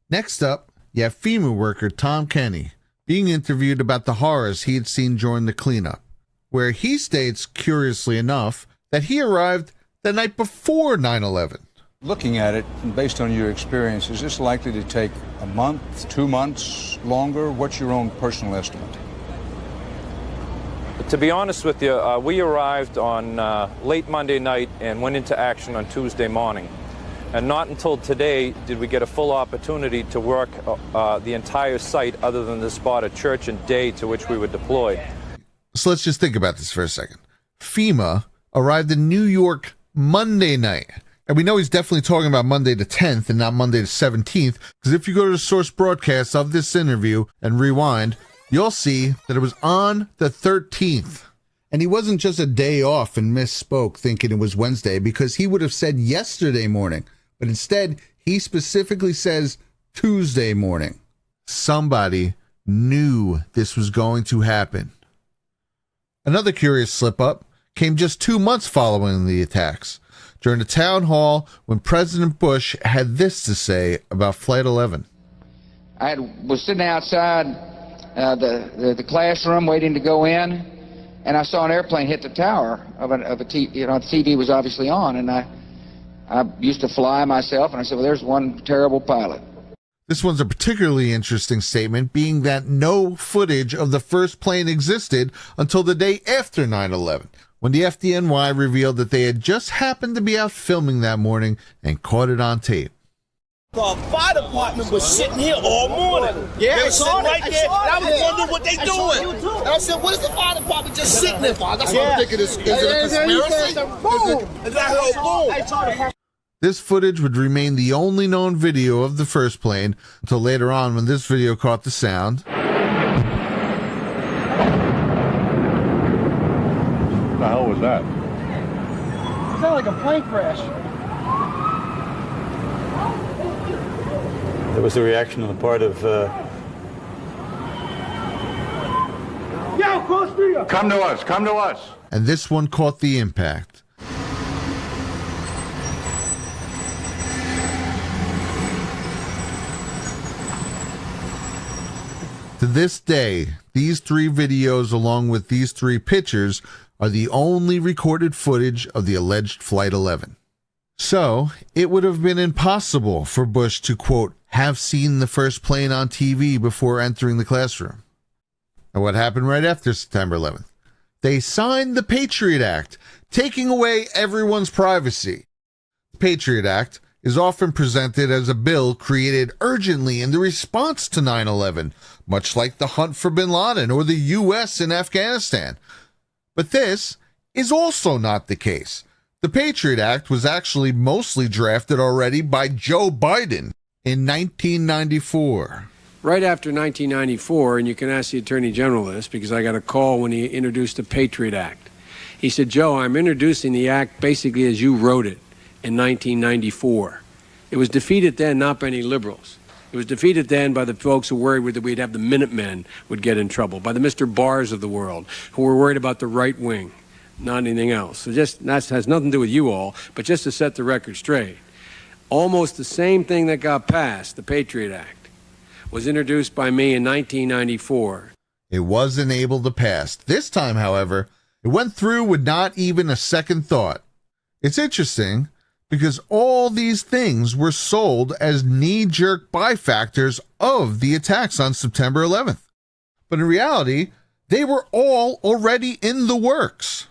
Next up, you have FEMA worker Tom Kenny being interviewed about the horrors he had seen during the cleanup, where he states, curiously enough, that he arrived the night before 9/11. Looking at it, and based on your experience, is this likely to take a month, 2 months, longer? What's your own personal estimate? To be honest with you, we arrived on late Monday night and went into action on Tuesday morning. And not until today did we get a full opportunity to work the entire site other than the spot at Church and Day to which we were deployed. So let's just think about this for a second. FEMA arrived in New York Monday night. And we know he's definitely talking about Monday the 10th and not Monday the 17th, because if you go to the source broadcast of this interview and rewind, you'll see that it was on the 13th. And he wasn't just a day off and misspoke thinking it was Wednesday, because he would have said yesterday morning. But instead, he specifically says Tuesday morning. Somebody knew this was going to happen. Another curious slip-up came just 2 months following the attacks, during a town hall when President Bush had this to say about Flight 11. was sitting outside the classroom waiting to go in, and I saw an airplane hit the tower of a TV. You know, the TV was obviously on, and I used to fly myself, and I said, well, there's one terrible pilot. This one's a particularly interesting statement, being that no footage of the first plane existed until the day after 9/11, when the FDNY revealed that they had just happened to be out filming that morning and caught it on tape. The fire department was sitting here all morning. Yeah, they were sitting right there. I was wondering what they doing. And I said, what is the fire department just sitting there for? That's what I'm thinking. Is it a conspiracy? Boom! This footage would remain the only known video of the first plane until later on when this video caught the sound. What the hell was that? It sounded like a plane crash. There was a reaction on the part of... Come to us, come to us. And this one caught the impact. To this day, these three videos along with these three pictures are the only recorded footage of the alleged Flight 11. So, it would have been impossible for Bush to, quote, have seen the first plane on TV before entering the classroom. And what happened right after September 11th? They signed the Patriot Act, taking away everyone's privacy. The Patriot Act is often presented as a bill created urgently in the response to 9/11, much like the hunt for bin Laden or the U.S. in Afghanistan. But this is also not the case. The Patriot Act was actually mostly drafted already by Joe Biden in 1994. Right after 1994, and you can ask the Attorney General this because I got a call when he introduced the Patriot Act. He said, Joe, I'm introducing the act basically as you wrote it in 1994. It was defeated then not by any liberals. It was defeated then by the folks who were worried that we'd have the Minutemen would get in trouble, by the Mr. Barrs of the world who were worried about the right wing, not anything else. So just that has nothing to do with you all, but just to set the record straight. Almost the same thing that got passed, the Patriot Act, was introduced by me in 1994. It wasn't able to pass. This time, however, it went through with not even a second thought. It's interesting because all these things were sold as knee-jerk byfactors of the attacks on September 11th. But in reality, they were all already in the works.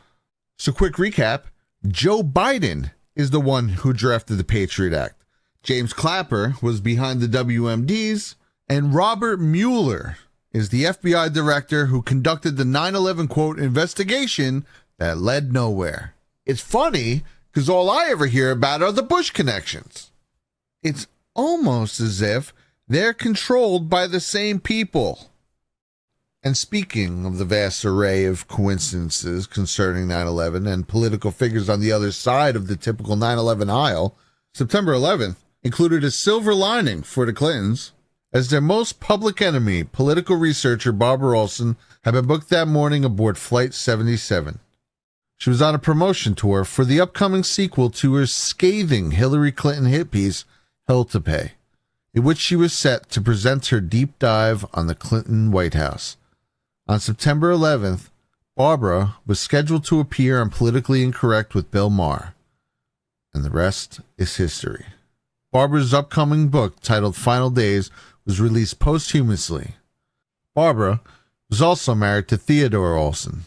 So quick recap, Joe Biden is the one who drafted the Patriot Act. James Clapper was behind the WMDs, and Robert Mueller is the FBI director who conducted the 9/11, quote, investigation that led nowhere. It's funny because all I ever hear about are the Bush connections. It's almost as if they're controlled by the same people. And speaking of the vast array of coincidences concerning 9/11 and political figures on the other side of the typical 9/11 aisle, September 11th included a silver lining for the Clintons, as their most public enemy, political researcher Barbara Olson, had been booked that morning aboard Flight 77. She was on a promotion tour for the upcoming sequel to her scathing Hillary Clinton hit piece, Hell to Pay, in which she was set to present her deep dive on the Clinton White House. On September 11th, Barbara was scheduled to appear on Politically Incorrect with Bill Maher. And the rest is history. Barbara's upcoming book, titled Final Days, was released posthumously. Barbara was also married to Theodore Olson,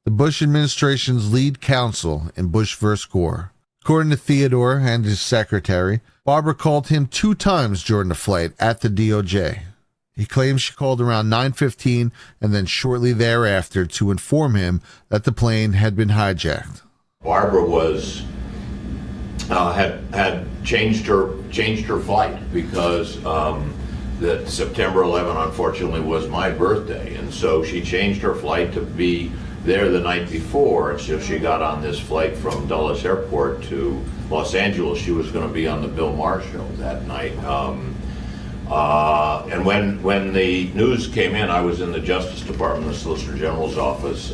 the Bush administration's lead counsel in Bush vs. Gore. According to Theodore and his secretary, Barbara called him 2 times during the flight at the DOJ. He claims she called around 9:15 and then shortly thereafter to inform him that the plane had been hijacked. Barbara was had changed her flight because that September 11 unfortunately was my birthday, and so she changed her flight to be there the night before, and so she got on this flight from Dulles Airport to Los Angeles. She was going to be on the Bill Maher show that night. And when the news came in, I was in the Justice Department, the Solicitor General's office.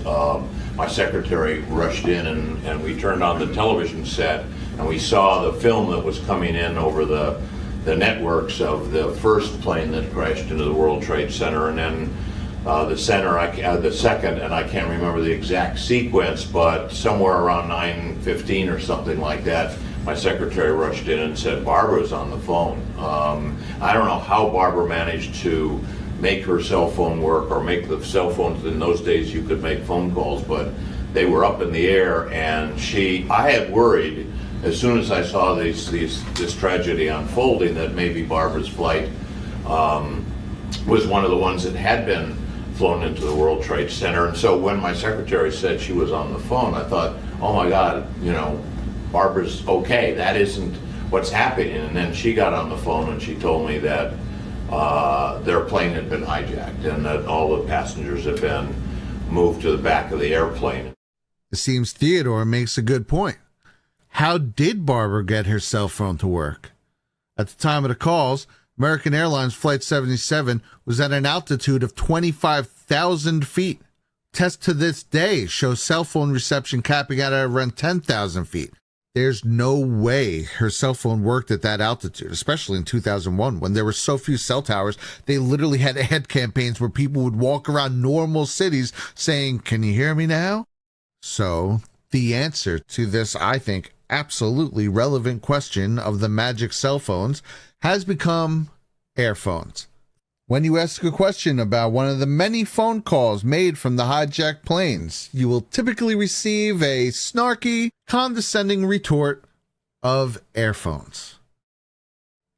My secretary rushed in and we turned on the television set and we saw the film that was coming in over the the networks of the first plane that crashed into the World Trade Center, and then the second, and I can't remember the exact sequence, but somewhere around 9:15 or something like that, my secretary rushed in and said, Barbara's on the phone. I don't know how Barbara managed to make her cell phone work, or make the cell phones. In those days you could make phone calls, but they were up in the air, and I had worried as soon as I saw this tragedy unfolding that maybe Barbara's flight was one of the ones that had been flown into the World Trade Center. And so when my secretary said she was on the phone, I thought, oh my God, Barbara's okay. That isn't what's happening. And then she got on the phone and she told me that their plane had been hijacked and that all the passengers had been moved to the back of the airplane. It seems Theodore makes a good point. How did Barbara get her cell phone to work? At the time of the calls, American Airlines Flight 77 was at an altitude of 25,000 feet. Tests to this day show cell phone reception capping out at around 10,000 feet. There's no way her cell phone worked at that altitude, especially in 2001 when there were so few cell towers. They literally had ad campaigns where people would walk around normal cities saying, "Can you hear me now?" So the answer to this, I think, absolutely relevant question of the magic cell phones has become airphones. When you ask a question about one of the many phone calls made from the hijacked planes, you will typically receive a snarky, condescending retort of airphones.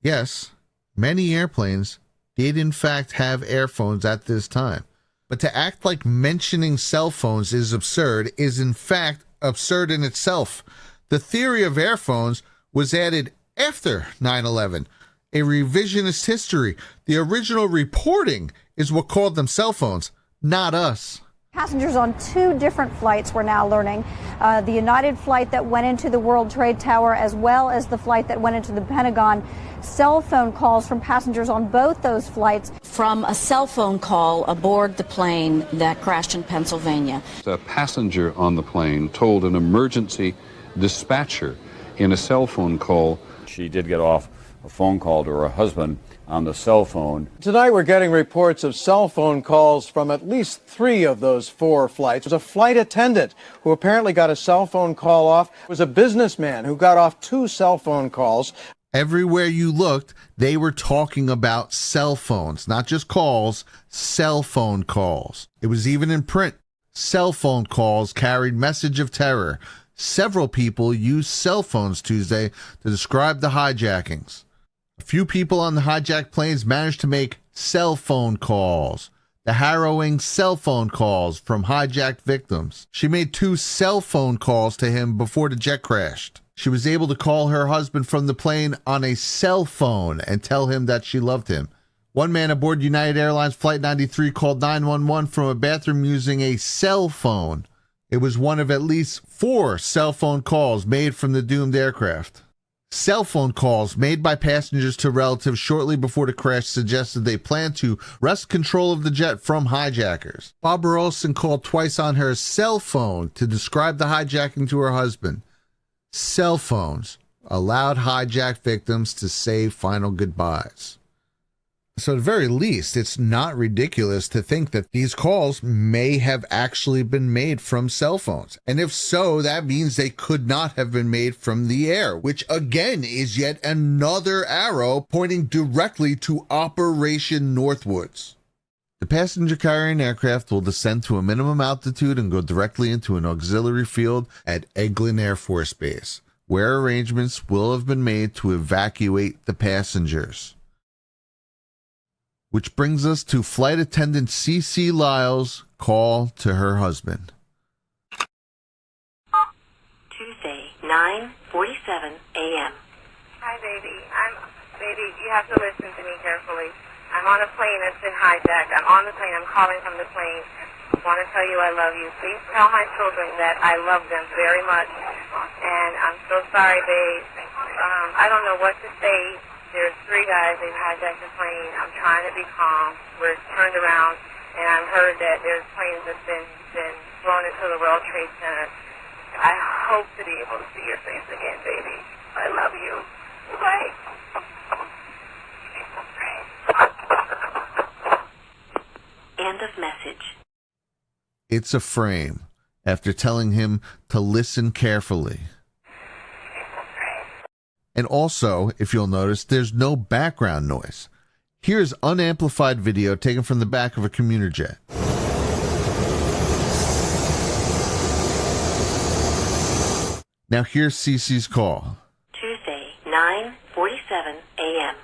Yes, many airplanes did in fact have airphones at this time, but to act like mentioning cell phones is absurd is in fact absurd in itself. The theory of airphones was added after 9/11. A revisionist history. The original reporting is what called them cell phones, not us. Passengers on two different flights, we're now learning. The United flight that went into the World Trade Tower, as well as the flight that went into the Pentagon. Cell phone calls from passengers on both those flights. From a cell phone call aboard the plane that crashed in Pennsylvania. A passenger on the plane told an emergency dispatcher in a cell phone call. She did get off a phone call to her husband on the cell phone. Tonight we're getting reports of cell phone calls from at least 3 of those 4 flights. There's a flight attendant who apparently got a cell phone call off. There was a businessman who got off 2 cell phone calls. Everywhere you looked, they were talking about cell phones, not just calls, cell phone calls. It was even in print. Cell phone calls carried message of terror. Several people used cell phones Tuesday to describe the hijackings. A few people on the hijacked planes managed to make cell phone calls. The harrowing cell phone calls from hijacked victims. She made 2 cell phone calls to him before the jet crashed. She was able to call her husband from the plane on a cell phone and tell him that she loved him. One man aboard United Airlines Flight 93 called 911 from a bathroom using a cell phone. It was one of at least 4 cell phone calls made from the doomed aircraft. Cell phone calls made by passengers to relatives shortly before the crash suggested they planned to wrest control of the jet from hijackers. Barbara Olson called twice on her cell phone to describe the hijacking to her husband. Cell phones allowed hijacked victims to say final goodbyes. So at the very least, it's not ridiculous to think that these calls may have actually been made from cell phones. And if so, that means they could not have been made from the air, which again is yet another arrow pointing directly to Operation Northwoods. The passenger carrying aircraft will descend to a minimum altitude and go directly into an auxiliary field at Eglin Air Force Base, where arrangements will have been made to evacuate the passengers. Which brings us to Flight Attendant C.C. Lyles' call to her husband. Tuesday, 9:47 a.m. Hi, baby. Baby, you have to listen to me carefully. I'm on a plane that's been hijacked. I'm on the plane. I'm calling from the plane. I want to tell you I love you. Please tell my children that I love them very much. And I'm so sorry, babe. I don't know what to say. There's 3 guys, they've hijacked the plane. I'm trying to be calm. We're turned around, and I've heard that there's planes that's been flown into the World Trade Center. I hope to be able to see your face again, baby. I love you. Bye. End of message. It's a frame after telling him to listen carefully. And also, if you'll notice, there's no background noise. Here's unamplified video taken from the back of a commuter jet. Now here's Cece's call. Tuesday, 9:47 a.m.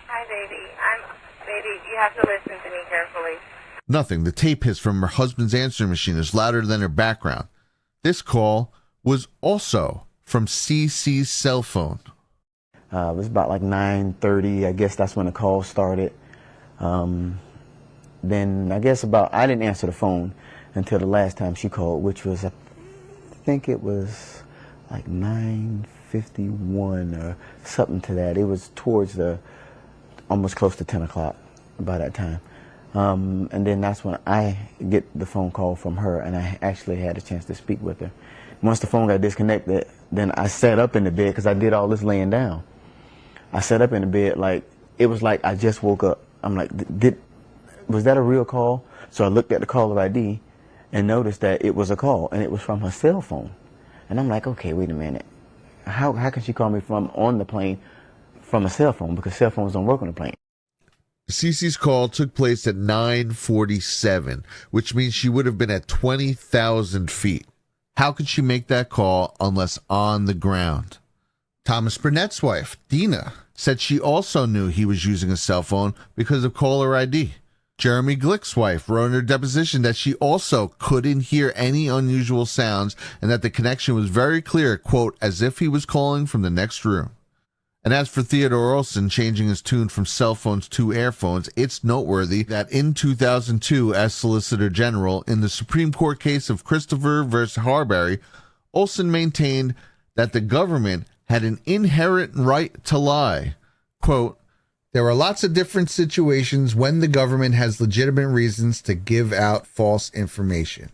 Hi, baby. Baby, you have to listen to me carefully. Nothing. The tape hiss from her husband's answering machine is louder than her background. This call was also from Cece's cell phone. It was about like 9:30. I guess that's when the call started. Then I guess I didn't answer the phone until the last time she called, which was, I think it was like 9:51 or something to that. It was towards almost close to 10 o'clock by that time. And then that's when I get the phone call from her, and I actually had a chance to speak with her. Once the phone got disconnected, then I sat up in the bed because I did all this laying down. I sat up in the bed it was like I just woke up. I'm like, was that a real call? So I looked at the caller ID and noticed that it was a call, and it was from her cell phone. And I'm like, okay, wait a minute. How can she call me from on the plane from a cell phone? Because cell phones don't work on the plane. Cece's call took place at 9:47, which means she would have been at 20,000 feet. How could she make that call unless on the ground? Thomas Burnett's wife, Dina, said she also knew he was using a cell phone because of caller ID. Jeremy Glick's wife wrote in her deposition that she also couldn't hear any unusual sounds and that the connection was very clear, quote, as if he was calling from the next room. And as for Theodore Olson changing his tune from cell phones to airphones, it's noteworthy that in 2002, as Solicitor General in the Supreme Court case of Christopher versus Harbury, Olson maintained that the government had an inherent right to lie. Quote, there are lots of different situations when the government has legitimate reasons to give out false information.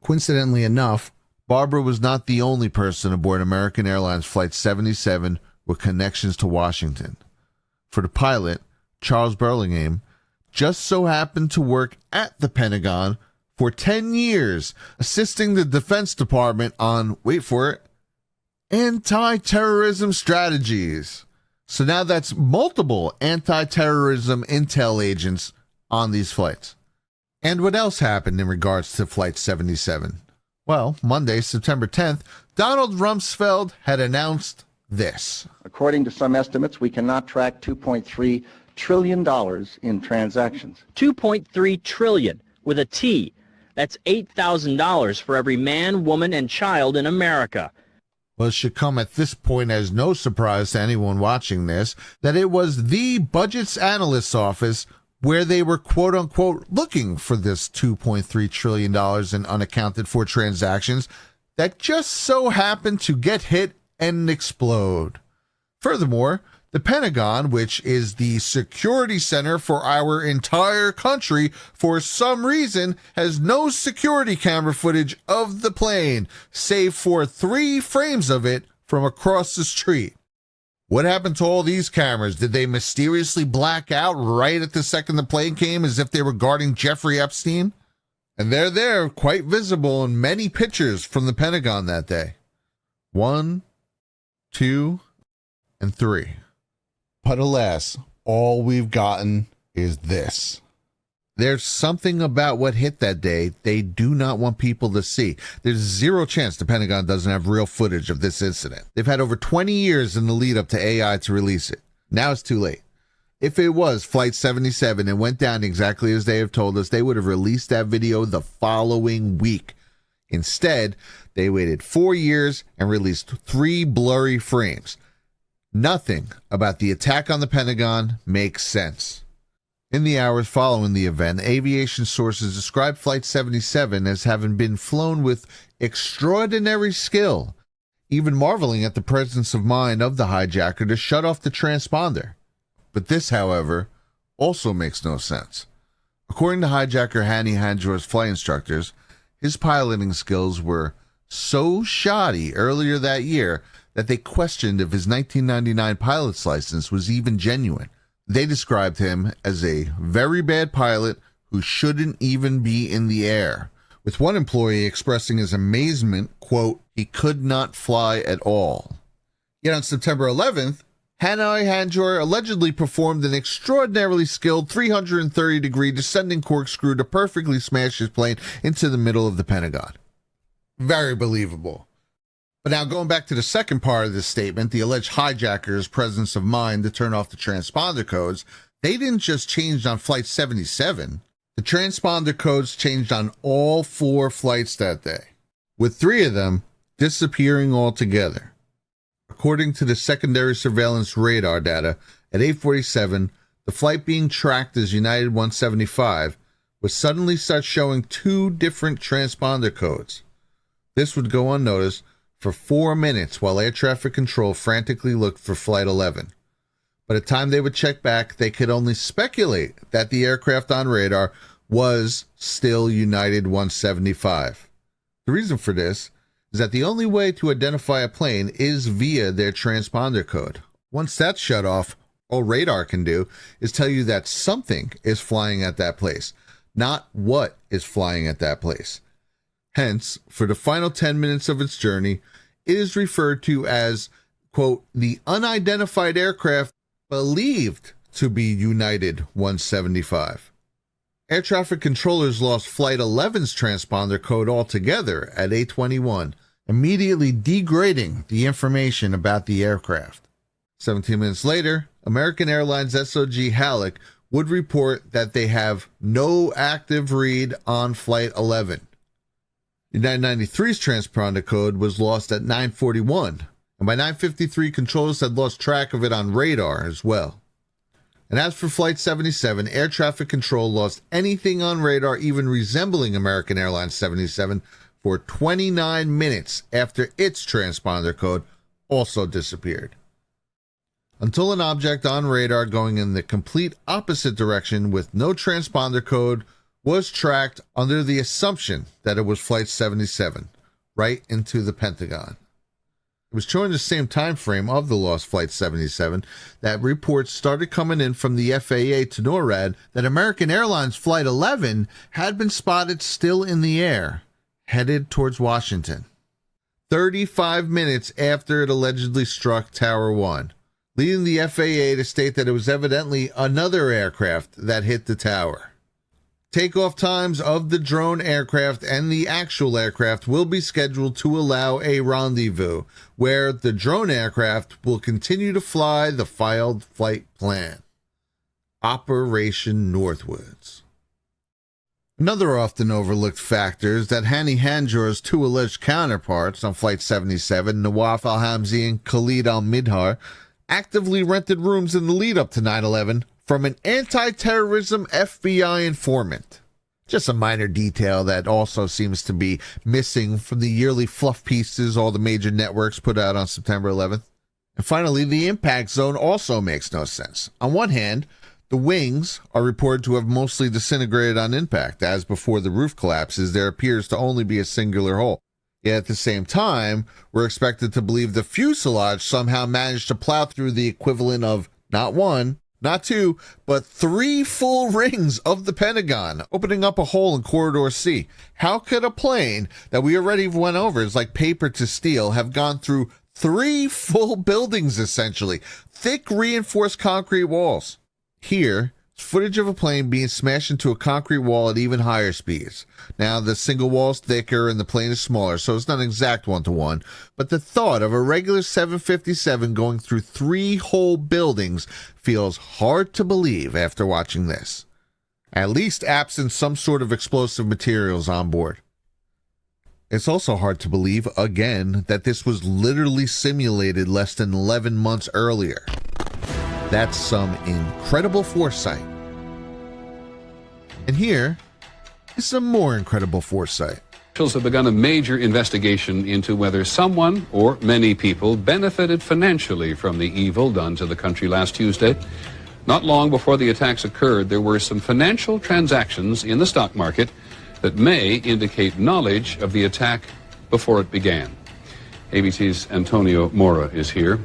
Coincidentally enough, Barbara was not the only person aboard American Airlines Flight 77 with connections to Washington. For the pilot, Charles Burlingame, just so happened to work at the Pentagon for 10 years, assisting the Defense Department on, wait for it, anti-terrorism strategies. So now that's multiple anti-terrorism intel agents on these flights. And what else happened in regards to Flight 77? Well, Monday, September 10th, Donald Rumsfeld had announced this. According to some estimates, we cannot track $2.3 trillion in transactions. $2.3 trillion with a T. That's $8,000 for every man, woman, and child in America. Well, it should come at this point as no surprise to anyone watching this that it was the Budgets Analyst's Office where they were quote-unquote looking for this $2.3 trillion in unaccounted for transactions that just so happened to get hit and explode. Furthermore, the Pentagon, which is the security center for our entire country, for some reason has no security camera footage of the plane, save for 3 frames of it from across the street. What happened to all these cameras? Did they mysteriously black out right at the second the plane came as if they were guarding Jeffrey Epstein? And they're there, quite visible in many pictures from the Pentagon that day. 1, 2, and 3. But alas, all we've gotten is this. There's something about what hit that day they do not want people to see. There's zero chance the Pentagon doesn't have real footage of this incident. They've had over 20 years in the lead up to AI to release it. Now it's too late. If it was Flight 77 and went down exactly as they have told us, they would have released that video the following week. Instead, they waited 4 years and released 3 blurry frames. Nothing about the attack on the Pentagon makes sense. In the hours following the event, aviation sources described Flight 77 as having been flown with extraordinary skill, even marveling at the presence of mind of the hijacker to shut off the transponder. But this, however, also makes no sense. According to hijacker Hani Hanjour's flight instructors, his piloting skills were so shoddy earlier that year that they questioned if his 1999 pilot's license was even genuine. They described him as a very bad pilot who shouldn't even be in the air, with one employee expressing his amazement, quote, he could not fly at all. Yet on September 11th, Hani Hanjour allegedly performed an extraordinarily skilled 330-degree descending corkscrew to perfectly smash his plane into the middle of the Pentagon. Very believable. But now going back to the second part of this statement, the alleged hijackers' presence of mind to turn off the transponder codes, they didn't just change on Flight 77. The transponder codes changed on all 4 flights that day, with 3 of them disappearing altogether. According to the secondary surveillance radar data, at 8:47, the flight being tracked as United 175 would suddenly start showing 2 different transponder codes. This would go unnoticed for 4 minutes while air traffic control frantically looked for Flight 11. By the time they would check back, they could only speculate that the aircraft on radar was still United 175. The reason for this is that the only way to identify a plane is via their transponder code. Once that's shut off, all radar can do is tell you that something is flying at that place, not what is flying at that place. Hence, for the final 10 minutes of its journey, it is referred to as, quote, the unidentified aircraft believed to be United 175. Air traffic controllers lost Flight 11's transponder code altogether at 8:21, immediately degrading the information about the aircraft. 17 minutes later, American Airlines SOG Halleck would report that they have no active read on Flight 11. United 93's transponder code was lost at 9:41, and by 9:53, controllers had lost track of it on radar as well. And as for Flight 77, air traffic control lost anything on radar even resembling American Airlines 77 for 29 minutes after its transponder code also disappeared. Until an object on radar going in the complete opposite direction with no transponder code was tracked under the assumption that it was Flight 77, right into the Pentagon. It was during the same time frame of the lost Flight 77 that reports started coming in from the FAA to NORAD that American Airlines Flight 11 had been spotted still in the air, headed towards Washington, 35 minutes after it allegedly struck Tower 1, leading the FAA to state that it was evidently another aircraft that hit the tower. Takeoff times of the drone aircraft and the actual aircraft will be scheduled to allow a rendezvous where the drone aircraft will continue to fly the filed flight plan. Operation Northwoods. Another often overlooked factor is that Hani Hanjour's 2 alleged counterparts on Flight 77, Nawaf Al-Hamzi and Khalid Al-Midhar, actively rented rooms in the lead-up to 9/11 from an anti-terrorism FBI informant. Just a minor detail that also seems to be missing from the yearly fluff pieces all the major networks put out on September 11th. And finally, the impact zone also makes no sense. On one hand, the wings are reported to have mostly disintegrated on impact, as before the roof collapses, there appears to only be a singular hole. Yet at the same time, we're expected to believe the fuselage somehow managed to plow through the equivalent of not 1, not 2, but 3 full rings of the Pentagon, opening up a hole in Corridor C. How could a plane that we already went over is like paper to steel have gone through 3 full buildings, essentially? Thick reinforced concrete walls. Here, footage of a plane being smashed into a concrete wall at even higher speeds. Now, the single wall is thicker and the plane is smaller, so it's not an exact 1-to-1, but the thought of a regular 757 going through 3 whole buildings feels hard to believe after watching this. At least absent some sort of explosive materials on board. It's also hard to believe, again, that this was literally simulated less than 11 months earlier. That's some incredible foresight. And here is some more incredible foresight. Officials have begun a major investigation into whether someone or many people benefited financially from the evil done to the country last Tuesday. Not long before the attacks occurred, there were some financial transactions in the stock market that may indicate knowledge of the attack before it began. ABC's Antonio Mora is here.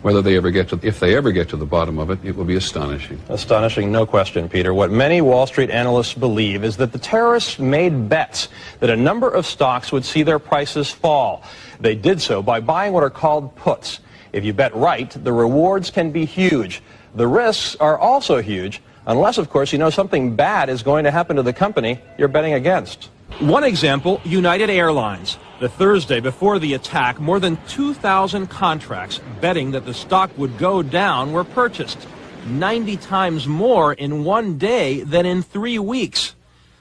If they ever get to the bottom of it, it will be astonishing. Astonishing, no question, Peter. What many Wall Street analysts believe is that the terrorists made bets that a number of stocks would see their prices fall. They did so by buying what are called puts. If you bet right, the rewards can be huge. The risks are also huge, unless, of course, you know something bad is going to happen to the company you're betting against. One example, United Airlines. The Thursday before the attack, more than 2,000 contracts betting that the stock would go down were purchased, 90 times more in one day than in 3 weeks.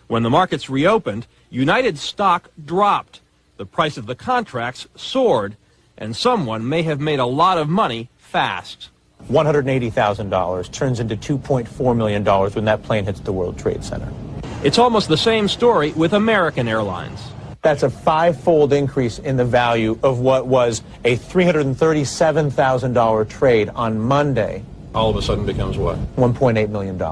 When the markets reopened, United's stock dropped. The price of the contracts soared, and someone may have made a lot of money fast. $180,000 turns into $2.4 million when that plane hits the World Trade Center. It's almost the same story with American Airlines. That's a five-fold increase in the value of what was a $337,000 trade on Monday. All of a sudden becomes what? $1.8 million.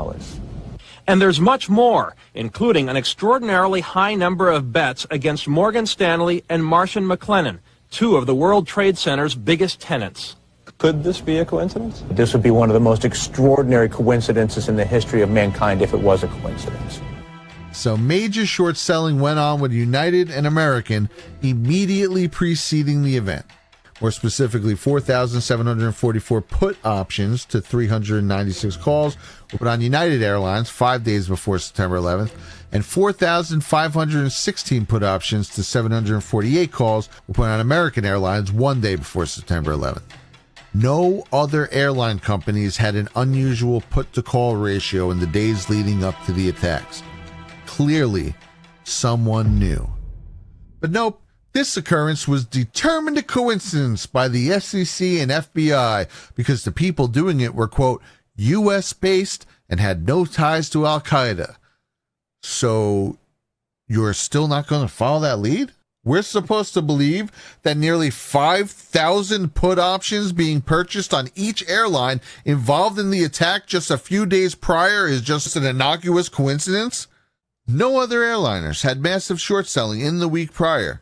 And there's much more, including an extraordinarily high number of bets against Morgan Stanley and Marsh & McLennan, two of the World Trade Center's biggest tenants. Could this be a coincidence? This would be one of the most extraordinary coincidences in the history of mankind if it was a coincidence. So major short selling went on with United and American immediately preceding the event. More specifically, 4,744 put options to 396 calls were put on United Airlines 5 days before September 11th, and 4,516 put options to 748 calls were put on American Airlines 1 day before September 11th. No other airline companies had an unusual put-to-call ratio in the days leading up to the attacks. Clearly, someone knew. But nope, this occurrence was determined a coincidence by the SEC and FBI because the people doing it were, quote, U.S.-based and had no ties to Al-Qaeda. So, you're still not going to follow that lead? We're supposed to believe that nearly 5,000 put options being purchased on each airline involved in the attack just a few days prior is just an innocuous coincidence? No other airliners had massive short selling in the week prior,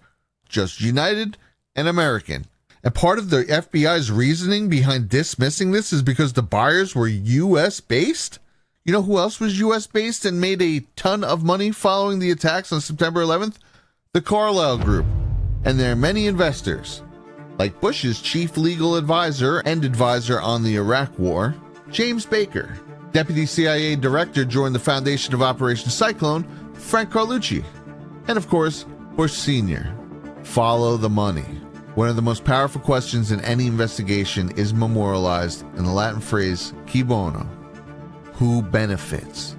just United and American. And part of the FBI's reasoning behind dismissing this is because the buyers were U.S. based? You know who else was U.S. based and made a ton of money following the attacks on September 11th? The Carlyle Group and their many investors, like Bush's chief legal advisor and advisor on the Iraq War, James Baker, Deputy CIA Director during the foundation of Operation Cyclone, Frank Carlucci, and of course, Bush Sr. Follow the money. One of the most powerful questions in any investigation is memorialized in the Latin phrase, qui bono, who benefits.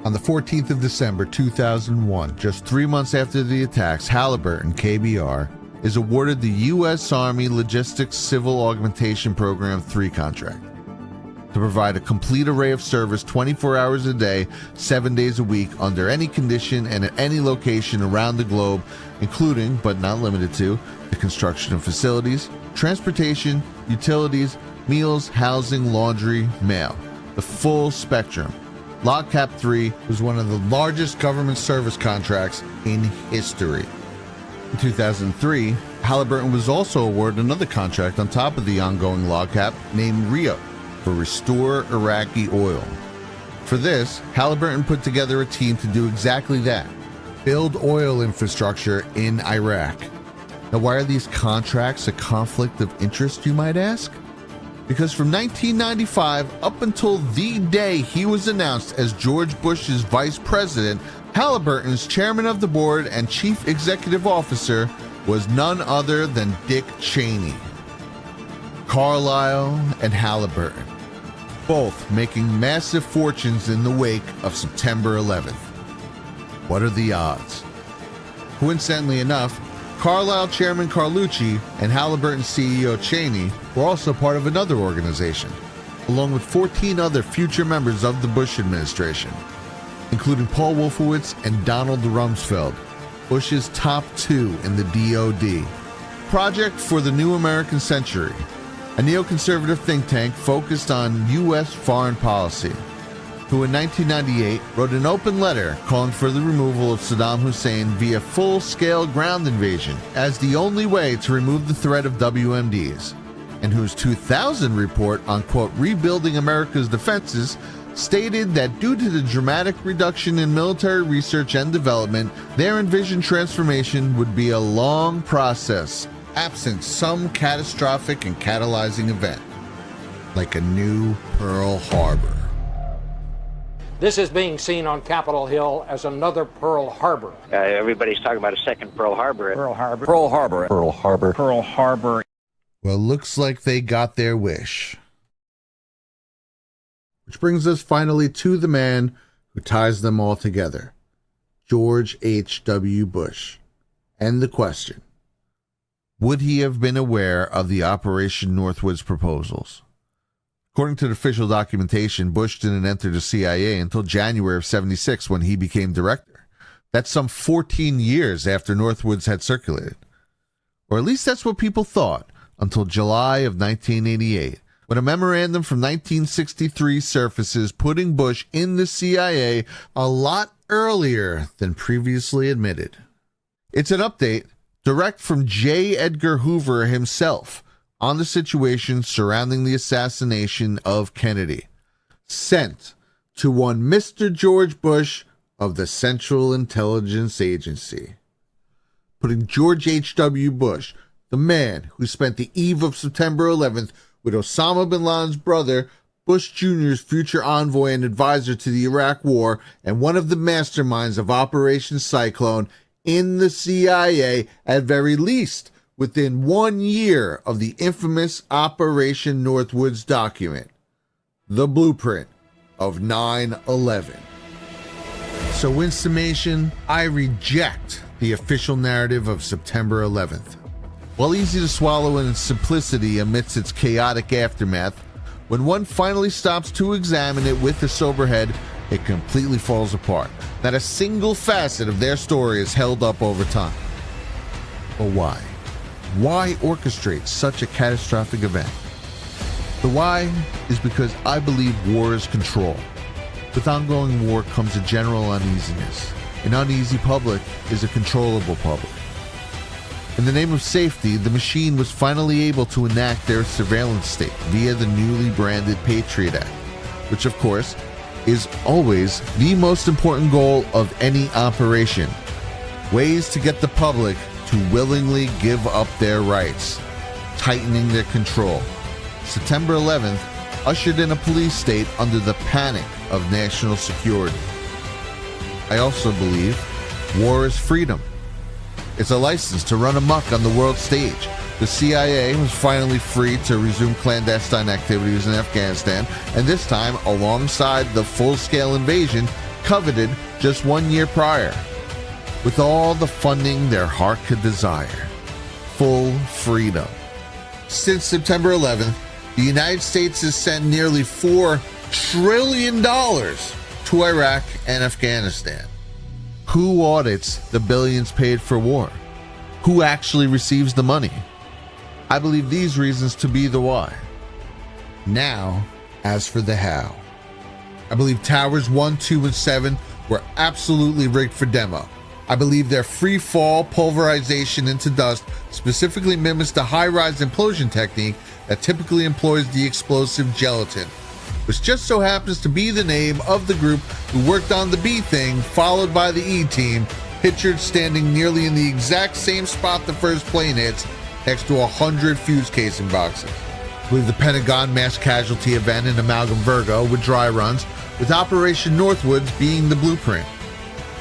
On the 14th of December 2001, just 3 months after the attacks, Halliburton, KBR, is awarded the U.S. Army Logistics Civil Augmentation Program 3 contract to provide a complete array of service 24 hours a day, 7 days a week, under any condition and at any location around the globe, including, but not limited to, the construction of facilities, transportation, utilities, meals, housing, laundry, mail. The full spectrum. LOGCAP 3 was one of the largest government service contracts in history. In 2003, Halliburton was also awarded another contract on top of the ongoing LOGCAP named RIO for Restore Iraqi Oil. For this, Halliburton put together a team to do exactly that, build oil infrastructure in Iraq. Now, why are these contracts a conflict of interest, you might ask? Because from 1995 up until the day he was announced as George Bush's vice president, Halliburton's chairman of the board and chief executive officer was none other than Dick Cheney. Carlyle and Halliburton, both making massive fortunes in the wake of September 11th. What are the odds? Coincidentally enough, Carlyle chairman Carlucci and Halliburton CEO Cheney were also part of another organization, along with 14 other future members of the Bush administration, including Paul Wolfowitz and Donald Rumsfeld, Bush's top two in the DoD. Project for the New American Century, a neoconservative think tank focused on U.S. foreign policy, who in 1998 wrote an open letter calling for the removal of Saddam Hussein via full-scale ground invasion as the only way to remove the threat of WMDs, and whose 2000 report on, quote, rebuilding America's defenses stated that due to the dramatic reduction in military research and development, their envisioned transformation would be a long process, absent some catastrophic and catalyzing event, like a new Pearl Harbor. This is being seen on Capitol Hill as another Pearl Harbor. Everybody's talking about a second Pearl Harbor. Pearl Harbor. Pearl Harbor. Pearl Harbor. Pearl Harbor. Well, looks like they got their wish. Which brings us finally to the man who ties them all together, George H.W. Bush. And the question, would he have been aware of the Operation Northwoods proposals? According to the official documentation, Bush didn't enter the CIA until January of '76 when he became director. That's some 14 years after Northwoods had circulated. Or at least that's what people thought, until July of 1988, when a memorandum from 1963 surfaces putting Bush in the CIA a lot earlier than previously admitted. It's an update direct from J. Edgar Hoover himself on the situation surrounding the assassination of Kennedy, sent to one Mr. George Bush of the Central Intelligence Agency. Putting George H.W. Bush, the man who spent the eve of September 11th with Osama bin Laden's brother, Bush Jr.'s future envoy and advisor to the Iraq War, and one of the masterminds of Operation Cyclone, in the CIA, at very least within 1 year of the infamous Operation Northwoods document, the blueprint of 9/11. So in summation, I reject the official narrative of September 11th. While easy to swallow in its simplicity amidst its chaotic aftermath, when one finally stops to examine it with a sober head, it completely falls apart. Not a single facet of their story is held up over time. But why? Why orchestrate such a catastrophic event? The why is because I believe war is control. With ongoing war comes a general uneasiness. An uneasy public is a controllable public. In the name of safety, the machine was finally able to enact their surveillance state via the newly branded Patriot Act, which of course is always the most important goal of any operation. Ways to get the public to willingly give up their rights, tightening their control. September 11th ushered in a police state under the panic of national security. I also believe war is freedom. It's a license to run amok on the world stage. The CIA was finally free to resume clandestine activities in Afghanistan, and this time alongside the full-scale invasion coveted just 1 year prior. With all the funding their heart could desire. Full freedom. Since September 11th, the United States has sent nearly $4 trillion to Iraq and Afghanistan. Who audits the billions paid for war? Who actually receives the money? I believe these reasons to be the why. Now, as for the how. I believe Towers 1, 2, and 7 were absolutely rigged for demo. I believe their free fall pulverization into dust specifically mimics the high-rise implosion technique that typically employs the explosive gelatin, which just so happens to be the name of the group who worked on the B thing, followed by the E team, pictured standing nearly in the exact same spot the first plane hits, next to 100 fuse casing boxes. I believe the Pentagon mass casualty event in Amalgam Virgo with dry runs, with Operation Northwoods being the blueprint.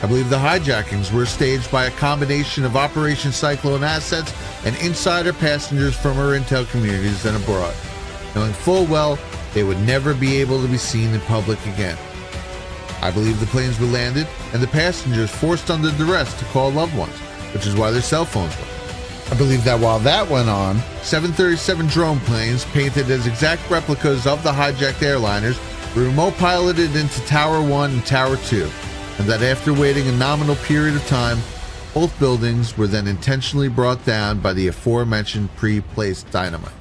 I believe the hijackings were staged by a combination of Operation Cyclone assets and insider passengers from our intel communities and abroad, knowing full well they would never be able to be seen in public again. I believe the planes were landed and the passengers forced under duress to call loved ones, which is why their cell phones were. I believe that while that went on, 737 drone planes painted as exact replicas of the hijacked airliners were remote piloted into Tower 1 and Tower 2, and that after waiting a nominal period of time, both buildings were then intentionally brought down by the aforementioned pre-placed dynamite.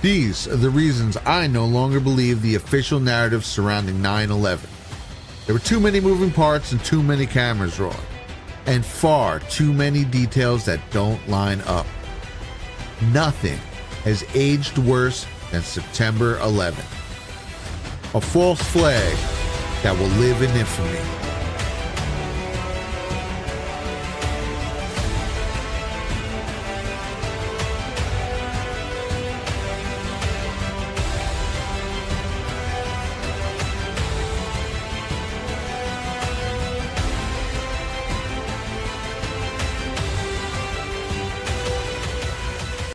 These are the reasons I no longer believe the official narrative surrounding 9/11. There were too many moving parts and too many cameras rolling, and far too many details that don't line up. Nothing has aged worse than September 11th. A false flag that will live in infamy.